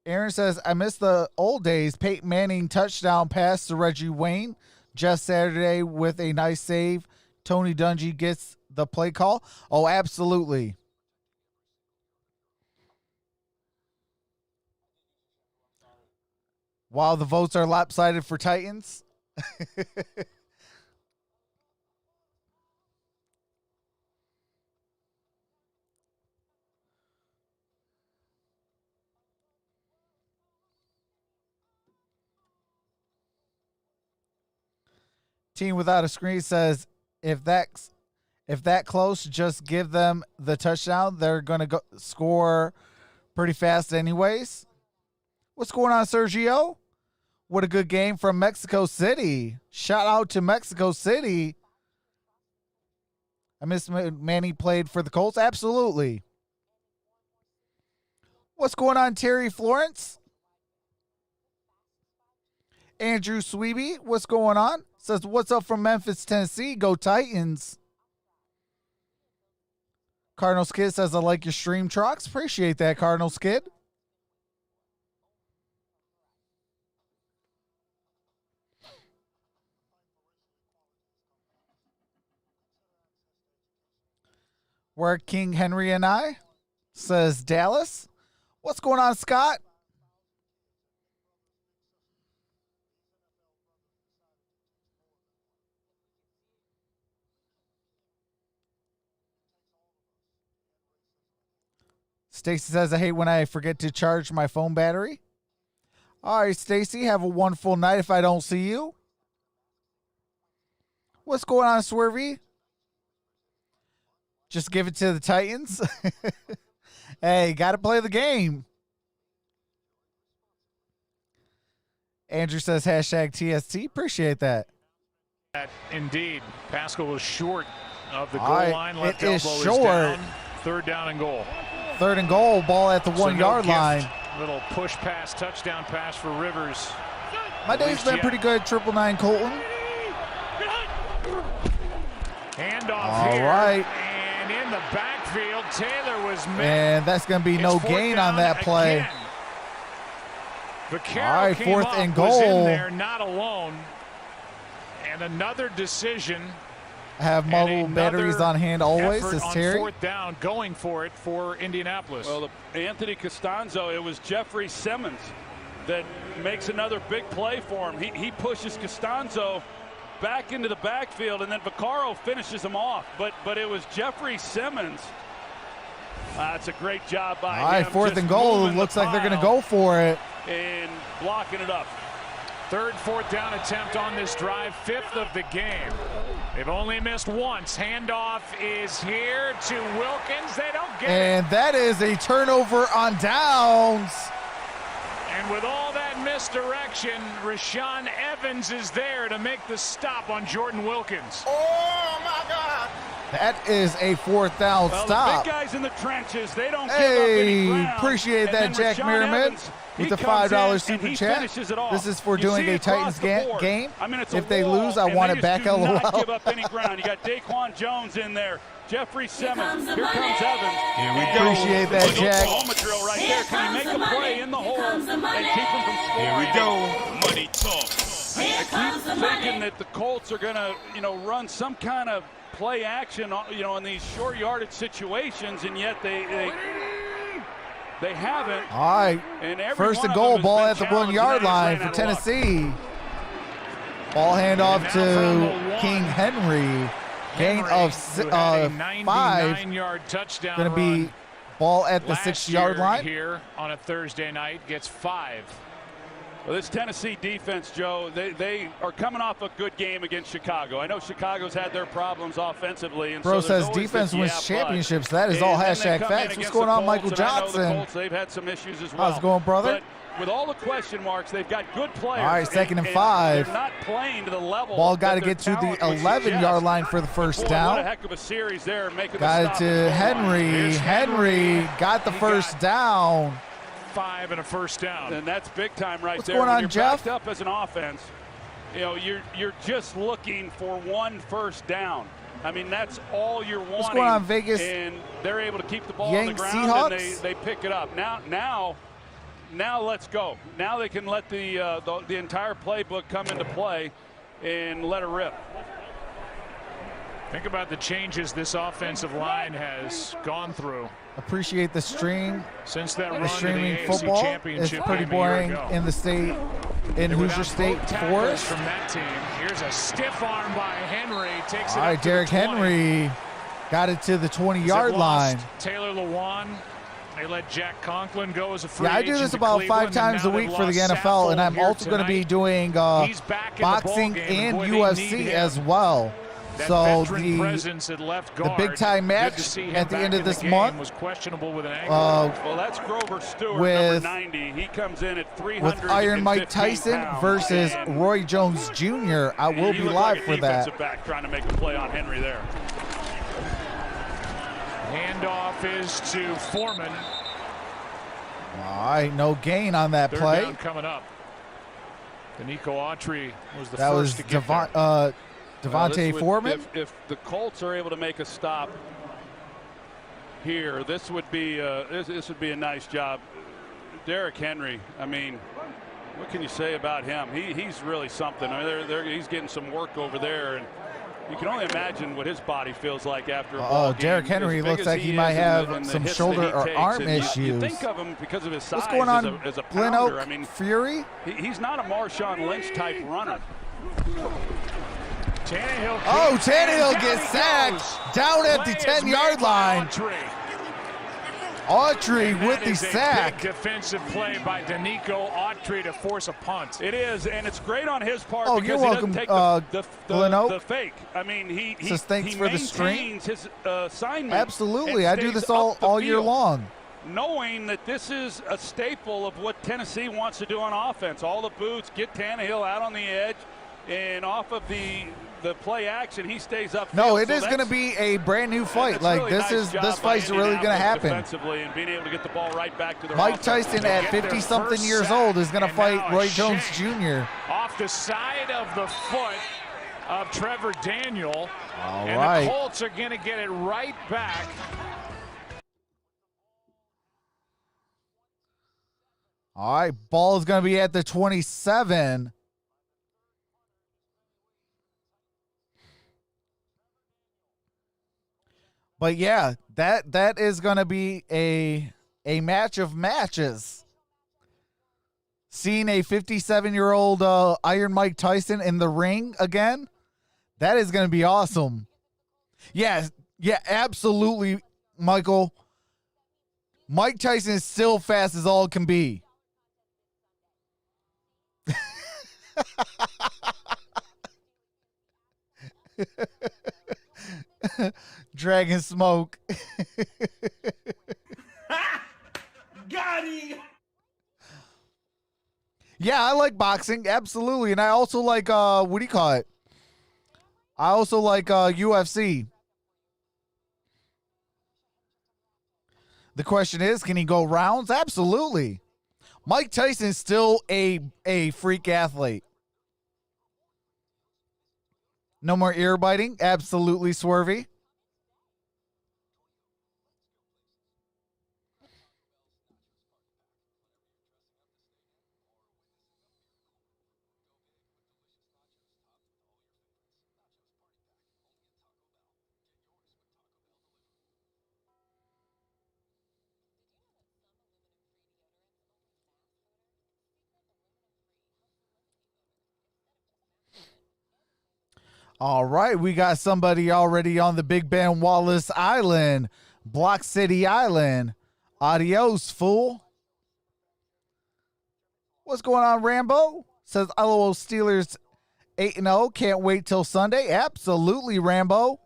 Aaron says, I miss the old days. Peyton Manning touchdown pass to Reggie Wayne just Saturday with a nice save. Tony Dungy gets the play call. Oh, absolutely. While the votes are lopsided for Titans. Team without a screen says if that close, just give them the touchdown. They're going to go score pretty fast anyways. What's going on, Sergio? What a good game from Mexico City. Shout out to Mexico City. I miss Manny played for the Colts. Absolutely. What's going on, Terry Florence? Andrew Sweeby, what's going on? Says, what's up from Memphis, Tennessee? Go Titans. Cardinal Skid says, I like your stream, Trox. Appreciate that, Cardinal Skid. Where King Henry and I, says Dallas. What's going on, Scott? Stacy says, I hate when I forget to charge my phone battery. All right, Stacy, have a wonderful night if I don't see you. What's going on, Swervy? Just give it to the Titans. Hey, got to play the game. Andrew says, hashtag TST. Appreciate that. Indeed. Pascal was short of the goal right, line. Left it is elbow short. is down. Third down and goal. Third and goal, ball at the 1 yard line. Little push pass, touchdown pass for Rivers. My day's been pretty good, 999 Colton. Handoff All here. right. And in the backfield, Taylor was met. And that's going to be no It's fourth gain on down that play. again. Vaccaro All right, came fourth up, and was in goal. there, not alone. And another decision. Have mobile batteries on hand always, Effort says on Terry. fourth down, going for it for Indianapolis. Well, Anthony Costanzo, it was Jeffrey Simmons that makes another big play for him. He pushes Costanzo back into the backfield, and then Vaccaro finishes him off. But it was Jeffrey Simmons. That's a great job by him. All right, 4th and goal. Looks like they're going to go for it. And blocking it up. 3rd, 4th down attempt on this drive, 5th of the game. They've only missed once. Handoff is here to Wilkins. They don't get it. And that is a turnover on downs. And with all that misdirection, Rashaan Evans is there to make the stop on Jordan Wilkins. Oh, my God. That is a 4th down Well, stop. the big guys in the trenches, they don't give up Hey, any ground. appreciate And that, then Jack Rashaan Merriman, Evans, with he the comes $5 in super and he chat. finishes it off. This is for You doing see a across Titans the board. game. I mean, it's If a they wall, lose, I and want they it just back, do LOL. not give up any ground. You got Daquan Jones in there. Jeffrey Simmons. Here comes Evans. Here we go. Appreciate that, Jack. Oklahoma drill right there. Can he make a play in the hole and keep him from scoring? Here we go. Money talk. Here comes the Thinking money. that the Colts are going to, run some kind of play action, in these short yardage situations, and yet they haven't. All right, And every 1st one and of goal, them has ball been at the challenged, 1-yard and line they for ran out of luck. Tennessee. Ball handoff Now to from the 1. King Henry. Gain Henry, of who had a 5. 99-yard touchdown Going to be run ball at the last 6-yard year line. here on a Thursday night, gets 5. Well, this Tennessee defense, Joe, they are coming off a good game against Chicago. I know Chicago's had their problems offensively. And Bro so there's says always defense this wins but. championships. That is And all then they hashtag come in facts. What's against going the on, Colts, Michael and I know Johnson? the Colts, they've had some issues as well. How's it going, brother? But with all the question marks, they've got good players. All right, 2nd and 5. They're not playing to the level. Ball got to that their get to the talent would 11-yard suggest. line for the first Boy, down. What a heck of a series there, making Got the it stop to at the goal line. Henry. Here's Henry got the He first got- down. 5 and a first down. And that's big time right What's there. going When on, you're Jeff? backed up as an offense, you're just looking for one first down. I mean, that's all you're wanting. What's going on, Vegas? And they're able to keep the ball Yanks, on the ground, and Seahawks? they pick it up. Now let's go. Now they can let the entire playbook come into play and let it rip. Think about the changes this offensive line has gone through Appreciate the stream. since that The run to the streaming AFC football is Championship pretty game a year boring ago. in the state, in They were Hoosier without State both tackles Forest. from that team. Here's a stiff arm by Henry. Takes it All up right, to Derrick the 20. Henry got it to the They've 20-yard lost line. Taylor Lewan. They let Jack Conklin go as a free Yeah, I do agent this to about Cleveland, 5 times a and now week they've for the lost NFL, and Saffold I'm here also going to be tonight. doing He's back in the boxing ballgame, and boy, they need UFC him. as well. That So veteran presence at left the guard, big time good to match see him at the back end of in the this game, month was questionable with an ankle. Well, that's Grover Stewart, with- number 90. He comes in at 300 with Iron Mike Tyson versus Roy Jones Jr. I will be live for that. Defensive back trying to make a play on Henry there. Handoff is to Foreman. All right, no gain on that Third play. down coming up. Danico Autry was the That first was to get there. Devontae Foreman. If the Colts are able to make a stop here, this would be this would be a nice job. Derrick Henry, I mean, what can you say about him? He's really something. I mean, he's getting some work over there, and you can only imagine what his body feels like after a ball game. Derrick Henry As big looks as like he is might and have and some hits shoulder that he or takes, arm and you issues. think of him because of his size. What's going on, as a Glen pounder. Oak I mean, Fury? he's not a Marshawn Lynch type runner. Tannehill Tannehill down gets he sacked goes. down at the Play is 10-yard made by line. Autry. Autry And with that the is a sack. big defensive play by Danico Autry to force a punt. It is, and it's great on his part Oh, because you're he welcome, doesn't take Glen Oak. the fake. I mean, he Says thanks he for the stream. maintains his assignment. Absolutely, and I do stays this up the all year field, long. knowing that this is a staple of what Tennessee wants to do on offense. All the boots, get Tannehill out on the edge, and off of the play action, he stays up. No, it is going to be a brand new fight. Like really this nice fight's job by really going to Indianapolis happen. defensively and being able to get the ball right back to their Mike offense. Tyson at Get their 50-something first years sack, old is going to and fight now a Roy Jones shank Jr. Off the side of the foot of Trevor Daniel. All and right. the Colts are going to get it right back. All right, ball is going to be at the 27. But yeah, that is going to be a match of matches. Seeing a 57-year-old Iron Mike Tyson in the ring again, that is going to be awesome. Yeah, absolutely, Michael. Mike Tyson is still fast as all can be. Dragon smoke. Got him. Yeah, I like boxing, absolutely. And I also like what do you call it? I also like UFC. The question is, can he go rounds? Absolutely. Mike Tyson is still a freak athlete. No more ear biting. Absolutely swervy. All right, we got somebody already on the Big Ben Wallace Island, Block City Island. Adios, fool. What's going on, Rambo? Says LOL Steelers 8-0. Can't wait till Sunday. Absolutely, Rambo.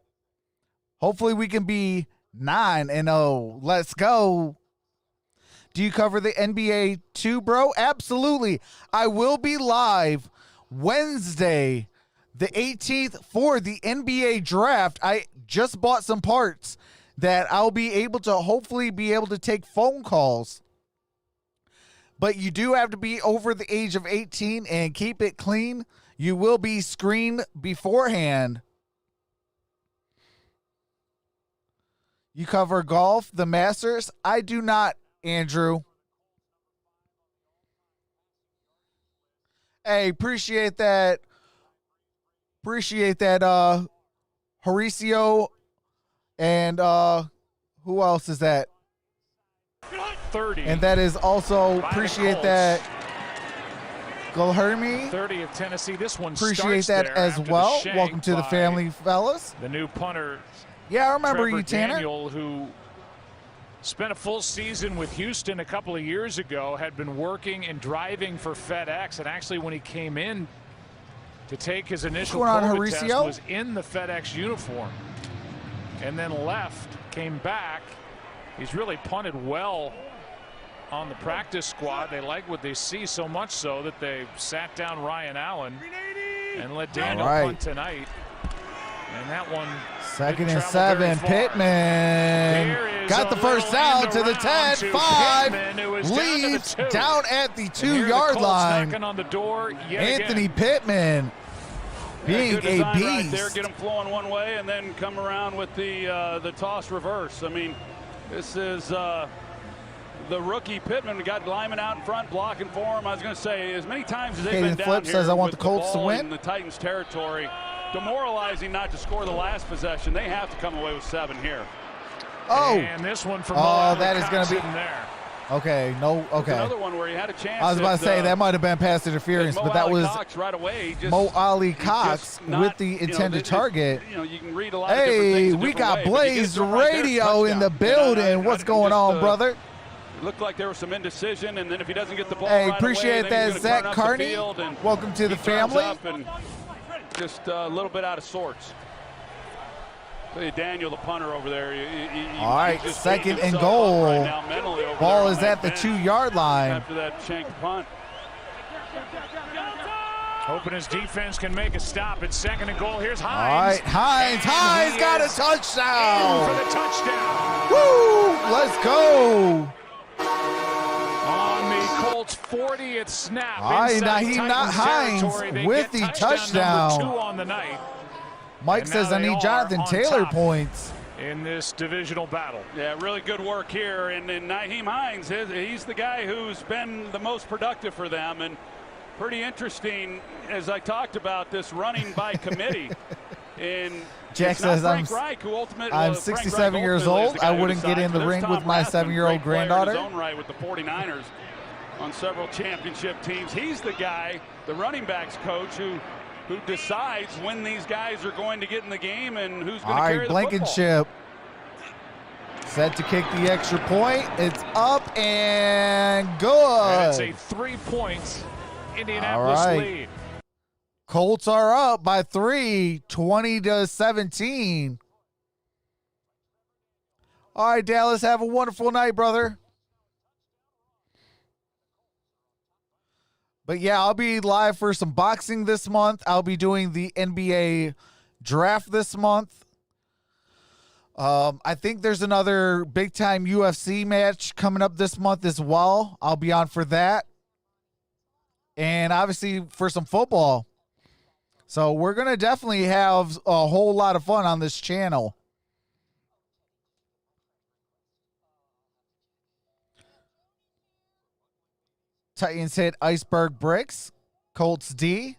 Hopefully we can be 9-0. Let's go. Do you cover the NBA too, bro? Absolutely. I will be live Wednesday, the 18th, for the NBA draft. I just bought some parts that I'll be able to hopefully be able to take phone calls. But you do have to be over the age of 18 and keep it clean. You will be screened beforehand. You cover golf, the Masters? I do not, Andrew. Hey, appreciate that. Appreciate that, Horacio. And who else is that? 30. And that is also, appreciate that. Gulhermi. 30 of Tennessee. This one appreciate that as well. Welcome to the family, fellas. The new punter. Yeah, I remember Trevor you, Tanner. Daniel, who spent a full season with Houston a couple of years ago, had been working and driving for FedEx, and actually when he came in to take his initial COVID test was in the FedEx uniform and then left, came back. He's really punted well on the practice squad. They like what they see, so much so that they sat down Ryan Allen and let Daniel punt tonight. And that one, 2nd and 7. Pittman got the first down to the 10. 5 leads down at the 2-yard line. On the door Anthony Pittman being a beast. Right there, get him flowing one way and then come around with the toss reverse. I mean, this is the rookie Pittman. We got Lyman out in front blocking for him. I was going to say, as many times as they've been down Flip here says I want the with Colts to ball win in the Titans territory, demoralizing not to score the last possession. They have to come away with 7 here. Oh, and this one from that is going to be there. Okay, no, okay. Another one where he had a chance. I was about to say that might have been pass interference, but that was right away, Mo Ali Cox with the intended target. You can read a lot hey, we got Blaze Radio in the building. What's going on, brother? It looked like there was some indecision, and then if he doesn't get the ball hey, right appreciate away, that, Zach Carney. Welcome to the family. Just a little bit out of sorts. Daniel, the punter over there. All right, 2nd and goal. Right ball is at the 2-yard line. After that shanked punt. Hoping his defense can make a stop at 2nd and goal. Here's Hines. All right, Hines got a touchdown. For the touchdown. Woo! Let's go. On the Colts' 40th snap. All right, Naheem Hines with the touchdown. Number 2 on the night. Mike says I need Jonathan Taylor points in this divisional battle. Yeah, really good work here. And Naheem Hines, he's the guy who's been the most productive for them. And pretty interesting, as I talked about, this running by committee. And Jack says I'm 67 years old. I wouldn't get in the ring with my 7-year-old granddaughter. In his own right with the 49ers on several championship teams. He's the guy, the running backs coach, who decides when these guys are going to get in the game and who's going to carry the Blankenship football. Set to kick the extra point. It's up and good. And it's a 3-point Indianapolis lead. Colts are up by 3, 20-17. All right, Dallas, have a wonderful night, brother. But yeah, I'll be live for some boxing this month. I'll be doing the NBA draft this month. I think there's another big-time UFC match coming up this month as well. I'll be on for that. And obviously for some football. So we're going to definitely have a whole lot of fun on this channel. Titans hit Iceberg Bricks. Colts D.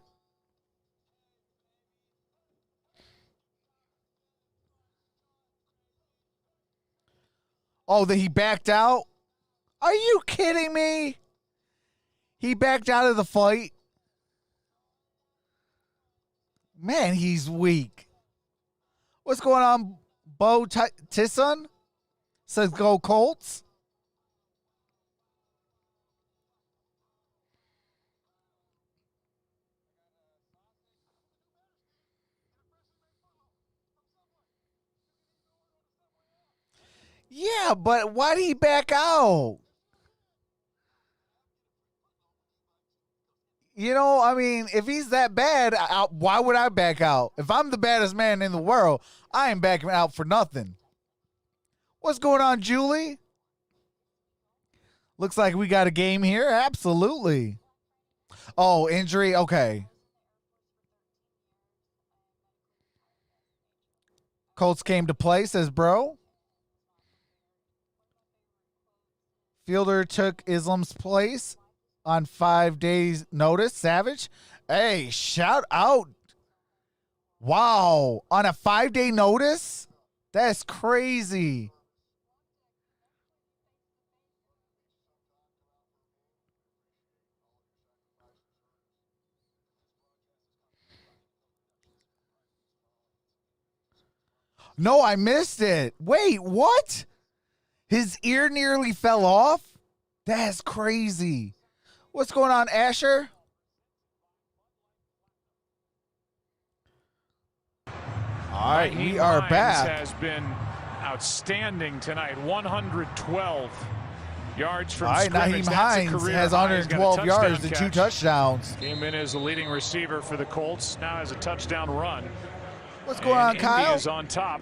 Oh, that he backed out? Are you kidding me? He backed out of the fight? Man, he's weak. What's going on, Bo Tisson? Says go Colts. Yeah, but why did he back out? You know, I mean, if he's that bad, why would I back out? If I'm the baddest man in the world, I ain't backing out for nothing. What's going on, Julie? Looks like we got a game here. Absolutely. Oh, injury. Okay. Colts came to play, says bro. Fielder took Islam's place on 5 days notice. Savage. Hey, shout out. Wow. On a 5-day notice? That's crazy. No, I missed it. Wait, what? His ear nearly fell off? That's crazy. What's going on, Asher? All right, we are back. Has been outstanding tonight. 112 yards from scrimmage. Naheem Hines has 112 yards and 2 touchdowns. Came in as the leading receiver for the Colts. Now has a touchdown run. What's going on, Kyle? Indy is on top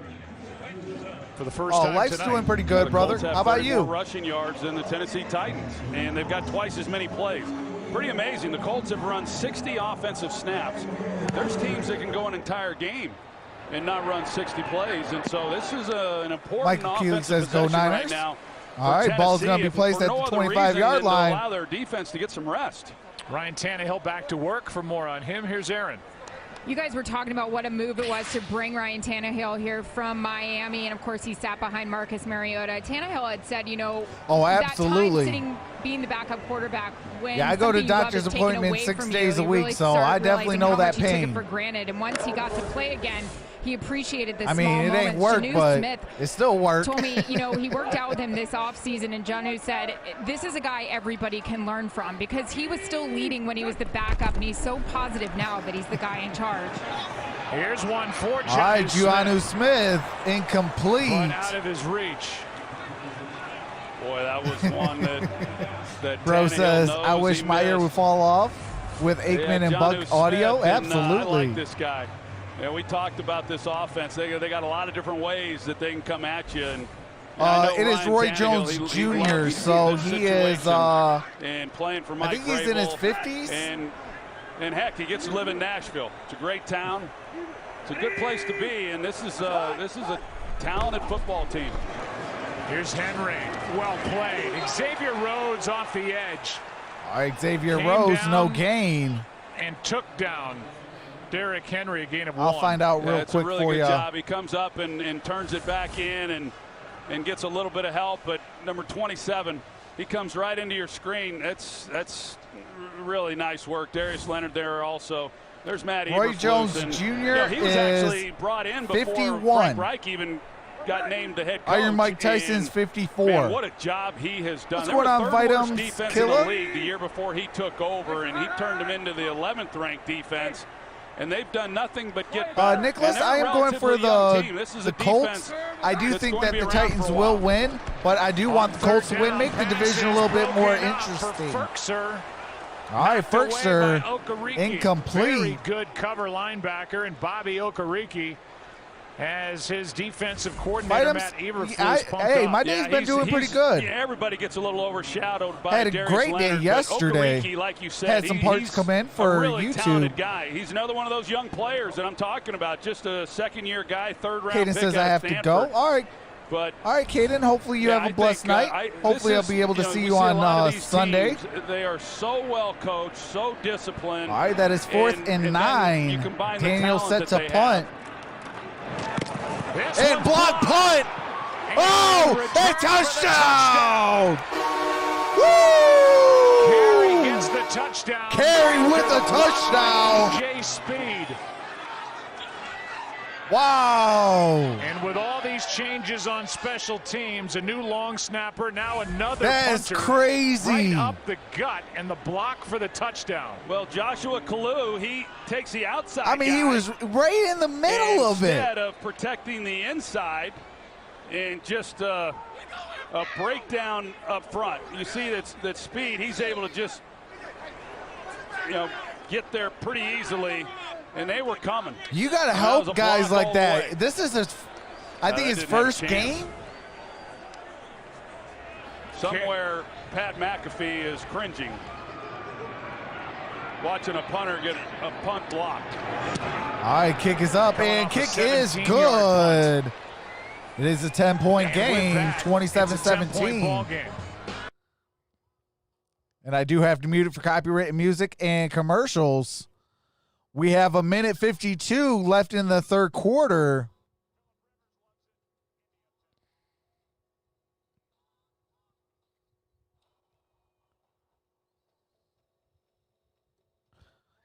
for the first time life's tonight. Doing pretty good, brother. How about you? More rushing yards than the Tennessee Titans, and they've got twice as many plays. Pretty amazing. The Colts have run 60 offensive snaps. There's teams that can go an entire game and not run 60 plays, and so this is an important offensive possession right now. All right, ball's going to be placed at the 25-yard line. Allow their defense to get some rest. Ryan Tannehill back to work. For more on him, here's Aaron. You guys were talking about what a move it was to bring Ryan Tannehill here from Miami, and of course he sat behind Marcus Mariota. Tannehill had said, you know, absolutely. that time being the backup quarterback when I go to doctor's appointments 6 days a week, so I definitely know that pain. He took it for granted, and once he got to play again, he appreciated the small it moments. ain't work, but Smith it still worked. Told me, you know, he worked out with him this offseason, and Janu said, this is a guy everybody can learn from because he was still leading when he was the backup, and he's so positive now that he's the guy in charge. Here's one for Jonnu All right, Jonnu Smith, incomplete. But out of his reach. Boy, that was one that Bro says, knows I wish my ear would fall off with Aikman and Buck Smith, audio. And, absolutely. I like this guy. Yeah, we talked about this offense. They got a lot of different ways that they can come at you. And it is Roy Jones Jr., so he is and playing for Mike I think he's in his 50s. And heck, he gets to live in Nashville. It's a great town. It's a good place to be, and this is a talented football team. Here's Henry. Well played. Xavier Rhodes off the edge. All right, Xavier Rhodes, no gain. And took down Derrick Henry, a gain of 1. I'll find out real quick for you. It's a really good job. He comes up and turns it back in and gets a little bit of help, but number 27, he comes right into your screen. That's really nice work. Darius Leonard there also. There's Matt Roy Eberflus, Jones and, Jr. he was actually brought in before 51. Frank Reich even got named the head coach. Iron Mike Tyson's 54. Man, what a job he has done. What's going on, Vitums? Defense Killer? in the league the year before he took over, and he turned them into the 11th ranked defense. And they've done nothing but get better. Nicholas, I am going for the Colts. I do think that the Titans will win, but I do want the Colts to win, make the division a little bit more interesting. All right, Ferkser, incomplete. Very good cover linebacker, and Bobby Okereke as his defensive coordinator, Matt Eberflus. Hey, my day's been doing pretty good. Yeah, everybody gets a little overshadowed by Had a Darius great Leonard, day yesterday. Okereke, like you said, had some parts come in for a really YouTube. Talented guy. He's another one of those young players that I'm talking about. Just a second-year guy, third-round pick. Caden says I have to go. All right. Caden, hopefully you have a blessed night. Hopefully I'll be able to see you on Sunday. Teams, they are so well coached, so disciplined. All right, that is 4th and 9. Daniel sets a punt. And block punt. Oh, a touchdown! Woo! Carey gets the touchdown. Carey with a touchdown. Jay Speed. Wow. And with all these changes on special teams, a new long snapper, now another That is punter, crazy. right up the gut, and the block for the touchdown. Well, Joshua Kalu, he takes the outside. I mean, he was right in the middle of it. Instead of protecting the inside and just a breakdown up front. You see that Speed, he's able to just, get there pretty easily. And they were coming. You got to help guys like that. This is I think his first game. Somewhere Pat McAfee is cringing, watching a punter get a punt blocked. All right, kick is up, and kick is good. It is a 10-point game, 27-17. And I do have to mute it for copyrighted music and commercials. We have 1:52 left in the third quarter.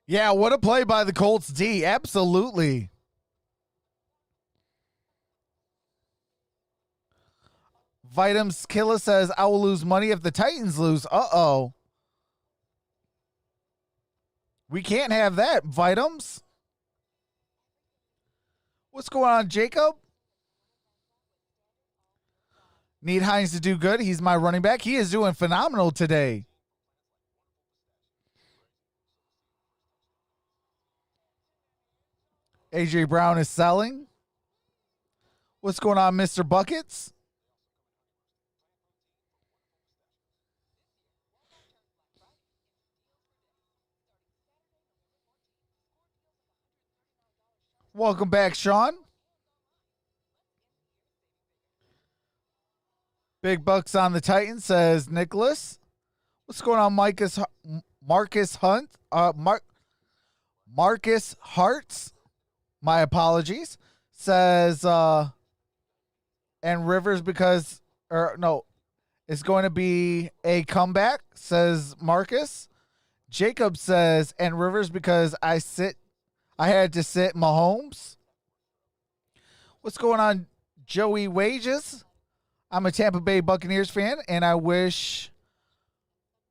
Yeah, what a play by the Colts D. Absolutely. Vitums Killer says, I will lose money if the Titans lose. Uh-oh. We can't have that, Vitums. What's going on, Jacob? Need Hines to do good. He's my running back. He is doing phenomenal today. AJ Brown is selling. What's going on, Mr. Buckets? Welcome back, Sean. Big bucks on the Titans, says Nicholas. What's going on, Marcus Hunt? Marcus Hartz. My apologies. Says and Rivers because it's going to be a comeback, says Marcus. Jacob says and Rivers because I had to sit Mahomes. What's going on, Joey Wages? I'm a Tampa Bay Buccaneers fan, and I wish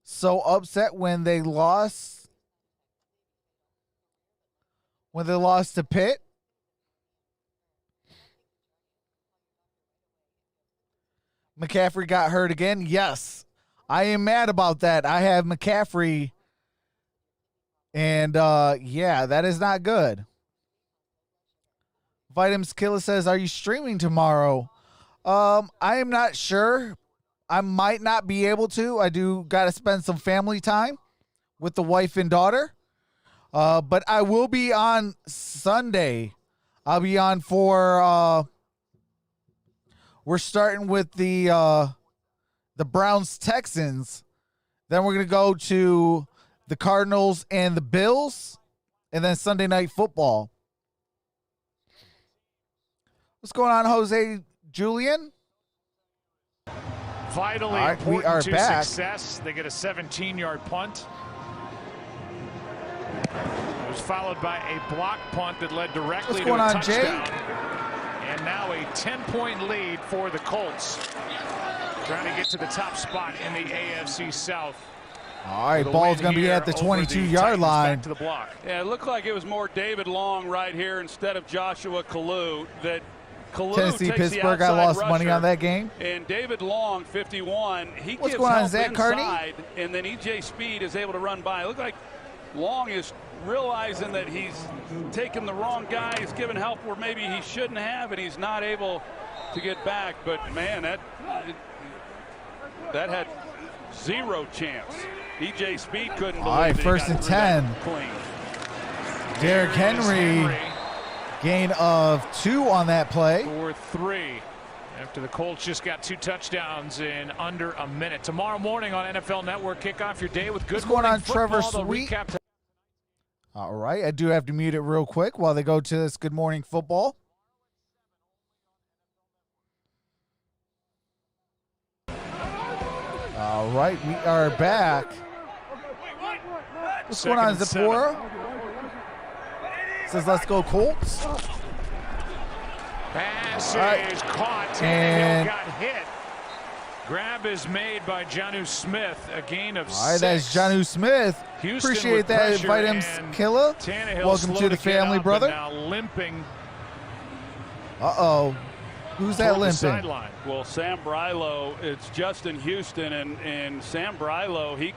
so upset when they lost to Pitt. McCaffrey got hurt again. Yes, I am mad about that. I have McCaffrey. And, yeah, that is not good. Vitums Killer says, are you streaming tomorrow? I am not sure. I might not be able to. I do got to spend some family time with the wife and daughter. But I will be on Sunday. I'll be on for, we're starting with the Browns-Texans. Then we're going to go to the Cardinals and the Bills, and then Sunday Night Football. What's going on, Jose Julian? Vitally important to success. They get a 17-yard punt. It was followed by a block punt that led directly to a touchdown. And now a 10-point lead for the Colts. Trying to get to the top spot in the AFC South. All right, ball's going to be at the 22-yard line. To the block. Yeah, it looked like it was more David Long right here instead of Joshua Kalu. That Kalu Tennessee, takes Pittsburgh, the I lost rusher, money on that game. And David Long, 51, he What's gives going on, help Zach Carney? inside, and then E.J. Speed is able to run by. It looked like Long is realizing that he's taken the wrong guy. He's given help where maybe he shouldn't have, and he's not able to get back. But, man, that had zero chance. E.J. Speed couldn't believe All right, that first he and got through that 10. clean. Derrick Henry, gain of 2 on that play. For 3. After the Colts just got 2 touchdowns in under a minute. Tomorrow morning on NFL Network, kick off your day with Good What's going Morning on, Trevor Football. They'll Sweet? recap All right, I do have to mute it real quick while they go to this Good Morning Football. All right, we are back. What's going on, Zipporah? Says, let's go, Colts. Pass Right. is caught. And- Tannehill got hit. Grab is made by Jonnu Smith. A gain of 6. All right, that's Jonnu Smith. Houston Appreciate with that. pressure, Invite him, and Killa. Tannehill Welcome slow to the get family, up, brother. and now limping Uh-oh. Who's that toward the limping? sideline. Well, Sam Brilo, it's Justin Houston, and Sam Brilo, he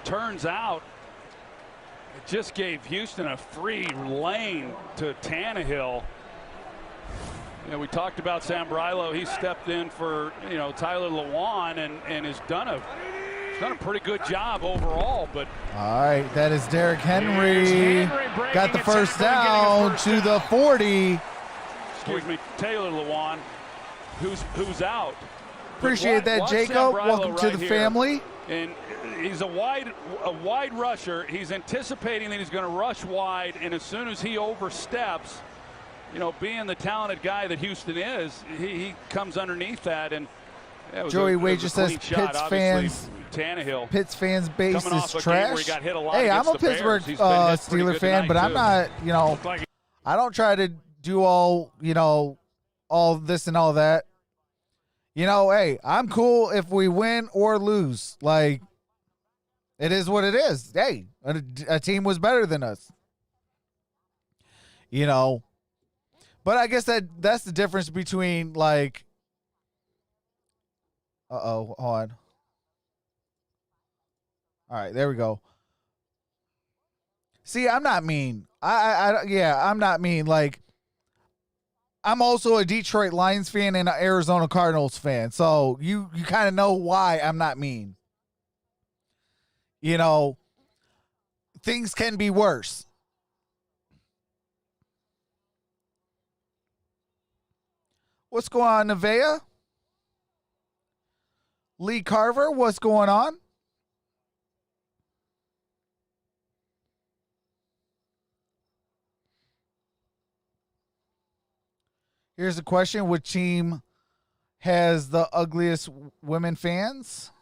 turns out, it just gave Houston a free lane to Tannehill. You know, we talked about Sam Brilo. He stepped in for, Tyler Lewan and has done a pretty good job overall. But All right, that is Derrick Henry. breaking Got the a first tackle and getting a down first to down. the 40. excuse me, Taylor Lewan, who's out. Appreciate that, Watch Sam Jacob. Brilo Welcome to right the here. family. And he's a wide rusher. He's anticipating that he's going to rush wide, and as soon as he oversteps, being the talented guy that Houston is, he comes underneath that. And it was Joey it was Wager a says clean shot. Pitts Obviously, fans. Tannehill. Pitts fans base Coming is off a game where he trash. got hit a lot Hey, I'm against a the Bears. Pittsburgh He's been hit pretty Steeler good fan, but I'm tonight, not, Looked like I don't try to do all this and all that. Hey, I'm cool if we win or lose. Like, it is what it is. Hey, a team was better than us. But I guess that's the difference between, like, hold on. All right, there we go. See, I'm not mean. I'm not mean. Like, I'm also a Detroit Lions fan and an Arizona Cardinals fan. So you kind of know why I'm not mean. Things can be worse. What's going on, Nevaeh? Lee Carver, what's going on? Here's a question. Which team has the ugliest women fans?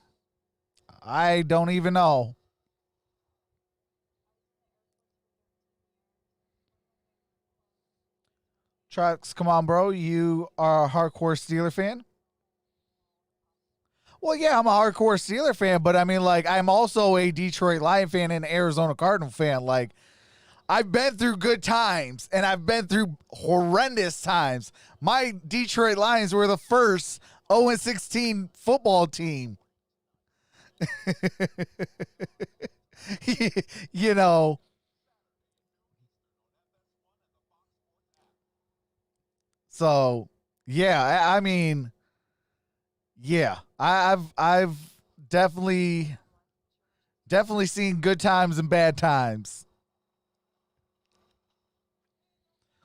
I don't even know. Trox, come on, bro. You are a hardcore Steeler fan? Well, yeah, I'm a hardcore Steeler fan, but I mean, like, I'm also a Detroit Lion fan and an Arizona Cardinal fan. Like, I've been through good times, and I've been through horrendous times. My Detroit Lions were the first 0-16 football team. So, yeah, I mean, yeah, I've definitely seen good times and bad times.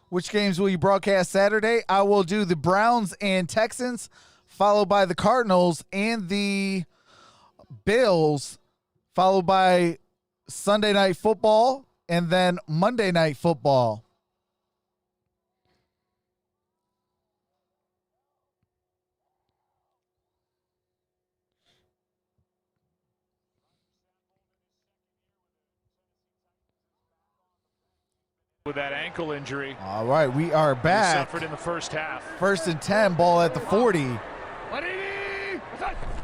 Which games will you broadcast Saturday? I will do the Browns and Texans, followed by the Cardinals and the Bills, followed by Sunday Night Football, and then Monday Night Football. with that ankle injury. All right, we are back. He suffered in the first half. 1st and 10, ball at the 40.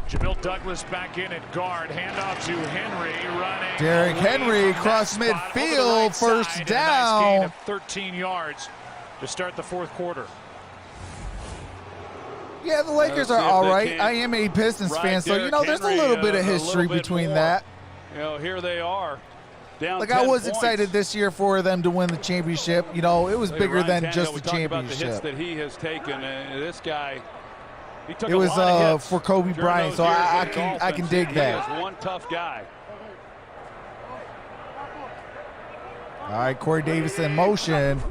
Jamil Douglas back in at guard. Handoff to Henry running. Derrick Henry cross midfield, right first side, down. And a nice gain of 13 yards to start the fourth quarter. Yeah, the Lakers are all right. I am a Pistons fan, so you know there's a little bit of history between that. You know, here they are. Down like 10 I was points. Excited this year for them to win the championship. You know, it was bigger than just the championship. About the hits that he has taken. This guy, he took it a was lot of hits for Kobe Bryant, so I can dig that. He is one tough guy. All right, Corey Davis in motion.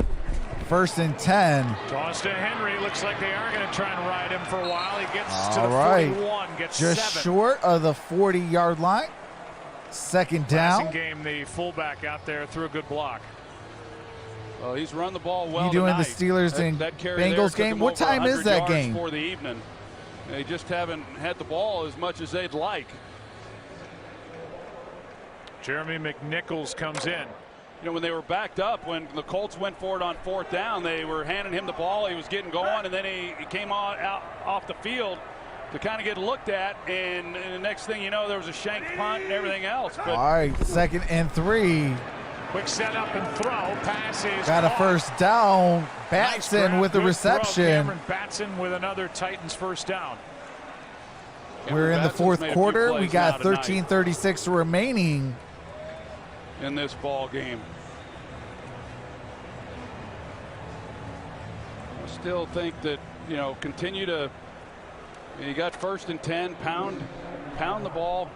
1st and 10. Toss to Henry. Looks like they are going to try and ride him for a while. He gets to the 41, gets just 7. Short of the 40-yard line. 2nd down. Passing game, the fullback out there threw a good block. Well, he's run the ball well. You doing tonight. the Steelers and Bengals game? What time is that game? For the evening. They just haven't had the ball as much as they'd like. Jeremy McNichols comes in. You know, when they were backed up, when the Colts went for it on 4th down, they were handing him the ball. He was getting going, and then he came out off the field to kind of get looked at, and the next thing you know, there was a shank punt and everything else. But all right, 2nd and 3. Quick setup and throw. Passes. Got a first down. Batson nice with the reception. Cameron Batson with another Titans first down. We're in the 4th quarter. We got 13:36 remaining in this ball game. I still think that, you know, continue to, you got 1st and 10, pound the ball.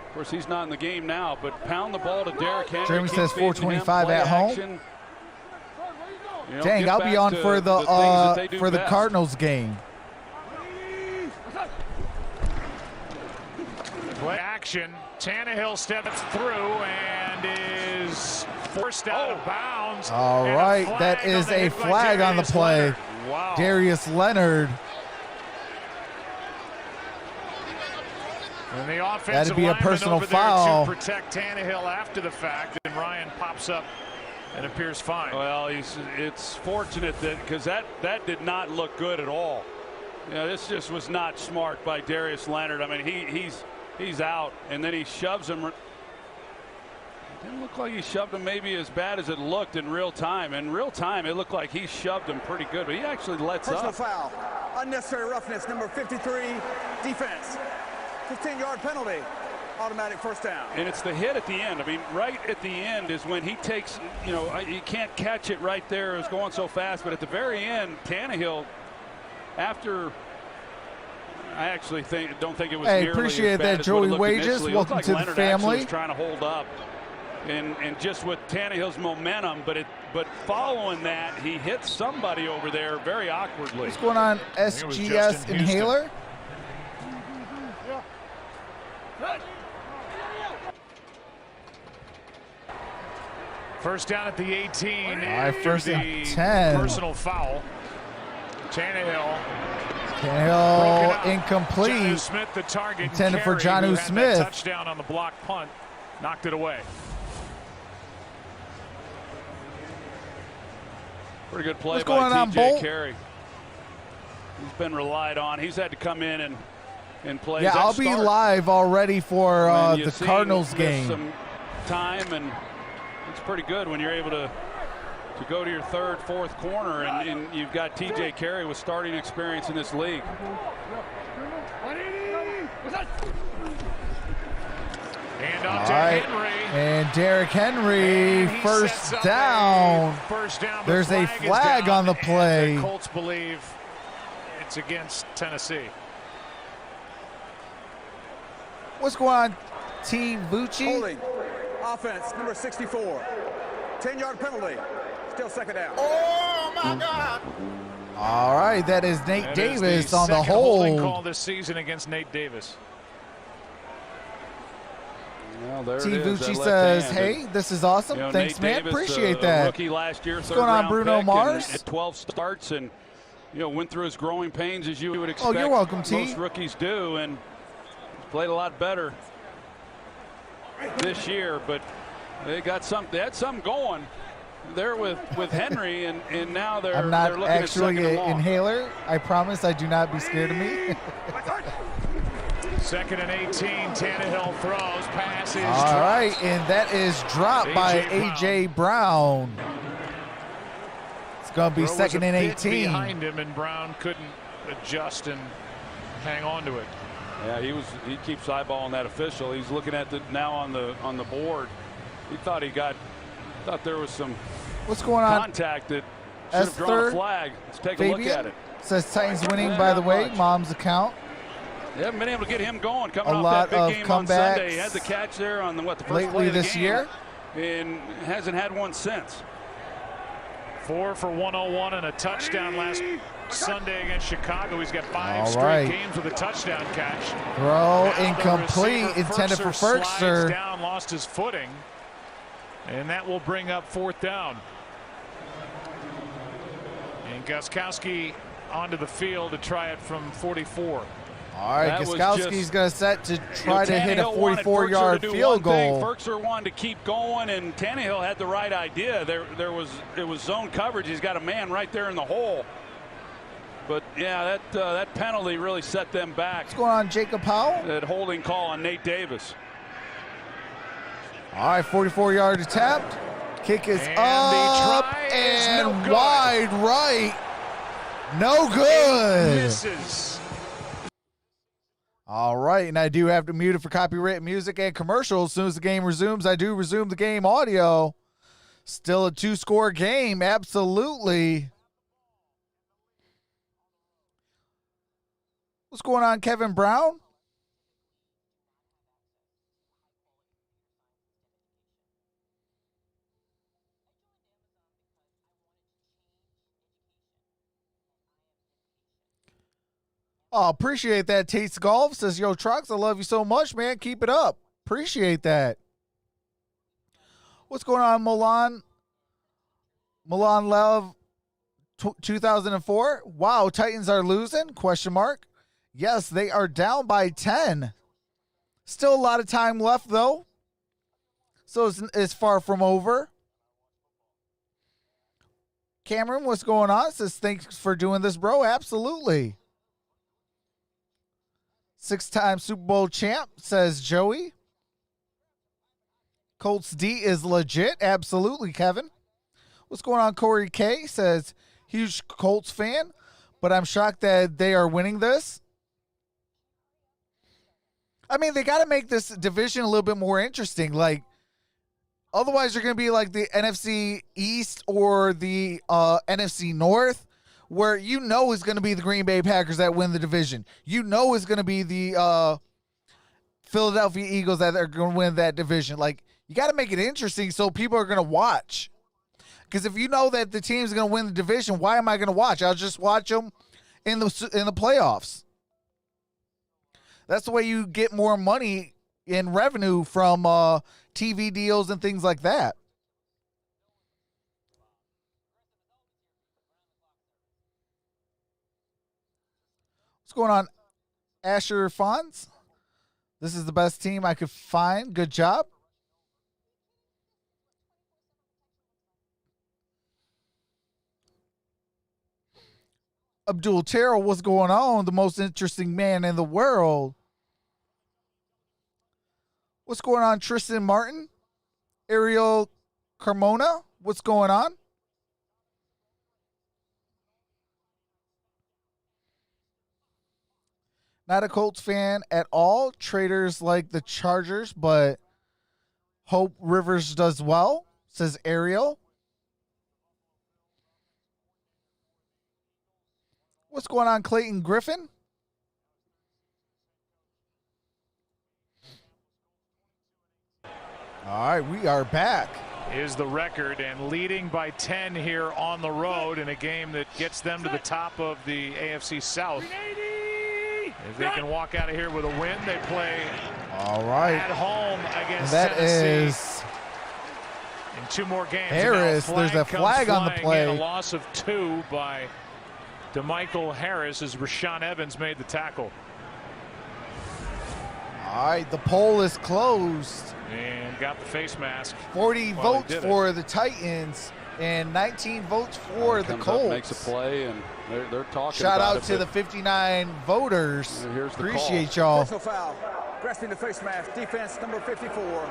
Of course, he's not in the game now, but pound the ball to Derrick Henry. Jeremy says 4:25 at home. You know, dang, I'll be on for the Cardinals game. Play action. Tannehill steps through and is forced out of bounds. All right, that is a flag on the play. Wow. Darius Leonard. And the offensive That'd be a personal over foul. there to protect Tannehill after the fact, and Ryan pops up and appears fine. Well, it's fortunate that, because that did not look good at all. You know, this just was not smart by Darius Leonard. I mean, he's out, and then he shoves him. It didn't look like he shoved him maybe as bad as it looked in real time. In real time, it looked like he shoved him pretty good, but he actually lets Personal up. foul. Unnecessary roughness, number 53, defense. 15-yard penalty. Automatic first down. And it's the hit at the end. I mean, right at the end is when he takes, you know, you can't catch it right there. It was going so fast, but at the very end, Tannehill, after, I actually don't think it was nearly appreciate as bad that, as what it Joey looked Wages. initially. Welcome like to Leonard the family. Was trying to hold up, and just with Tannehill's momentum, but following that, he hit somebody over there very awkwardly. What's going on, SGS Inhaler? First down at the 18. All right, 1st and 10. Personal foul. Tannehill incomplete. Jonnu Smith, the target. Intended for Carey, Jonnu who had Smith. that touchdown on the block punt. Knocked it away. Pretty good play What's going by on, TJ Bolt? Carey. He's been relied on. He's had to come in and play. Yeah, I'll be live already for the Cardinals game. Some time, and it's pretty good when you're able to go to your 3rd, 4th corner, and you've got TJ Carey with starting experience in this league. Hand off to Henry. And Derrick Henry, first down. There's a flag on the play. The Colts believe it's against Tennessee. What's going on, T. Vucci? Holding. Offense, number 64. 10-yard penalty. Still 2nd down. Oh, my God. All right, that is Nate Davis on the second hold. holding call this season against Nate Davis. Well, there T. it is, Vucci that says, left hand. hey, this is awesome. You know, Thanks, Nate man. Davis, Appreciate a that. Rookie last year, What's going on, Bruno Mars? At 12 starts, and went through his growing pains as you would expect. Oh, you're welcome, T. Most rookies do, and played a lot better this year. But they had something going. there with Henry, and now they're I'm not looking actually at an second and long. inhaler. I promise I do not be scared of me. 2nd and 18. Tannehill throws. Pass is All dropped. right, and that is dropped by A.J. Brown. It's going to be Throw was 2nd a and bit 18. behind him, and Brown couldn't adjust and hang on to it. Yeah, he keeps eyeballing that official. He's looking at now on the board. He thought there was some What's going on? contact that should have drawn a flag. Let's take a look at it. Says Titans winning, by the way, Mom's account. They haven't been able to get him going. Coming A off lot that of big game on Sunday. He comebacks had the catch there on the first lately play of the this game, year. and hasn't had one since. 4 for 101 and a touchdown last Sunday against Chicago. He's got 5 straight right. games with a touchdown catch. Throw Now the incomplete, receiver, intended for slides Ferkster. down, lost his footing, and that will bring up 4th down. And Gostkowski onto the field to try it from 44. All right, Gostkowski's going to set to try to hit a Tannehill 44-yard one field thing. goal. Ferkster wanted to keep going, and Tannehill had the right idea. It was zone coverage. He's got a man right there in the hole. But yeah, that penalty really set them back. What's going on, Jacob Powell? That holding call on Nate Davis. All right, 44-yard attempt. Kick is And up the try and is no good. wide right. No good. Misses. All right, and I do have to mute it for copyright music and commercials. As soon as the game resumes, I do resume the game audio. Still a 2-score game, absolutely. What's going on, Kevin Brown? Oh, appreciate that, Tates Golf. Says, yo, Trox, I love you so much, man. Keep it up. Appreciate that. What's going on, Milan? Milan Lev 2004. Wow, Titans are losing? Question mark. Yes, they are down by 10. Still a lot of time left, though. So it's far from over. Cameron, what's going on? Says, thanks for doing this, bro. Absolutely. 6-time Super Bowl champ, says Joey. Colts D is legit. Absolutely, Kevin. What's going on, Corey K? Says, huge Colts fan, but I'm shocked that they are winning this. I mean, they got to make this division a little bit more interesting. Like, otherwise, you're going to be like the NFC East or the NFC North, where you know is going to be the Green Bay Packers that win the division. You know is going to be the Philadelphia Eagles that are going to win that division. Like, you got to make it interesting so people are going to watch. Because if you know that the team's going to win the division, why am I going to watch? I'll just watch them in the playoffs. That's the way you get more money in revenue from TV deals and things like that. What's going on, Asher Fonz? This is the best team I could find. Good job. Abdul Terrell, what's going on? The most interesting man in the world. What's going on, Tristan Martin? Ariel Carmona, what's going on? Not a Colts fan at all. Traders like the Chargers, but hope Rivers does well, says Ariel. What's going on, Clayton Griffin? All right, we are back. Is the record and leading by 10 here on the road in a game that gets them to the top of the AFC South. If they can walk out of here with a win, they play all right at home against that Tennessee. Is in 2 more games. Harris, there's a flag on the play. A loss of 2 by DeMichael Harris as Rashaan Evans made the tackle. All right, the poll is closed. And got the face mask. 40 votes for the Titans, and 19 votes for the Comes up, Colts. makes a play, and they're talking Shout about out to the 59 voters. Here's the Appreciate y'all. Personal foul. Grasping the face mask. Defense number 54.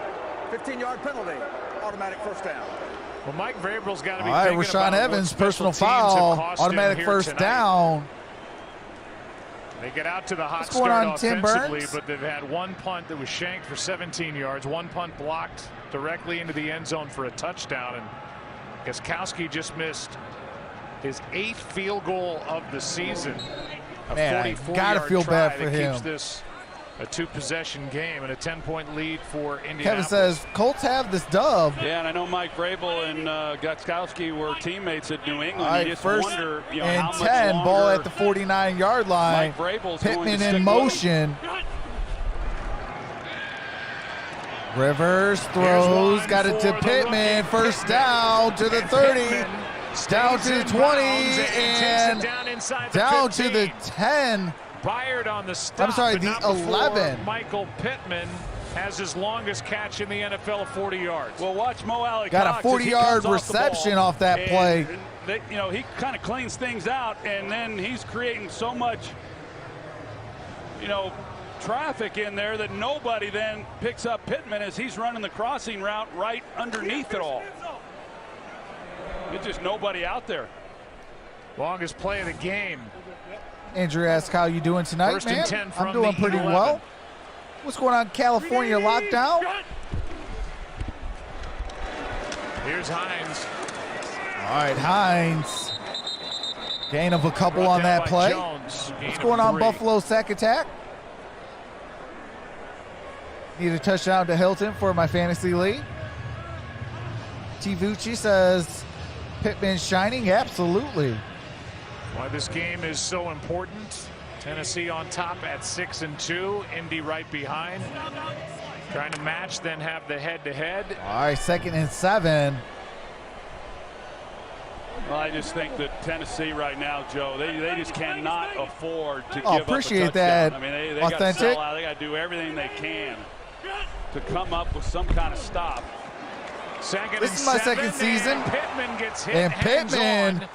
15-yard penalty. Automatic first down. Well, Mike Vrabel's got to be All right, thinking Rashawn about Evans, what personal special teams have foul, cost him automatic here first tonight. down. They get out to the hot What's going start on, Tim offensively, Burns? but they've had one punt that was shanked for 17 yards, one punt blocked directly into the end zone for a touchdown, and Gostkowski just missed his 8th field goal of the season. A Man, I 44-yard gotta feel try bad for that him. keeps this a 2-possession game and a 10-point lead for Indianapolis. Kevin says Colts have this dub. Yeah, and I know Mike Vrabel and Gostkowski were teammates at New England. All right, you just first wonder, you know, and how much 10, longer ball at the 49-yard line. Mike Vrabel's going to Pittman stick in with motion. Rivers throws, got it to Pittman. First down to the 30, down to the 20, and down to the 10. Byard on the stop. I'm sorry, but the not before 11. Michael Pittman has his longest catch in the NFL of 40 yards. Well, watch Mo Alley Got a Cox as he 40-yard comes off the reception ball, off that and play. you know, he kind of cleans things out, and then he's creating so much, you know, traffic in there that nobody then picks up Pittman as he's running the crossing route right underneath it all. It's just nobody out there. Longest play of the game. Andrew asks, how you doing tonight, First and man? 10 from I'm doing the pretty 11. well. What's going on, California lockdown? Here's Hines. All right, Hines. Gain of a couple Brought on down that by play. Jones. Gain What's of going on, 3. Buffalo sack attack? Need a touchdown to Hilton for my fantasy league. T. Vucci says, Pittman shining? Absolutely. Why this game is so important. Tennessee on top at 6-2. Indy right behind. Trying to match, then have the head-to-head. All right, 2nd and 7. Well, I just think that Tennessee right now, Joe, they just cannot afford to give up a appreciate touchdown. that. I mean, they got to Authentic. sell out. They got to do everything they can to come up with some kind of stop. This is my second season. And Pittman gets hit. And hands Pittman on.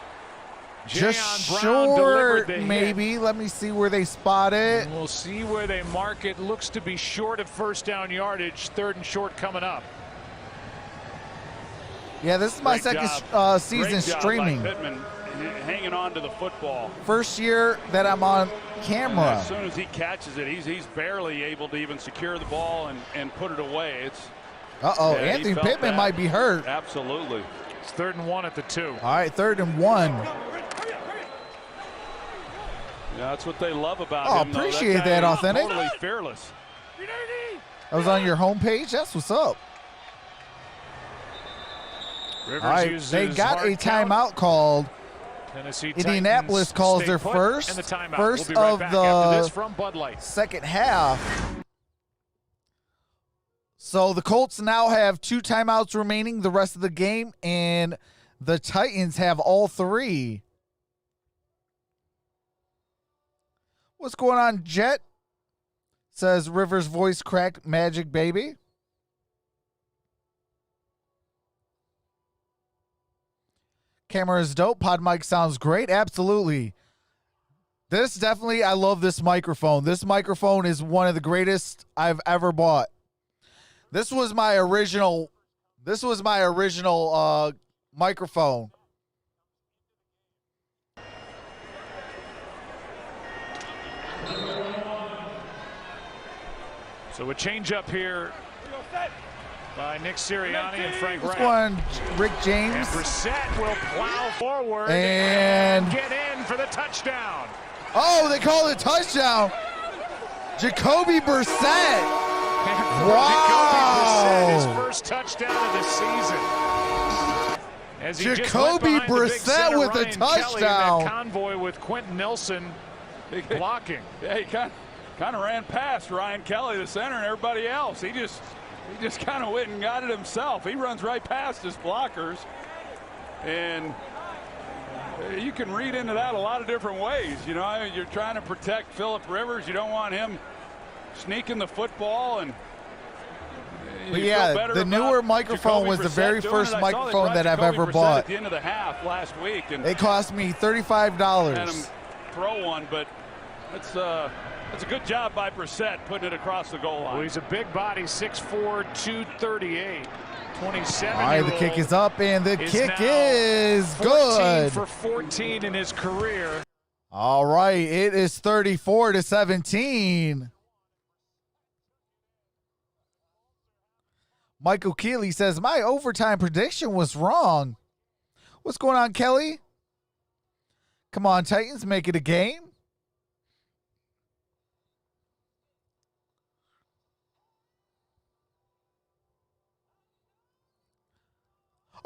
just Jayon Brown delivered short, the hit. maybe. Let me see where they spot it. And we'll see where they mark it. Looks to be short of first down yardage. 3rd and short coming up. Yeah, this is my Great second job. season Great job streaming. by Pittman hanging on to the football. First year that I'm on camera. As soon as he catches it, he's barely able to even secure the ball and put it away. It's Uh-oh, yeah, he Anthony felt Pittman that. might be hurt. Absolutely. It's 3rd and 1 at the 2. All right, 3rd and 1. Yeah, that's what they love about Oh, him. though. appreciate guy that, is Authentic. Totally fearless. That was on your homepage? That's what's up. Rivers All right, uses they got hard a count. timeout called. Tennessee Indianapolis Titans calls stay their put, first- and the timeout. first We'll be right of back the- after this from Bud Light. Second half. So the Colts now have 2 timeouts remaining the rest of the game, and the Titans have all 3. What's going on, Jet? Says Rivers' voice cracked magic, baby. Camera is dope. Pod mic sounds great. Absolutely. This definitely, I love this microphone. This microphone is one of the greatest I've ever bought. This was my original microphone. So a change up here by Nick Sirianni and Frank What's Reich. going on, Rick James? And Brissett will plow forward And- get in for the touchdown. Oh, they called it touchdown. Jacoby Brissett. Jacoby Brissett, his Wow. first touchdown of the season. As he just Jacoby went behind the big Brissett center, with a Ryan Kelly, in touchdown. that convoy with Quentin Nelson blocking. Yeah, he kind of ran past Ryan Kelly, the center, and everybody else. He just kind of went and got it himself. He runs right past his blockers, and you can read into that a lot of different ways. You know, you're trying to protect Phillip Rivers. You don't want him sneaking the football, and But yeah, the newer microphone was the very first microphone that I've ever bought. At the end of the half last week, and it cost me $35. Had him throw one, but that's a good job by Brissett putting it across the goal line. Well, he's a big body, 6'4", 238. 27. All right, the kick is up, and the kick is good. 14 for 14 in his career. All right, it is 34-17. Michael Keeley says, my overtime prediction was wrong. What's going on, Kelly? Come on, Titans, make it a game.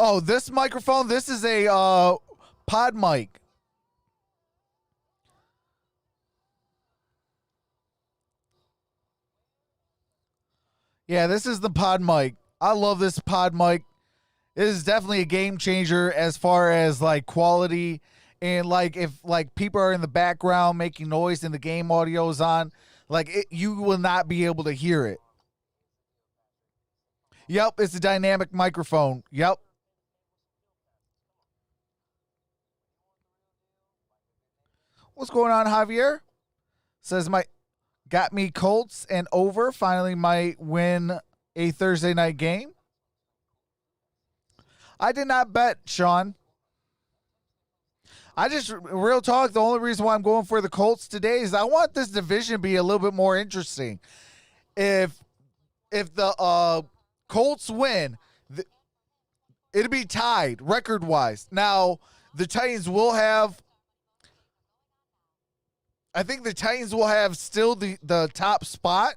Oh, this microphone, this is a pod mic. Yeah, this is the pod mic. I love this pod mic. It is definitely a game changer as far as like quality and like if like people are in the background making noise and the game audio is on, like you will not be able to hear it. Yep, it's a dynamic microphone. Yep. What's going on, Javier? Says got me Colts and over. Finally might win a Thursday night game. I did not bet, Sean. I just, real talk, the only reason why I'm going for the Colts today is I want this division to be a little bit more interesting. If the Colts win, it'll be tied record-wise. Now, the Titans will have, I think the Titans will have still the top spot,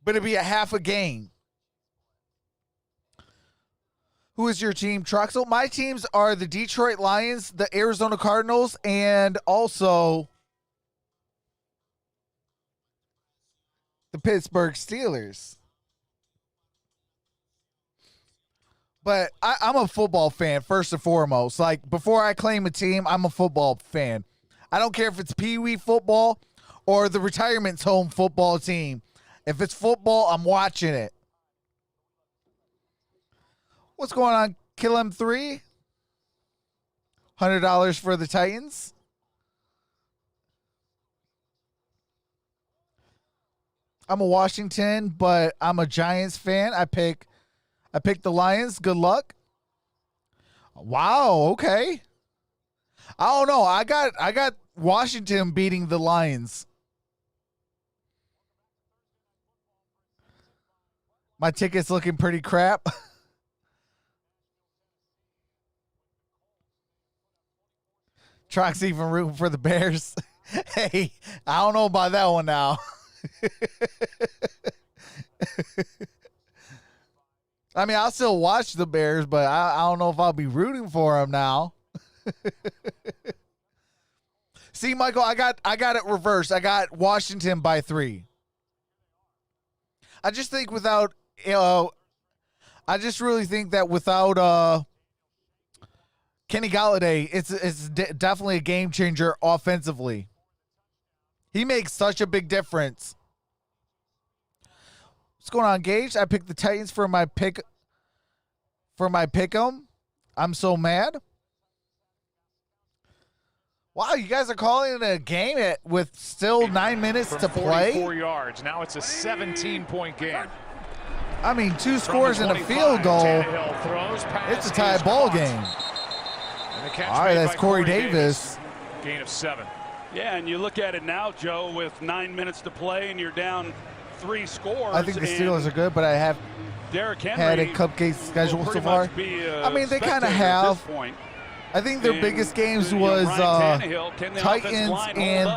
but it'll be a half a game. Who is your team, Troxel? My teams are the Detroit Lions, the Arizona Cardinals, and also the Pittsburgh Steelers. But I'm a football fan, first and foremost. Like, before I claim a team, I'm a football fan. I don't care if it's Pee Wee football or the retirement's home football team. If it's football, I'm watching it. What's going on, Kill M3? $100 for the Titans. I'm a Washington, but I'm a Giants fan. I picked the Lions. Good luck. Wow, okay. I don't know. I got Washington beating the Lions. My ticket's looking pretty crap. Trox even rooting for the Bears. Hey, I don't know about that one now. I mean, I'll still watch the Bears, but I don't know if I'll be rooting for them now. See, Michael, I got it reversed. I got Washington by 3. I just think without, I just really think that without Kenny Golladay, it's definitely a game changer offensively. He makes such a big difference. What's going on, Gage? I picked the Titans for my pick. For my pick'em. I'm so mad. Wow, you guys are calling it a game with still 9 minutes to play. 44 yards. Now it's a 17-point game. I mean, 2 scores and a field goal. It's a tie ball game. All right, that's Corey Davis. Gain of 7. Yeah, and you look at it now, Joe, with 9 minutes to play and you're down 3 scores. I think the Steelers are good, but I have had a cupcake schedule so far. I mean, they kind of have. I think their biggest games was Titans and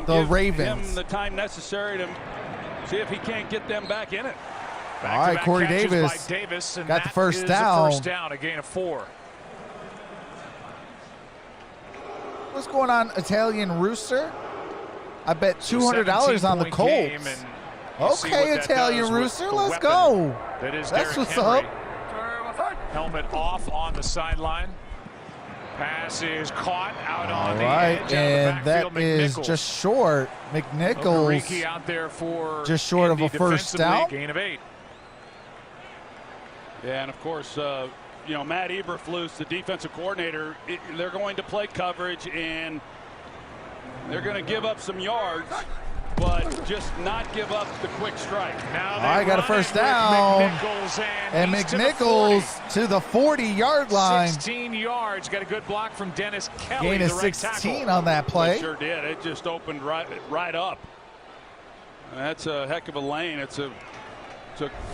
the Ravens. The time necessary to see if he can't get them back in it. All right, Corey Davis got the first down. A gain of 4. What's going on, Italian Rooster? I bet $200 on the Colts. Okay, Italian Rooster, let's go. That's what's up. Helmet off on the sideline. Pass is caught out on the edge. And that is just short. McNichols out there for just short of a first down. Gain of 8. Yeah, and of course, Matt Eberflus, the defensive coordinator, they're going to play coverage, and they're going to give up some yards, but just not give up the quick strike. Now I got a first down. And McNichols to the 40-yard line. 16 yards. Got a good block from Dennis Kelly. Gain of 16 on that play. It sure did. It just opened right up. That's a heck of a lane. It's a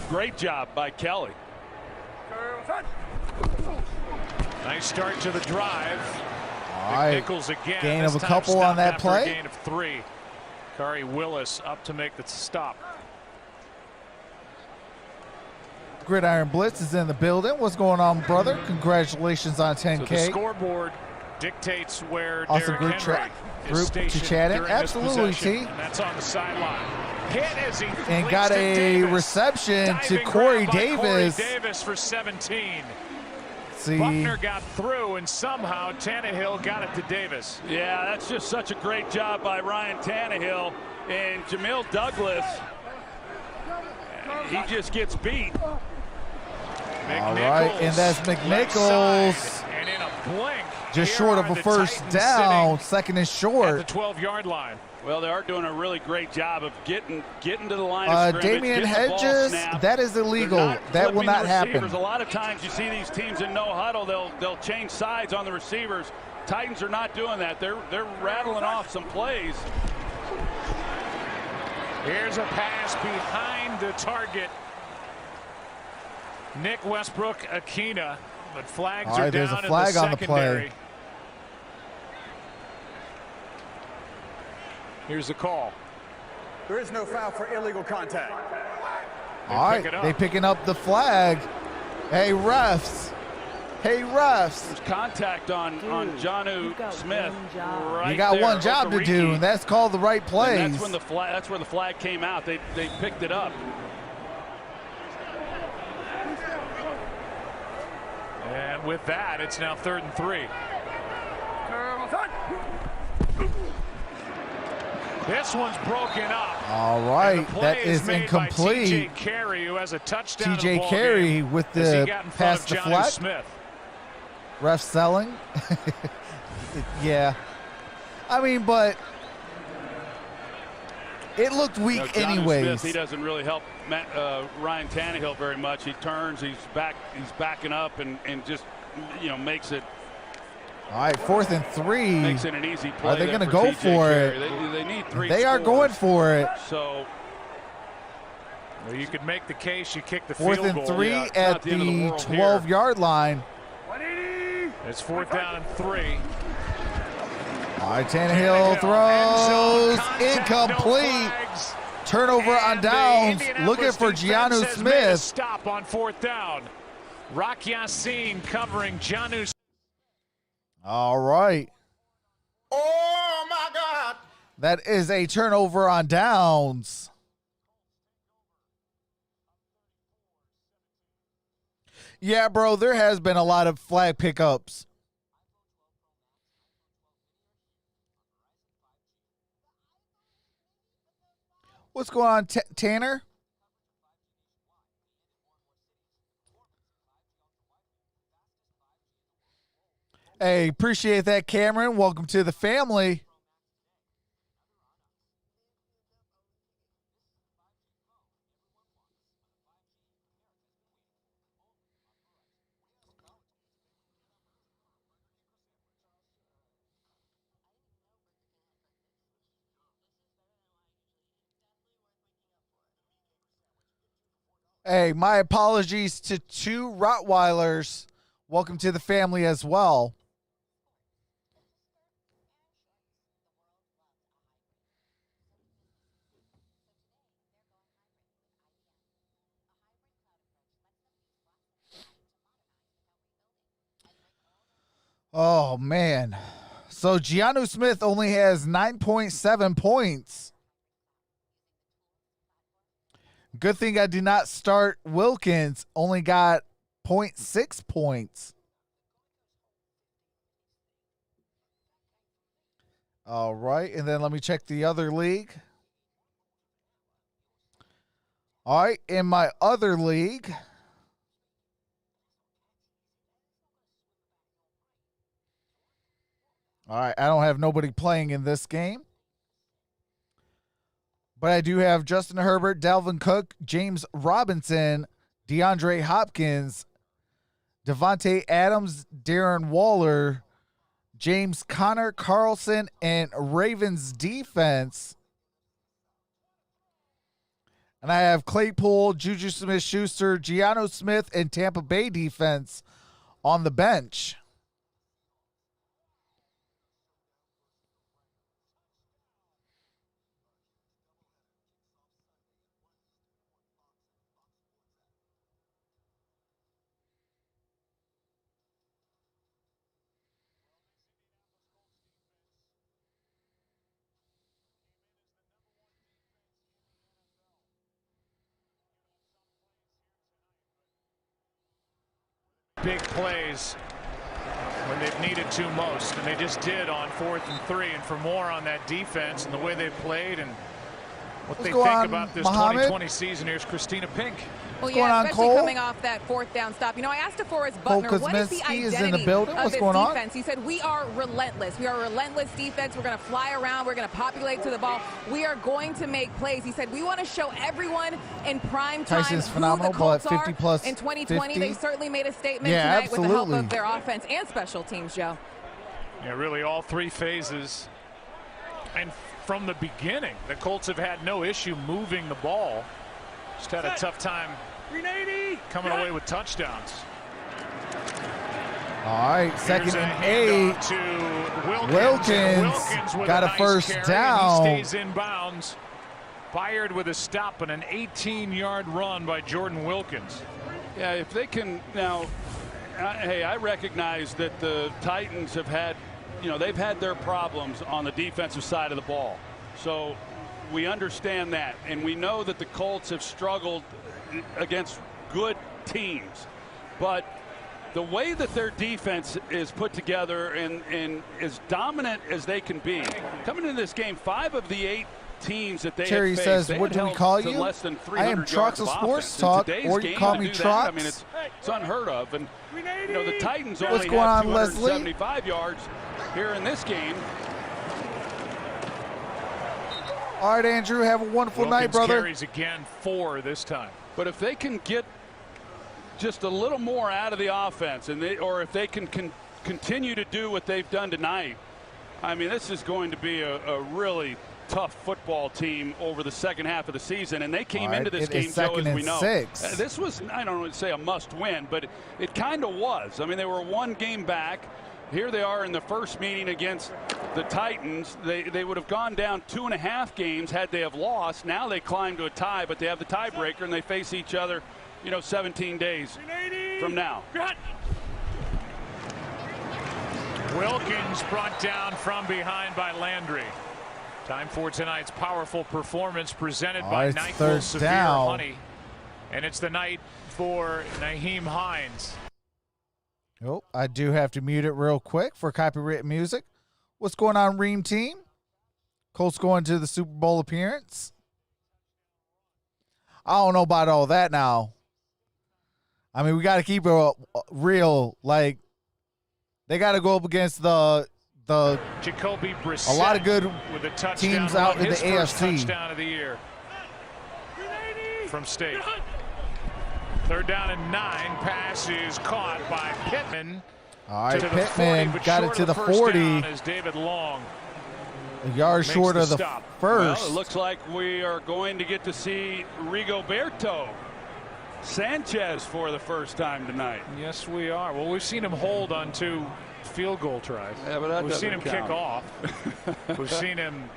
great job by Kelly. Nice start to the drive. All right. McNichols again. Gain This of a time couple on stopped that after play. A gain of 3. Kari Willis up to make the stop. Gridiron Blitz is in the building. What's going on, brother? Congratulations on 10K. So the scoreboard dictates where Awesome Derrn group Henry is to stationed chat in. during this Absolutely, possession. T. And that's on the sideline. Hit as he And leads got to a Davis. reception to Diving Corey grab by Davis. Corey Davis for 17. See, Buckner got through, and somehow Tannehill got it to Davis. Yeah, that's just such a great job by Ryan Tannehill. And Jamil Douglas, he just gets beat. all right, and that's McNichols. And in a blink, Just here short of are a the first Titans down, sitting second and at short. the 12-yard line. Well, they are doing a really great job of getting to the line of scrimmage. Damian getting the ball Hedges, snapped. that is illegal. That will flipping not the happen. receivers. A lot of times you see these teams in no huddle, they'll change sides on the receivers. Titans are not doing that. They're rattling off some plays. Here's a pass behind the target. Nick Westbrook Akina, but flags All right, are there's down a flag in the on the play. secondary. Here's the call. There is no foul for illegal contact. All right, they picking up the flag. Hey, refs. Hey, refs. There's contact on Jonnu Smith. Right You got there, one job to do, and that's called the right plays. And that's where the flag came out. They picked it up. And with that, it's now 3rd and 3. This one's broken up. All right, that is incomplete. TJ Carey, who has a touchdown. TJ Carey with the pass deflect. Smith. Ref selling. Yeah. I mean, but it looked weak Jonnu anyways. Smith, he doesn't really help Ryan Tannehill very much. He turns, he's backing up and just makes it. All right, 4th and 3. Makes it an easy play. Are they going to for go TJ for Carey. it? They need 3 They are scores. going for it. So well, you could make the case. You kick the 4th field and goal. 3 Yeah, at the end of the the world 12-yard line. It's 4th down and 3. All right, Tannehill throws incomplete. No Turnover on downs. Looking for Jonnu Smith. Stop on 4th down. Rock Yassin covering Jonnu. All right. Oh my God. That is a turnover on downs. Yeah, bro, there has been a lot of flag pickups. What's going on, Tanner? Hey, appreciate that, Cameron. Welcome to the family. Hey, my apologies to 2 Rottweilers. Welcome to the family as well. Oh, man. So Jonnu Smith only has 9.7 points. Good thing I did not start Wilkins. Only got 0.6 points. All right. And then let me check the other league. All right. In my other league, All right, I don't have nobody playing in this game. But I do have Justin Herbert, Dalvin Cook, James Robinson, DeAndre Hopkins, Devontae Adams, Darren Waller, James Conner, Carlson, and Ravens defense. And I have Claypool, Juju Smith-Schuster, Geno Smith, and Tampa Bay defense on the bench. Big plays when they've needed to most, and they just did on 4th and 3. And for more on that defense and the way they've played and what they think about this 2020 season, here's Christina Pink. Well, yeah, especially coming off that 4th down stop. You know, I asked DeForest Buckner, what is the identity of this defense? He said, we are relentless. We are a relentless defense. We're going to fly around. We're going to populate to the ball. We are going to make plays. He said, we want to show everyone in prime time who the Colts are. In 2020, 50. They certainly made a statement tonight with the help of their offense and special teams, Joe. Yeah, really all 3 phases. And from the beginning, the Colts have had no issue moving the ball. Just had a tough time coming away with touchdowns. All right, 2nd and 8 to Wilkins got a nice first carry, down. He stays in bounds. Fired with a stop and an 18-yard run by Jordan Wilkins. Yeah, if they can now, hey, I recognize that the Titans have had, they've had their problems on the defensive side of the ball. So we understand that, and we know that the Colts have struggled against good teams. But the way that their defense is put together and as dominant as they can be, coming into this game, 5 of the 8 teams that they Terry have faced, says, what do we call you? Less than I am Troxel Sports Talk, or you call me Trox. I mean, it's unheard of. And the Titans What's only going have on, 275 yards here in this game. All right, Andrew, have a wonderful night, brother. Carries again 4 this time. But if they can get just a little more out of the offense, or if they can continue to do what they've done tonight, I mean, this is going to be a really tough football team over the second half of the season. And they came into this game, Joe, as we know. This was, I don't want to say a must win, but it kind of was. I mean, they were 1 game back. Here they are in the first meeting against the Titans. They would have gone down 2.5 games had they have lost. Now they climb to a tie, but they have the tiebreaker, and they face each other, 17 days from now. Wilkins brought down from behind by Landry. Time for tonight's powerful performance presented by NyQuil Severe Honey. And it's the night for Nyheim Hines. Oh, I do have to mute it real quick for copyright music. What's going on, Ream team? Colts going to the Super Bowl appearance. I don't know about all that now. I mean, we got to keep it real. Like, they got to go up against the Jacoby Brissett, a lot of good with a teams out in the AFC. Touchdown of the year from State. 3rd down and 9. Pass is caught by Pittman. All right, Pittman got it to the 40. As David Long, a yard short of the first. Well, it looks like we are going to get to see Rigoberto Sanchez for the first time tonight. Yes, we are. Well, we've seen him hold on 2 field goal tries. Yeah, but that we've seen him count. kick off. We've seen him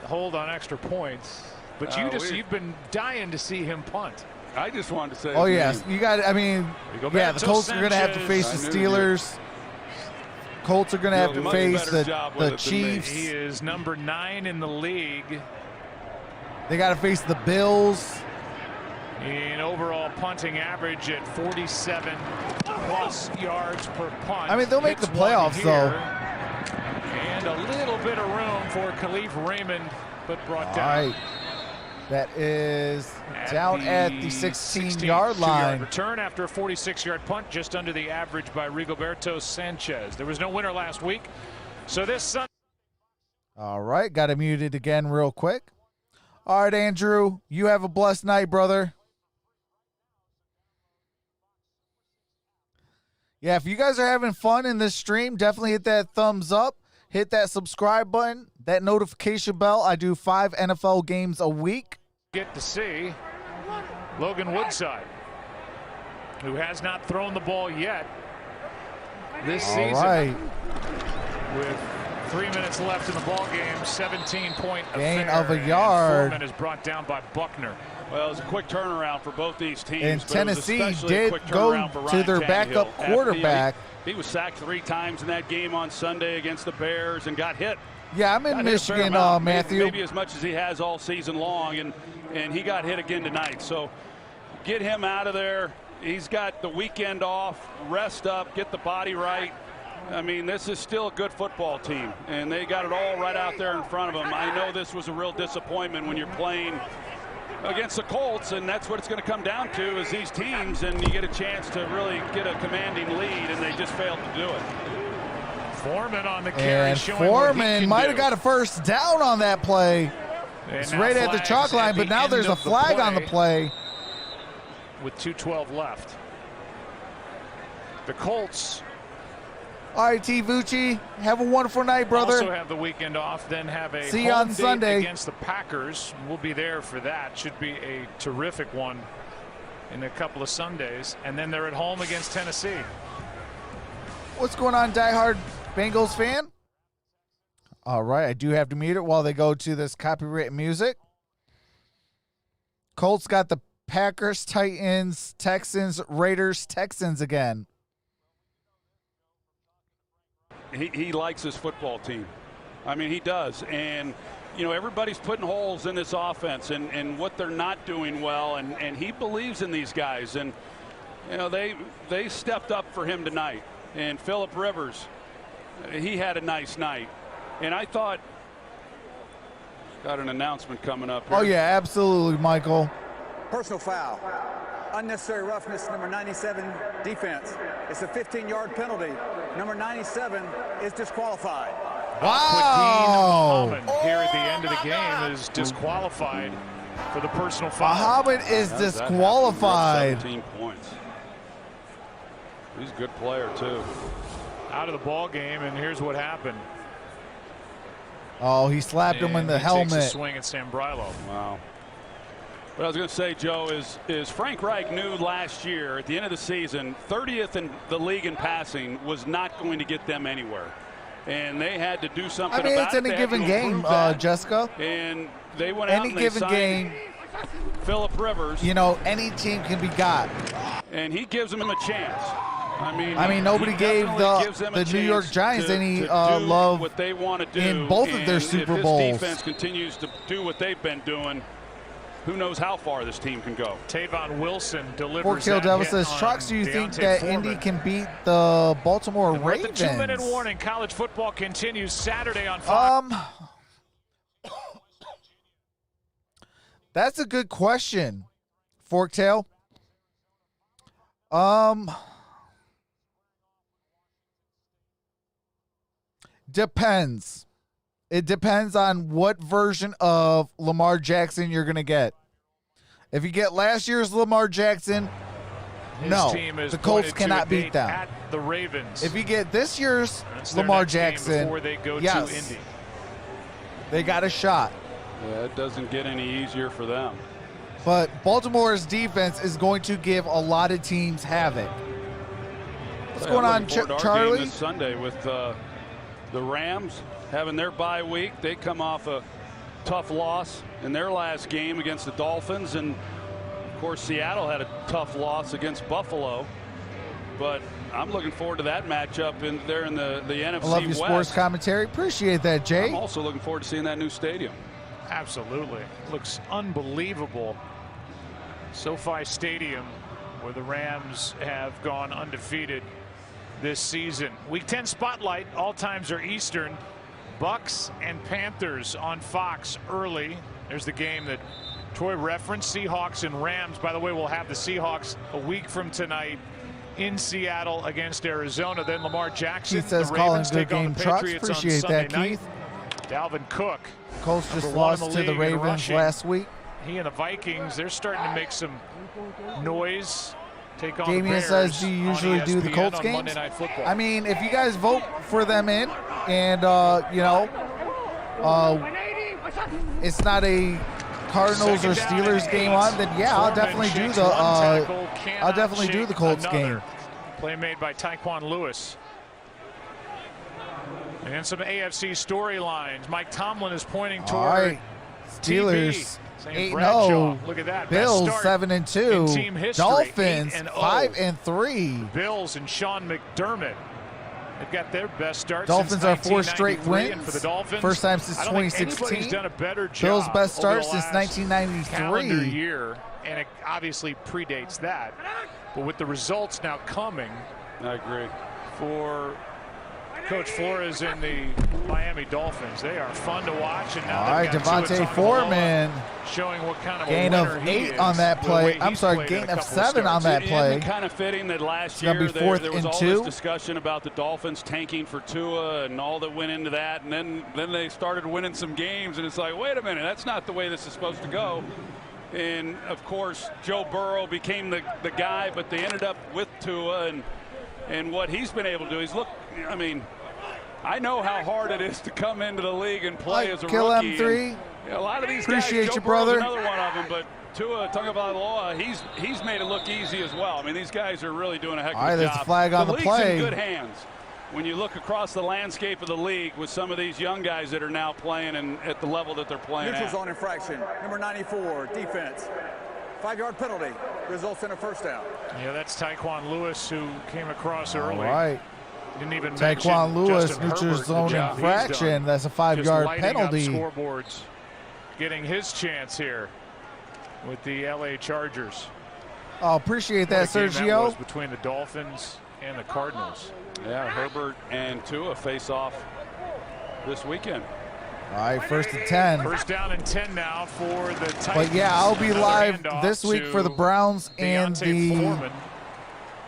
hold on extra points. But you've been dying to see him punt. I just wanted to say. Oh yes, you got. I mean, yeah, the Colts are going to have to face the Steelers. Colts are going to have to face the Chiefs. He is number 9 in the league. They got to face the Bills. In overall punting average at 47 plus yards per punt. I mean, they'll make the playoffs though. And a little bit of room for Khalif Raymond, but brought down. All right. That is down at the 16-yard line. Return after a 46-yard punt, just under the average by Rigoberto Sanchez. There was no winner last week. So this Sunday. All right, got it muted again real quick. All right, Andrew, you have a blessed night, brother. Yeah, if you guys are having fun in this stream, definitely hit that thumbs up, hit that subscribe button, that notification bell. I do 5 NFL games a week. Get to see Logan Woodside, who has not thrown the ball yet this season. All right. With 3 minutes left in the ball game, 17-point gain affair, of a yard. Foreman is brought down by Buckner. Well, it was a quick turnaround for both these teams. And Tennessee did go to their backup quarterback. He was sacked 3 times in that game on Sunday against the Bears and got hit. Yeah, I'm in Michigan, Matthew. Maybe as much as he has all season long, and he got hit again tonight. So get him out of there. He's got the weekend off, rest up, get the body right. I mean, this is still a good football team, and they got it all right out there in front of them. I know this was a real disappointment when you're playing against the Colts, and that's what it's going to come down to is these teams, and you get a chance to really get a commanding lead, and they just failed to do it. Foreman on the carry, and showing Foreman might have got a first down on that play. It's right at the chalk line, but now there's a flag on the play. With 2:12 left. The Colts. All right, T. Vucci, have a wonderful night, brother. Also have the weekend off, then have a see you on Sunday against the Packers. We'll be there for that. Should be a terrific one in a couple of Sundays. And then they're at home against Tennessee. What's going on, diehard Bengals fan? All right, I do have to mute it while they go to this copyrighted music. Colts got the Packers, Titans, Texans, Raiders, Texans again. He likes his football team. I mean, he does. And, you know, everybody's putting holes in this offense and what they're not doing well. And he believes in these guys. And, you know, they stepped up for him tonight. And Phillip Rivers, he had a nice night. And I thought, got an announcement coming up here. Oh, yeah, absolutely, Michael. Personal foul. Unnecessary roughness, number 97, defense. It's a 15-yard penalty. Number 97 is disqualified. Wow. Muhammad here at the end of the game is disqualified for the personal foul. Muhammad is disqualified. 17 points. He's a good player, too. Out of the ball game, and here's what happened. Oh, he slapped him in the helmet. Takes a swing at Sam Brilo. Wow. What I was going to say, Joe, is Frank Reich knew last year at the end of the season 30th in the league in passing was not going to get them anywhere. And they had to do something about it. I mean, it's any given game, Jessica. And they went out and they signed Phillip Rivers. You know, any team can be got. And he gives them a chance. I mean, nobody gave the New York Giants any love what they want to do in both of their Super Bowls. If this defense continues to do what they've been doing, who knows how far this team can go. Tavon Wilson delivers. Fort Kill Devil says, Trox, do you think that Indy can beat the Baltimore Ravens? The 2-minute warning. College football continues Saturday on Fox. That's a good question, Forktail. Depends. It depends on what version of Lamar Jackson you're going to get. If you get last year's Lamar Jackson, the Colts cannot beat them. At the Ravens. If you get this year's Lamar Jackson, before they go yes, to Indy. They got a shot. Yeah, it doesn't get any easier for them. But Baltimore's defense is going to give a lot of teams havoc. What's going on, Charlie? This Sunday with the Rams having their bye week. They come off a tough loss in their last game against the Dolphins, and of course Seattle had a tough loss against Buffalo. But I'm looking forward to that matchup there in the NFC West. I love your sports commentary. Appreciate that, Jay. I'm also looking forward to seeing that new stadium. Absolutely. Looks unbelievable. SoFi Stadium, where the Rams have gone undefeated this season. Week 10 spotlight. All times are Eastern. Bucks and Panthers on Fox early. There's the game that Troy referenced, Seahawks and Rams. By the way, we'll have the Seahawks a week from tonight in Seattle against Arizona. Then Lamar Jackson. Keith says the calling Ravens good take on game, the Trucks. Patriots on Appreciate Sunday that, night. Keith. Dalvin Cook. Colts just number one in lost the to the league in Ravens rushing. last week. He and the Vikings, they're starting to make some noise. Take on Damien the says, do you Bears usually on do the ESPN Colts on games? Monday Night Football. I mean, if you guys vote for them in and, you know, it's not a Cardinals or Steelers game on, then yeah, I'll definitely do the Colts game. Play made by Tyquan Lewis. And then some AFC storylines. Mike Tomlin is pointing All toward right, Steelers 8-0, Look at that. Bills Best start 7-2, in team history, Dolphins 8-0. 5-3. Bills and Sean McDermott. They've got their best start. Dolphins since are 4 straight 1993, and wins. For the Dolphins, First time since I don't think 2016. anybody's done a better job Bills' best over start the since last 1993. calendar year, and it obviously predates that. But with the results now coming, I agree. For Coach Flores and the Miami Dolphins, they are fun to watch. And now All right, they've got Devontae Tua Foreman. showing what kind of Gain a of winner he 8 is on that with the play. way I'm he's sorry, played gain in a of couple 7 on starts. that play. Isn't it kind of fitting that last It's gonna year be 4th there was and all 2. this discussion about the Dolphins tanking for Tua and all that went into that, and then they started winning some games, and it's like, wait a minute, that's not the way this is supposed to go. And of course, Joe Burrow became the guy, but they ended up with Tua and what he's been able to do. I mean, I know how hard it is to come into the league and play as a Kill rookie. M3. And a lot of these Appreciate guys, you, Joe Burrow's brother. another one of them, but Tua Tagovailoa, he's made it look easy as well. I mean, these guys are really doing a heck of All right, a there's job. a flag on the league's play. in good hands when you look across the landscape of the league with some of these young guys that are now playing and at the level that they're playing Neutral at. zone infraction. Number 94, defense. 5-yard penalty. Results in a first down. Yeah, that's Tyquan Lewis who came across early. All right. Didn't even Taquan mention Lewis, Justin neutral Herbert, the zone job he's infraction. done. That's a Just 5-yard lighting up penalty. Scoreboards, getting his chance here with the LA Chargers. Oh, appreciate that, What a game that Sergio. was between the Dolphins and the Cardinals. Yeah, Herbert and Tua face off this weekend. All right, 1st and 10. First down and 10 now for the Titans. But yeah, I'll be Another live handoff this week for the to Browns and Deontay Foreman.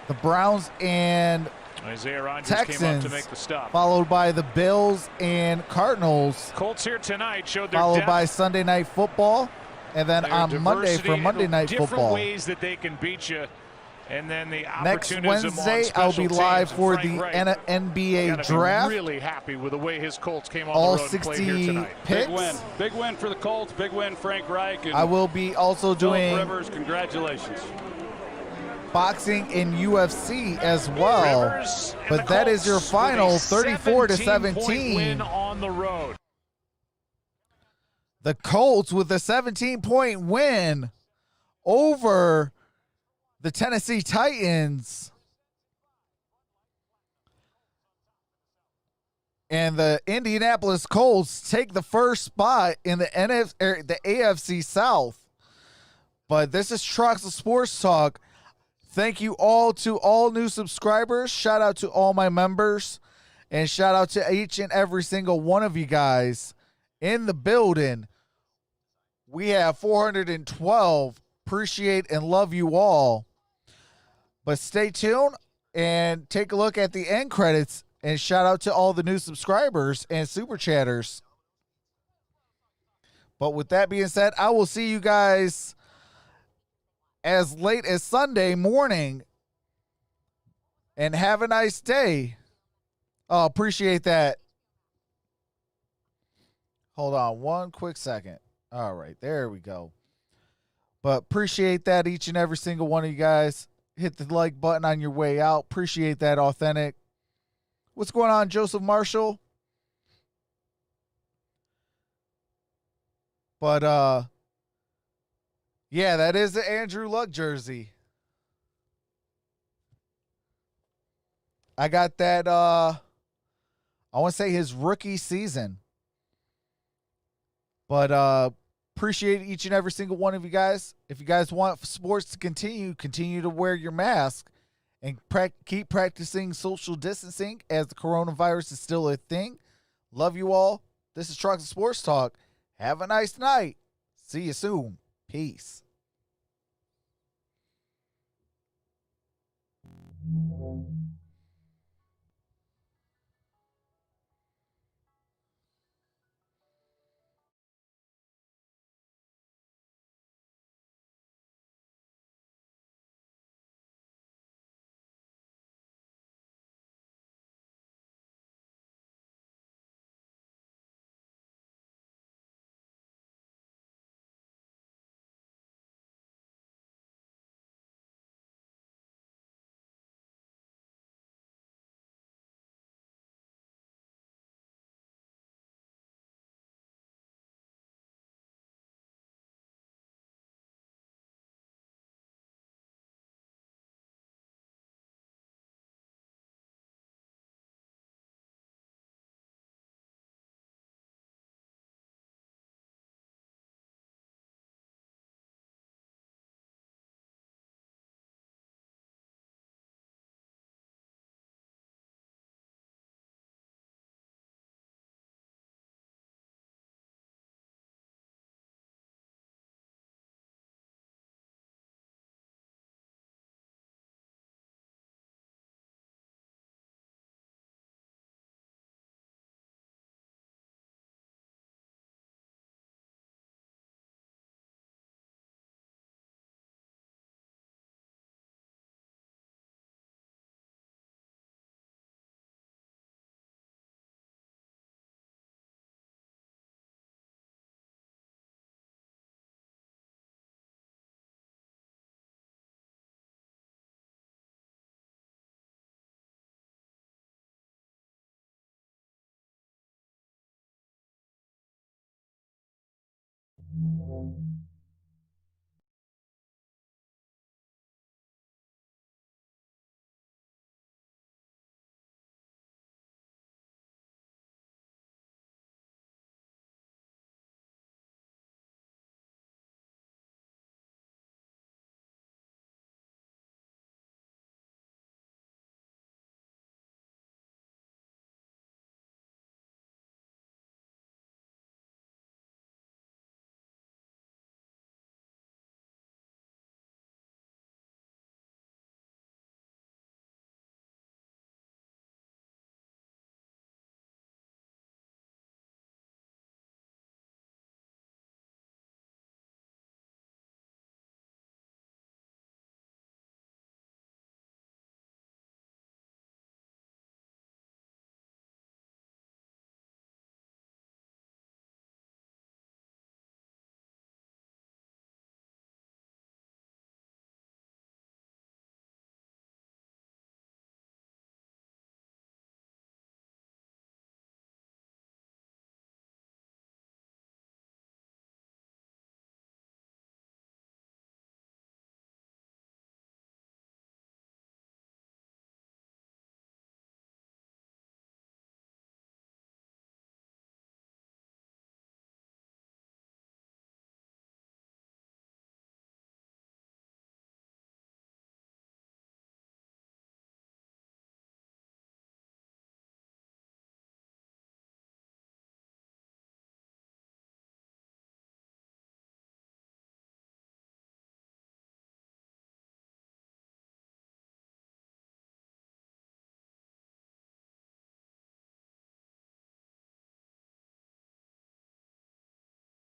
the Browns and Isaiah Rodgers Texans, came up to make the stop. followed by the Bills and Cardinals, Colts here tonight showed their followed depth. by Sunday Night Football, and then Their on Monday diversity for Monday and Night different Football. ways that they can beat you, and then the Next opportunism Wednesday, on I'll special be live teams. for And the Frank Reich NBA gotta be draft. really happy with the way his Colts came on All the road and played here 60 tonight. picks. Big win for the Colts. Big win, Frank Reich. And I will be also Phillip doing Rivers, congratulations. boxing and UFC as well. Rivers and But the that is Colts your with a final, 34-17. 17-point win on the road. The Colts with a 17-point win over the Tennessee Titans. And the Indianapolis Colts take the first spot in the AFC South. But this is Troxel Sports Talk. Thank you all to all new subscribers. Shout out to all my members. And shout out to each and every single one of you guys in the building. We have 412. Appreciate and love you all. But stay tuned and take a look at the end credits. And shout out to all the new subscribers and super chatters. But with that being said, I will see you guys as late as Sunday morning. And have a nice day. Oh, appreciate that. Hold on one quick second. All right, there we go. But appreciate that, each and every single one of you guys. Hit the like button on your way out. Appreciate that, Authentic. What's going on, Joseph Marshall? But, yeah, that is the Andrew Luck jersey. I got that, I want to say his rookie season. But, appreciate each and every single one of you guys. If you guys want sports to continue to wear your mask and keep practicing social distancing as the coronavirus is still a thing. Love you all. This is Troxel Sports Talk. Have a nice night. See you soon. Peace. you.